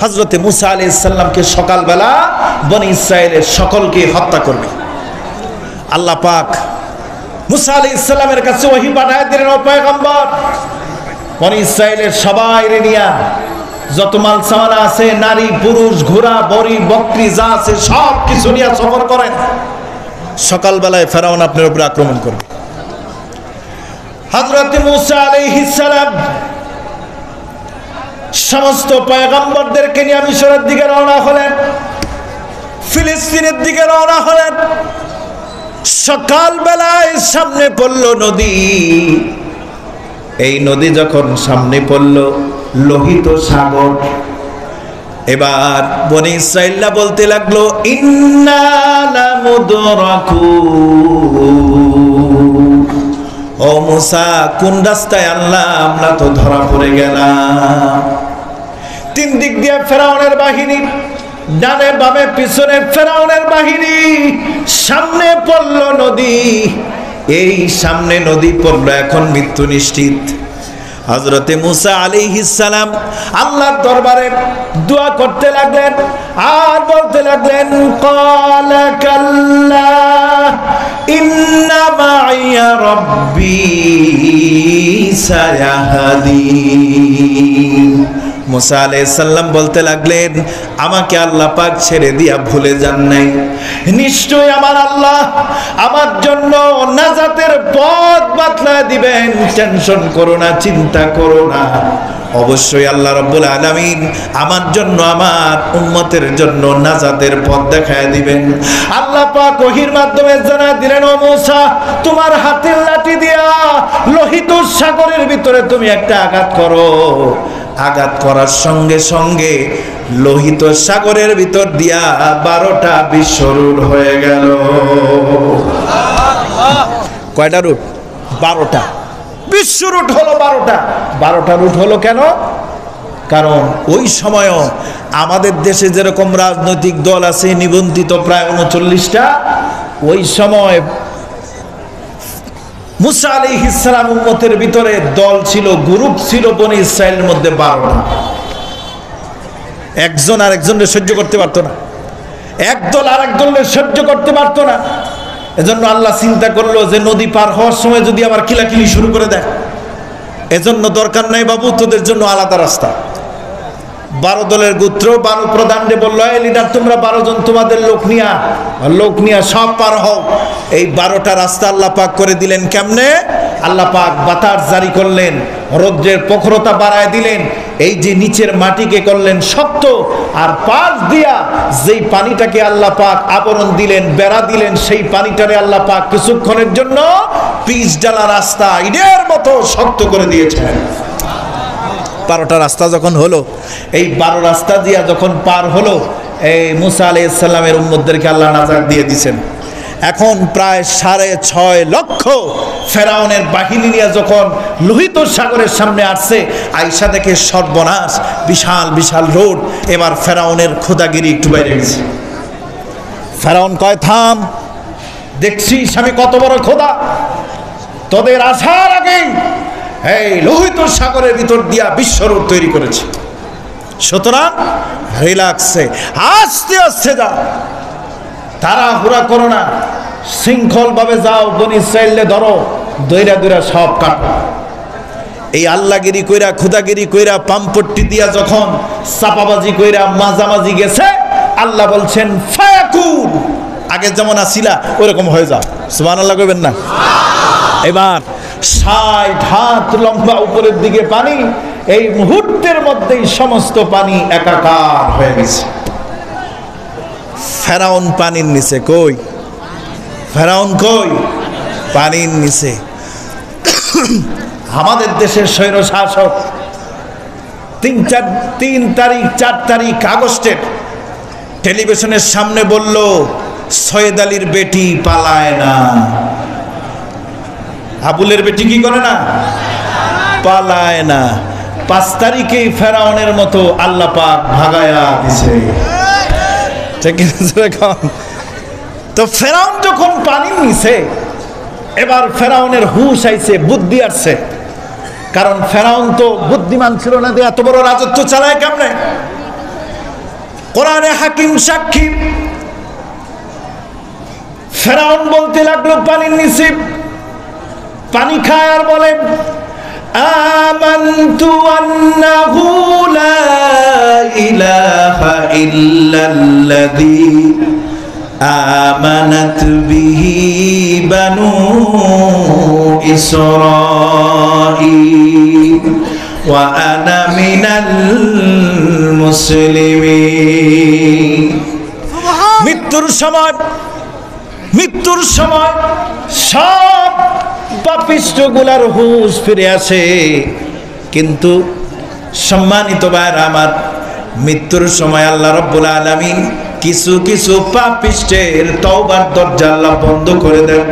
হযরতে মুসা আলাইহিস সালামকে সকালবেলা বনি ইসরাইলের সকলকে হত্যা করবে। আল্লাহ পাক মুসা আলাইহিস সালামের কাছে ওহী পাঠায় দিলেন, ও পয়গম্বর, বনি ইসরাইলের সবাই নিয়া যত মাল সামানা আছে, নারী পুরুষ ঘোড়া বড়ি বকরি যা আছে সব কিছু নিয়ে সফর করেন। সকালবেলায় ফেরাউন আপনার উপর আক্রমণ করবে। হযরতে মুসা আলাইহিস সালাম সমস্ত পয়গম্বরদেরকে নিয়ে মিশরের দিকে রওনা হলেন, ফিলিস্তিনের দিকে রওনা হলেন। সকালবেলায় সামনে পড়ল নদী। এই নদী যখন সামনে পড়ল, লোহিত সাগর। এবার বনি ইসরাইলরা বলতে লাগলো, ইন্না লামুদরাকুন। ও মুসা, কোন রাস্তায় আনলাম, আমরা তো ধরা পড়ে গেলাম। 3 দিক দিয়ে ফেরাউনের বাহিনী, ডানে বামে পিছনে ফেরাউনের বাহিনী। সামনে পড়ল নদী, এই সামনে নদী পড়ল, এখন মৃত্যু নিশ্চিত। হযরতে মুসা আলাইহিস সালাম আল্লাহর দরবারে দোয়া করতে লাগলেন আর বলতে লাগলেন, ক্বালা কাল্লা ইন্না মাইয়া রাব্বি সায়াহদিন। মুসা আলাইহিস সালাম বলতে লাগলেন, আমাকে আল্লাহ পাক ছেড়ে দিয়া ভুলে যান নাই। নিশ্চয়ই আমার আল্লাহ আমার জন্য নাজাতের পথ বাতলায় দিবেন। টেনশন করো না, চিন্তা করো না, অবশ্যই আল্লাহ রাব্বুল আলামিন আমার জন্য, আমার উম্মতের জন্য নাজাতের পথ দেখায় দিবেন। আল্লাহ পাক ওহীর মাধ্যমে জানায় দিলেন, ও মুসা, তোমার হাতের লাঠি দিয়া লোহিত সাগরের ভিতরে তুমি একটা আঘাত করো। আঘাত করার সঙ্গে সঙ্গে লোহিত সাগরের ভিতর দিয়া 12টা বিশ্বরূপ হয়ে গেল। কয়টা রুট? 12টা বিশ্বরূপ হলো। 12টা রুট হলো কেন? কারণ ওই সময়ও আমাদের দেশে যেরকম রাজনৈতিক দল আছে নিবন্ধিত প্রায় 39টা, ওই সময় মুসা আলাইহিস সালাম উম্মতের ভিতরে দল ছিল, গ্রুপ ছিল বনি ইসরাইলের মধ্যে 12টা। একজন আর একজনের সহ্য করতে পারতো না, একদল আর একদলের সহ্য করতে পারতো না। এজন্য আল্লাহ চিন্তা করলো যে নদী পার হওয়ার সময় যদি আবার কিলাকিলি শুরু করে দেয়, এজন্য দরকার নাই বাবু, তোদের জন্য আলাদা রাস্তা। 12 দলের গোত্র 12 প্রধানরে বললো, এই লিডার তোমরা 12 জন তোমাদের লোক নিয়া সব পার হও। এই 12টা রাস্তা আল্লাহ পাক করে দিলেন। কেমনে? আল্লাহ পাক বাতাস জারি করলেন, রৌদ্রের প্রখরতা বাড়ায় দিলেন, এই যে নিচের মাটিকে করলেন শক্ত, আর পাশ দিয়া যেই পানিটাকে আল্লাহ পাক আবরণ দিলেন, বেড়া দিলেন, সেই পানিটারে আল্লাহ পাক কিছুক্ষণের জন্য পিচ ডালা রাস্তা ইটের মতো শক্ত করে দিয়েছেন। 12টা রাস্তা যখন হলো, এই 12 রাস্তা দিয়া যখন পার হলো, এই মুসা আলাইহিস সালামের উম্মতদেরকে আল্লাহ নাজাত দিয়ে দিয়েছেন। এখন প্রায় 6.5 লক্ষ ফেরাউনের বাহিনী নিয়ে যখন লোহিত সাগরের সামনে আসছে, আইসা দেখে সর্বনাশ, বিশাল বিশাল রোড। এবার ফেরাউনের খোদাগিরি একটু বাইরে গেছে। ফেরাউন কয়, থাম, দেখছিস আমি কত বড় খোদা, তোদের আসার আগেই এই লোহিত সাগরের ভিতর দিয়া বিশ্বরূপ তৈরি করেছে, সুতরাং রিল্যাক্সে আস্তে আস্তে যাও, তাড়াহুড়া করো না, শৃঙ্খল ভাবে যাও, বনি ইসরাইলকে ধরো, দইরা দইরা সব কাটো। এই আল্লাহগিরি কইরা খুদাগিরি কইরা পাম্পট্টি দিয়া যখন চাপাবাজি কইরা মাঝামাঝি গেছে, আল্লাহ বলছেন ফায়াকুন, আগে যেমন আসিলা ওরকম হয়ে যাও। সুবহানাল্লাহ কইবেন না? এবার 60 হাত লম্বা উপরের দিকে পানি, এই মুহূর্তের মধ্যেই সমস্ত পানি একাকার হয়ে গেছে। ফেরাউন পানির নিচে, কই ফেরাউন, কই পানির নিচে। আমাদের দেশের স্বৈর শাসক 4 তারিখ আগস্টের টেলিভিশনের সামনে বলল, সৈয়দ আলীর বেটি পালায় না। আবুলের বেটি কি করে না? পালায় না। 5 তারিখেই ফেরাউনের মতো আল্লাহ পাক ভাগায়া দিছে। ঠিক আছে? তো ফেরাউন যখন পানির নিচে, এবার ফেরাউনের হুশ আইছে, বুদ্ধি আসছে। কারণ ফেরাউন তো বুদ্ধিমান ছিল না, এত বড় রাজত্ব চালায় কেমনে? কোরআনে হাকিম সাক্ষী। ফেরাউন বলতে লাগলো পানির নিচে, পানি খায় আর বলে, আমানতু আন্নাহু লা ইলাহা ইল্লাল্লাযী আমানাত বিহি বানু ইসরাঈল ওয়া আনা মিনাল মুসলিমিন। মৃত্যুর সময় সব পাপিষ্ঠগুলার হুঁশ ফিরে আসে, কিন্তু সম্মানিত ভাইরা আমার, মৃত্যুর সময় আল্লাহ রাব্বুল আলামিন কিছু কিছু পাপিষ্ঠের তওবার দরজা আল্লাহ বন্ধ করে দেন।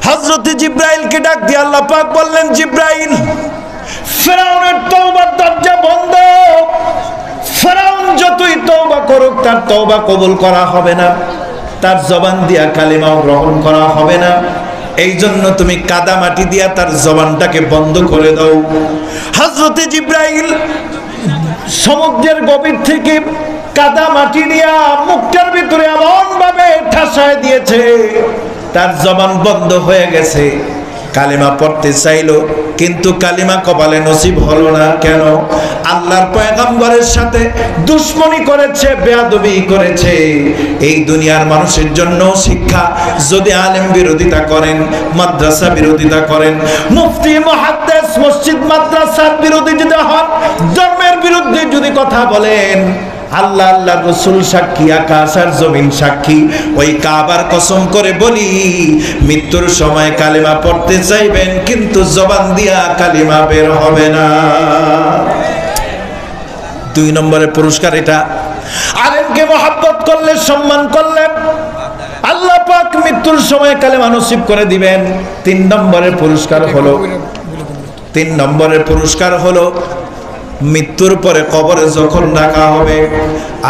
হযরত জিবরাইলকে ডাক দিয়ে আল্লাহ পাক বললেন, জিবরাইল, ফেরাউনের তওবার দরজা বন্ধ, ফেরাউন যতই তওবা করুক তার তওবা কবুল করা হবে না, তার জবান দিয়া কালিমাও গ্রহণ করা হবে না। এই জন্য তুমি কাদা মাটি দিয়া তার জবানটাকে বন্ধ করে দাও। হযরত জিবরাইল সমুদ্রের গভীর থেকে কাদা মাটি দিয়া মুখটার ভিতরে এমন ভাবে ঠাসায় দিয়েছে, তার জবান বন্ধ হয়ে গেছে। কালিমা পড়তে চাইলো, কিন্তু কালিমা কপালে নসিব হলো না। কেন? আল্লাহর পয়গম্বরের সাথে দুশমনি করেছে, বেয়াদবি করেছে। এই দুনিয়ার মানুষের জন্য শিক্ষা, যদি আলেম বিরোধিতা করেন, মাদ্রাসা বিরোধিতা করেন, মুফতি মুহাদ্দিস মসজিদ মাদ্রাসার বিরোধী যদি হন, ধর্মের বিরুদ্ধে যদি কথা বলেন, আল্লাহ আল্লাহ রসুল সাক্ষী, আকাশ আর জমিন সাক্ষী, ওই কাবার কসম করে বলি, মৃত্যুর সময় কালিমা পড়তে চাইবেন, কিন্তু জবান দিয়া কালিমা বের হবে না। 2 নম্বরের পুরস্কার এটা। আলেমকে মহব্বত করলে, সম্মান করলে আল্লাহ পাক মৃত্যুর সময় কালিমা নসিব করে দিবেন। 3 নম্বরের পুরস্কার হলো মৃত্যুর পরে কবরে যখন রাখা হবে,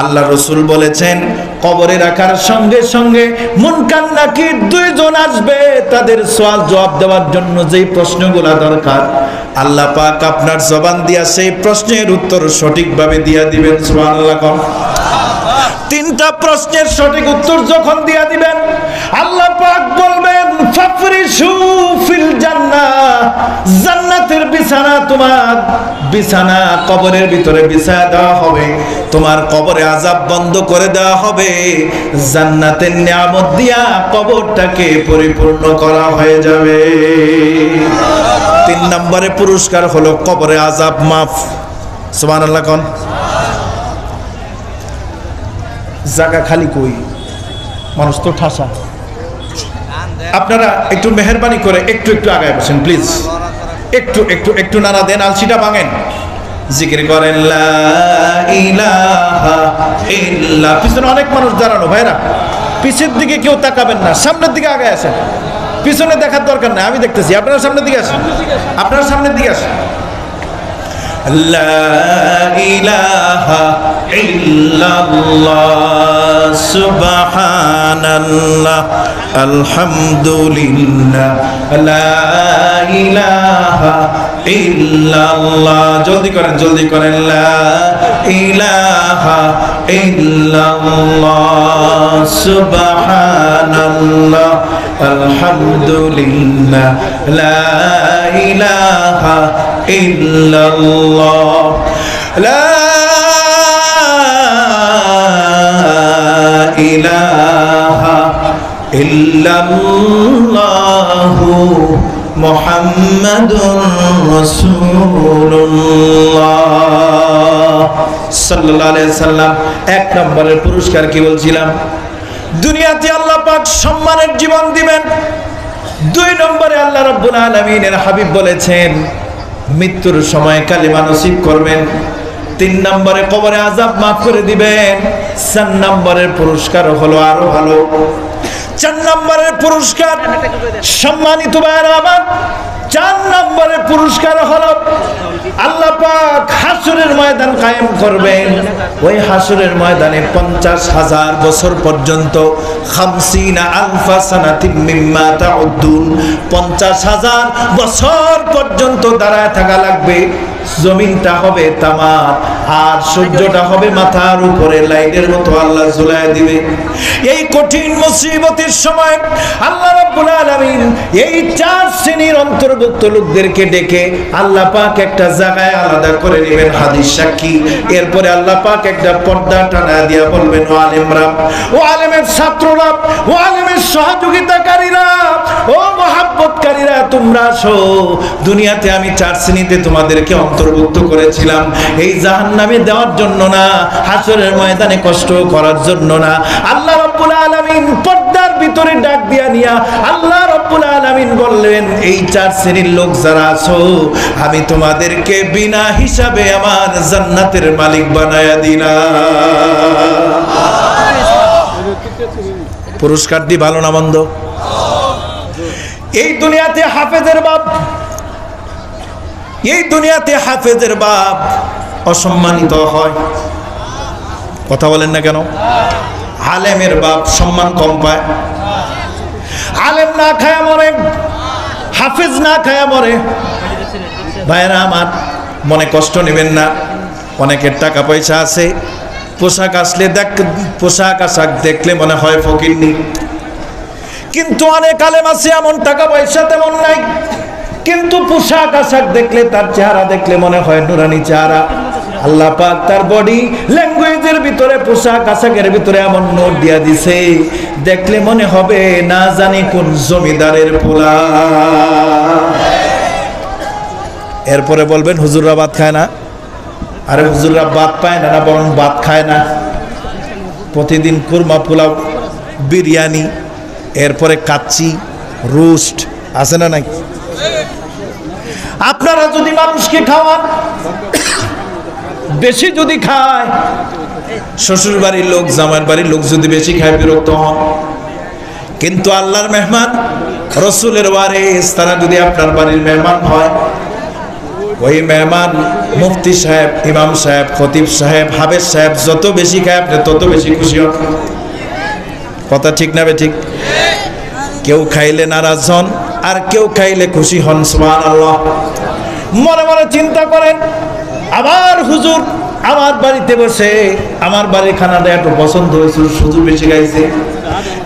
আল্লাহ রসুল বলেছেন, কবরে রাখার সঙ্গে সঙ্গে মুনকার নাকির 2 জন আসবে, তাদের সওয়াল জবাব দেওয়ার জন্য যেই প্রশ্নগুলা দরকার, আল্লাহ পাক আপনার জবান দিয়া সেই প্রশ্নের উত্তর সঠিকভাবে দিয়া দিবেন। সুবহানাল্লাহ। 3টা প্রশ্নের সঠিক উত্তর যখন দিয়া দিবেন, আল্লাহ পাক বলবেন, ফাফরিশু ফিল জান্নাহ, জান্নাতের বিছানা, তোমার বিছানা কবরের ভিতরে বিছায়া দেওয়া হবে, তোমার কবরে আযাব বন্ধ করে দেওয়া হবে, জান্নাতের নিয়ামত দিয়া কবরটাকে পরিপূর্ণ করা হয়ে যাবে। 3 নম্বরে পুরস্কার হলো কবরে আযাব মাফ। সুবহানাল্লাহ। কোন জায়গা খালি কই, মানুষ তো ঠাসা। আপনারা একটু মেহেরবানি করে একটু আগায় বসেন প্লিজ, একটু নাড়া দেন, আলসিটা ভাঙেন, জিকির করেন লা ইলাহা ইল্লাল্লাহ। পিছনে অনেক মানুষ দাঁড়ানো, ভাইরা পিছের দিকে কেউ তাকাবেন না, সামনের দিকে আগে আসেন। পিছনে দেখার দরকার নাই, আমি দেখতেছি। আপনারা সামনের দিকে আসেন, আপনারা সামনের দিকে আসেন। লা ইলাহা ইল্লাল্লাহ সুবহানাল্লাহ আলহামদুলিল্লাহ লা ইলাহা ইল্লাল্লাহ। জলদি করেন লা ইলাহা ইল্লাল্লাহ সুবহানাল্লাহ আলহামদুলিল্লাহ লা ইলাহা ইল্লাল্লাহ লা ইলাহা ইল্লাল্লাহু মুহাম্মাদুর রাসূলুল্লাহ সাল্লাল্লাহু আলাইহি সাল্লাম। এক নম্বরের পুরস্কার কি বলছিলাম? দুনিয়াতে আল্লাহ পাক সম্মানের জীবন দিবেন। দুই নম্বরে আল্লাহ রাব্বুল আলামিনের হাবিব বলেছেন মৃত্যুর সময় কালিমা নসিব করবেন। তিন নম্বরে কবরে আযাব মাফ করে দিবেন। চার নম্বরের পুরস্কার হলো আরো ভালো। চার নম্বরের পুরস্কার সম্মানিত ভাইরা আমার, চার নম্বরের পুরস্কার হলো আল্লাহ পাক হাসরের ময়দান কায়েম করবেন। ওই হাসরের ময়দানে 50,000 বছর পর্যন্ত 50 আলফা সানাতিন মিম্মা তাউদ্দুন 50,000 বছর পর্যন্ত দাঁড়ায় থাকা লাগবে। জমিনটা হবে তামার আর সূর্যটা হবে মাথার উপরে লাইটের মতো আল্লাহ ঝুলায় দিবে। এই কঠিন মুসিবতের সময় আল্লাহ রাব্বুল আলামিন এই চার শ্রেণীর অন্তর্ভুক্ত লোকদেরকে ডেকে আল্লাহ পাক একটা জায়গায় আলাদা করে নেবেন, হাদিস সাক্ষী। এরপরে আল্লাহ পাক একটা পর্দা টানা দিয়া বলবেন, ও আলেমরা, ও আলেমের ছাত্ররা, ও আলেমের সহযোগিতাকারীরা, ও মহাব্বতকারীরা, তোমরা আসো। দুনিয়াতে আমি চার শ্রেণীতে তোমাদেরকে অন্তর্ভুক্ত করেছিলাম, এই জাহান্নামে দেওয়ার জন্য না, হাসরের ময়দানে কষ্ট করার জন্য না। আল্লাহ রাব্বুল আলামিন পর্দার ভিতরে ডাক দিয়া নিয়া আল্লাহ রাব্বুল আলামিন বললেন, এই চার শ্রেণীর লোক যারা আছো আমি তোমাদেরকে বিনা হিসাবে আমার জান্নাতের মালিক বানায়া দিলাম। পুরস্কারটি ভালো না মন্দ? এই দুনিয়াতে হাফেজের বাপ, এই দুনিয়াতে হাফেজের বাপ অসম্মানিত হয়। কথা বলেন না কেন? আলেমের বাপ সম্মান কম পায়। আলেম না খায়া মরে, হাফেজ না খায়া মরে। ভাইরা আমার, মনে কষ্ট নেবেন না। অনেকের টাকা পয়সা আছে, পোশাক আসলে পোশাক আশাক দেখলে মনে হয় ফকিরনি। কিন্তু অনেক আলেম আছে এমন টাকা পয়সা তেমন নাই, কিন্তু পোশাক আশাক দেখলে, তার চেহারা দেখলে মনে হয় নুরানি চেহারা। আল্লাহ পাক তার বডি ল্যাঙ্গুয়েজের ভিতরে, পোশাক আশাকের ভিতরে এমন নোট দিয়া দিছে, দেখলে মনে হবে না জানি কোন জমিদারের পোলা। এরপরে বলবেন হুজুররা ভাত খায় না। আরে হুজুররা ভাত পায় না, বরং ভাত খায় না। প্রতিদিন কুরমা, পোলাও, বিরিয়ানি, এরপরে কাচ্চি, রোস্ট আছে না নাই? আপনারা যদি মানুষকে খাওয়ান, বেশি যদি খায়, শ্বশুর বাড়ির লোক, জামাইয়ের বাড়ির লোক যদি বেশি খায় বিরক্ত হন। কিন্তু আল্লাহর মেহমান, রসুলের ওয়ারিস, তারা যদি আপনার বাড়ির মেহমান হয়, ওই মেহমান মুফতি সাহেব, ইমাম সাহেব, খতিব সাহেব, হাফেজ সাহেব যত বেশি খায় আপনি তত বেশি খুশি হন। কথা ঠিক না বে ঠিক? কেউ খাইলে নারাজ হন আর কেউ খাইলে খুশি হন। সুবহানাল্লাহ। মনে মনে চিন্তা করেন, আবার হুজুর আমার বাড়িতে বসে আমার বাড়ির খানাটা একটু পছন্দ হয়েছে, হুজুর বেশি খাইছে,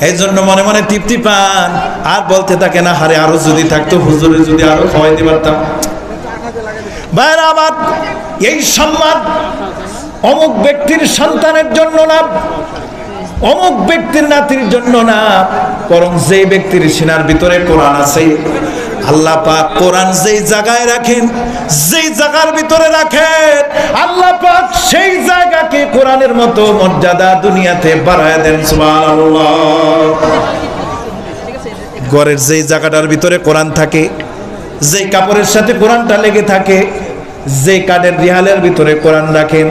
এই জন্য মনে মনে তৃপ্তি পান। আর বলতে থাকে না, হারে আরো যদি থাকতো, হুজুরে যদি আরো খাওয়াইতে পারতাম। ভাইরা আমার, এই সম্মান অমুক ব্যক্তির সন্তানের জন্য না, অমুক ব্যক্তির নাতির জন্য না, বরং যে ব্যক্তির সিনার ভিতরে কোরআন আছে, আল্লাহ পাক কোরআন যেই জায়গায় রাখেন, যেই জায়গার ভিতরে রাখেন, আল্লাহ পাক সেই জায়গাকে কোরআনের মতো মর্যাদা দুনিয়াতে বাড়ায় দেন। সুবহানাল্লাহ। ঘরের যেই জায়গাটার ভিতরে কোরআন থাকে, যেই কাপড়ের সাথে কোরআনটা লেগে থাকে, যেই কাঠের রিহালের ভিতরে কোরআন রাখেন,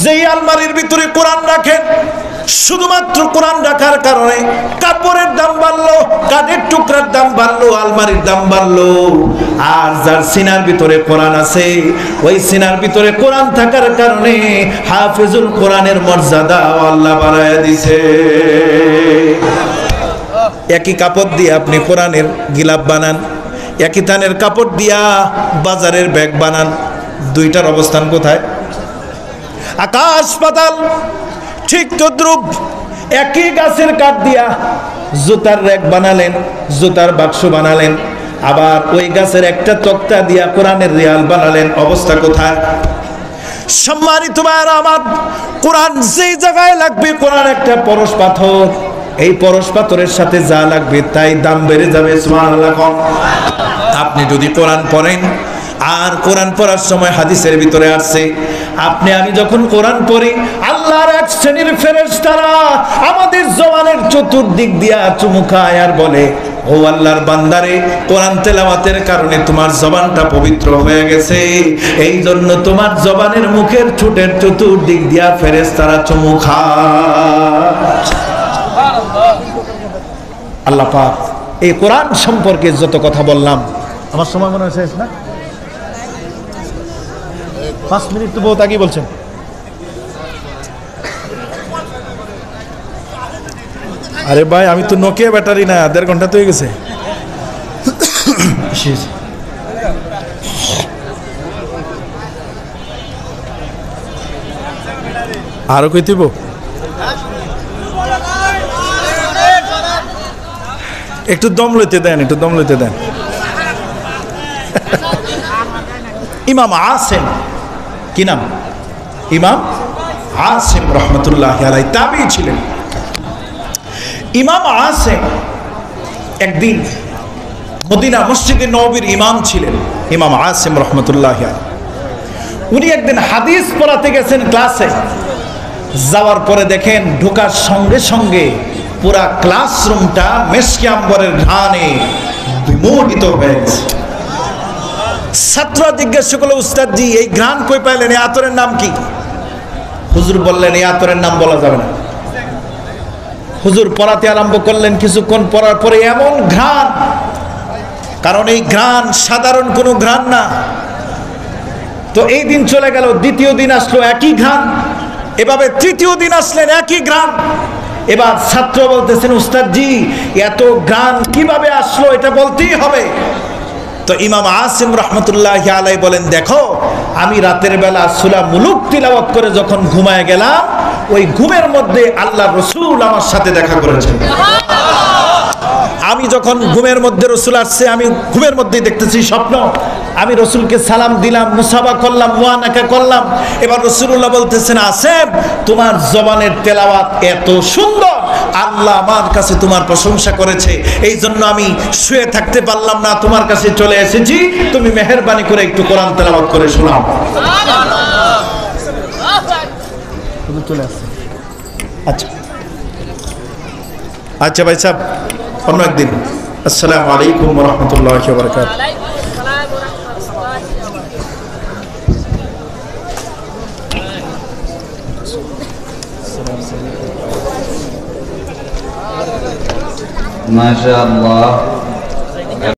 যেই আলমারির ভিতরে কোরআন রাখেন, শুধুমাত্র কোরআন রাখার কারণে কাপড়ের দাম বাড়লো, কাঠের টুকরার দাম বাড়লো, আলমারির দাম বাড়লো। আর যার সিনার ভিতরে কোরআন আছে, ওই সিনার ভিতরে কোরআন থাকার কারণে হাফেজুল কোরআনের মর্যাদা আল্লাহ বাড়ায় দিছে। একই কাপড় দিয়ে আপনি কোরআনের গিলাপ বানান, একই থানের কাপড় দিয়া বাজারের ব্যাগ বানান, দুইটার অবস্থান কোথায়? আকাশ পাতাল। ঠিক তদ্রুপ একই গাছের কাঠ দিয়া জুতার র্যাক বানালেন, জুতার বাক্স বানালেন, আবার ওই গাছের একটা তক্তা দিয়া কোরআনের রিয়াল বানালেন, অবস্থা কোথায়? সম্মানিত ভাইরা আমার, কোরআন যেই জায়গায় লাগবে, কোরআন একটা পরশ পাথর, এই পরশ পাথরের সাথে যা লাগবে তাই দাম বেড়ে যাবে। সুবহানাল্লাহ। আপনি যদি কোরআন পড়েন, আর কোরআন পড়ার সময় হাদিসের ভিতরে আসছে, আপনি আমি যখন কোরআন পড়ি, আল্লাহর এক শ্রেণীর ফেরেশতারা আমাদের জবানের চতুর্দিক দিয়া চুমু খায় আর বলে, ও আল্লাহর বান্দারে, কোরআন তেলাওয়াতের কারণে তোমার জবানটা পবিত্র হয়ে গেছে, এই জন্য তোমার জবানের মুখের ঠোঁটের চতুর্দিক দিয়া ফেরেশতারা চুমু খায়। আল্লাহ পাক এই কোরআন সম্পর্কে যত কথা বললাম, আমার সময় মনে হয়েছে না? 5 মিনিট তো বহুত আগেই বলছেন। আরে ভাই, আমি তো নোকিয়া ব্যাটারি না, 1.5 ঘন্টা তো হয়ে গেছে। আরো কই দিব? একটু দম লইতে দেন, একটু দম লইতে দেন। ইমাম আসিম, কি নাম? ইমাম আসিম রহমতুল্লাহি আলাইহি তাবী ছিলেন। ইমাম আসিম একদিন মদিনা মসজিদে নববীর ইমাম ছিলেন। ইমাম আসিম রহমতুল্লাহি আলাইহি উনি একদিন হাদিস পড়াতে গেছেন ক্লাসে। যাওয়ার পরে দেখেন ঢোকার সঙ্গে সঙ্গে পুরা ক্লাসরুমটা মেশকে আম্বরের ঘ্রাণে বিমোহিত হয়ে গেছে। ছাত্র জিজ্ঞাসা করলো, উস্তাদ জি, এই ঘ্রাণ কই পাইলেন? এই আতরের নাম কি? হুজুর বললেন, এই আতরের নাম বলা যাবে না। হুজুর পড়াতে আরম্ভ করলেন। কিছুক্ষণ পড়ার পরে এমন ঘ্রাণ, কারণ এই ঘ্রাণ সাধারণ কোনো ঘ্রাণ না। তো এই দিন চলে গেল, দ্বিতীয় দিন আসলো একই ঘ্রাণ, এভাবে তৃতীয় দিন আসলেন একই ঘ্রাণ। এবার ছাত্র বলতেছেন, উস্তাদ জি, এত ঘ্রাণ কিভাবে আসলো, এটা বলতেই হবে। তো ইমাম আসিম রহমতুল্লাহি আলাইহি বলেন, দেখো, আমি রাতের বেলা সূরা মুলুক তিলাওয়াত করে যখন ঘুমায় গেলাম, ওই ঘুমের মধ্যে আল্লাহর রাসূল আমার সাথে দেখা করেছেন। আমি যখন ঘুমের মধ্যে রাসূল আসছে, আমি ঘুমের মধ্যেই দেখতেছি স্বপ্ন। আমি রাসূলকে সালাম দিলাম, মুসাফা করলাম, মুআনাকা করলাম। এবার রাসূলুল্লাহ বলতেছেন, আসিম, তোমার জবানের তেলাওয়াত এত সুন্দর, আল্লাহ আমার কাছে তোমার প্রশংসা করেছে, এই জন্য আমি শুয়ে থাকতে পারলাম না, তোমার কাছে চলে এসেছি, তুমি মেহেরবানি করে একটু কোরআন তেলাওয়াত করে শোনাও। চলে আসছে। আচ্ছা আচ্ছা ভাই সাহেব, অন্য একদিন। আসসালামু আলাইকুম ওয়া রাহমাতুল্লাহি ওয়া বারাকাতুহু। মাশাআল্লাহ।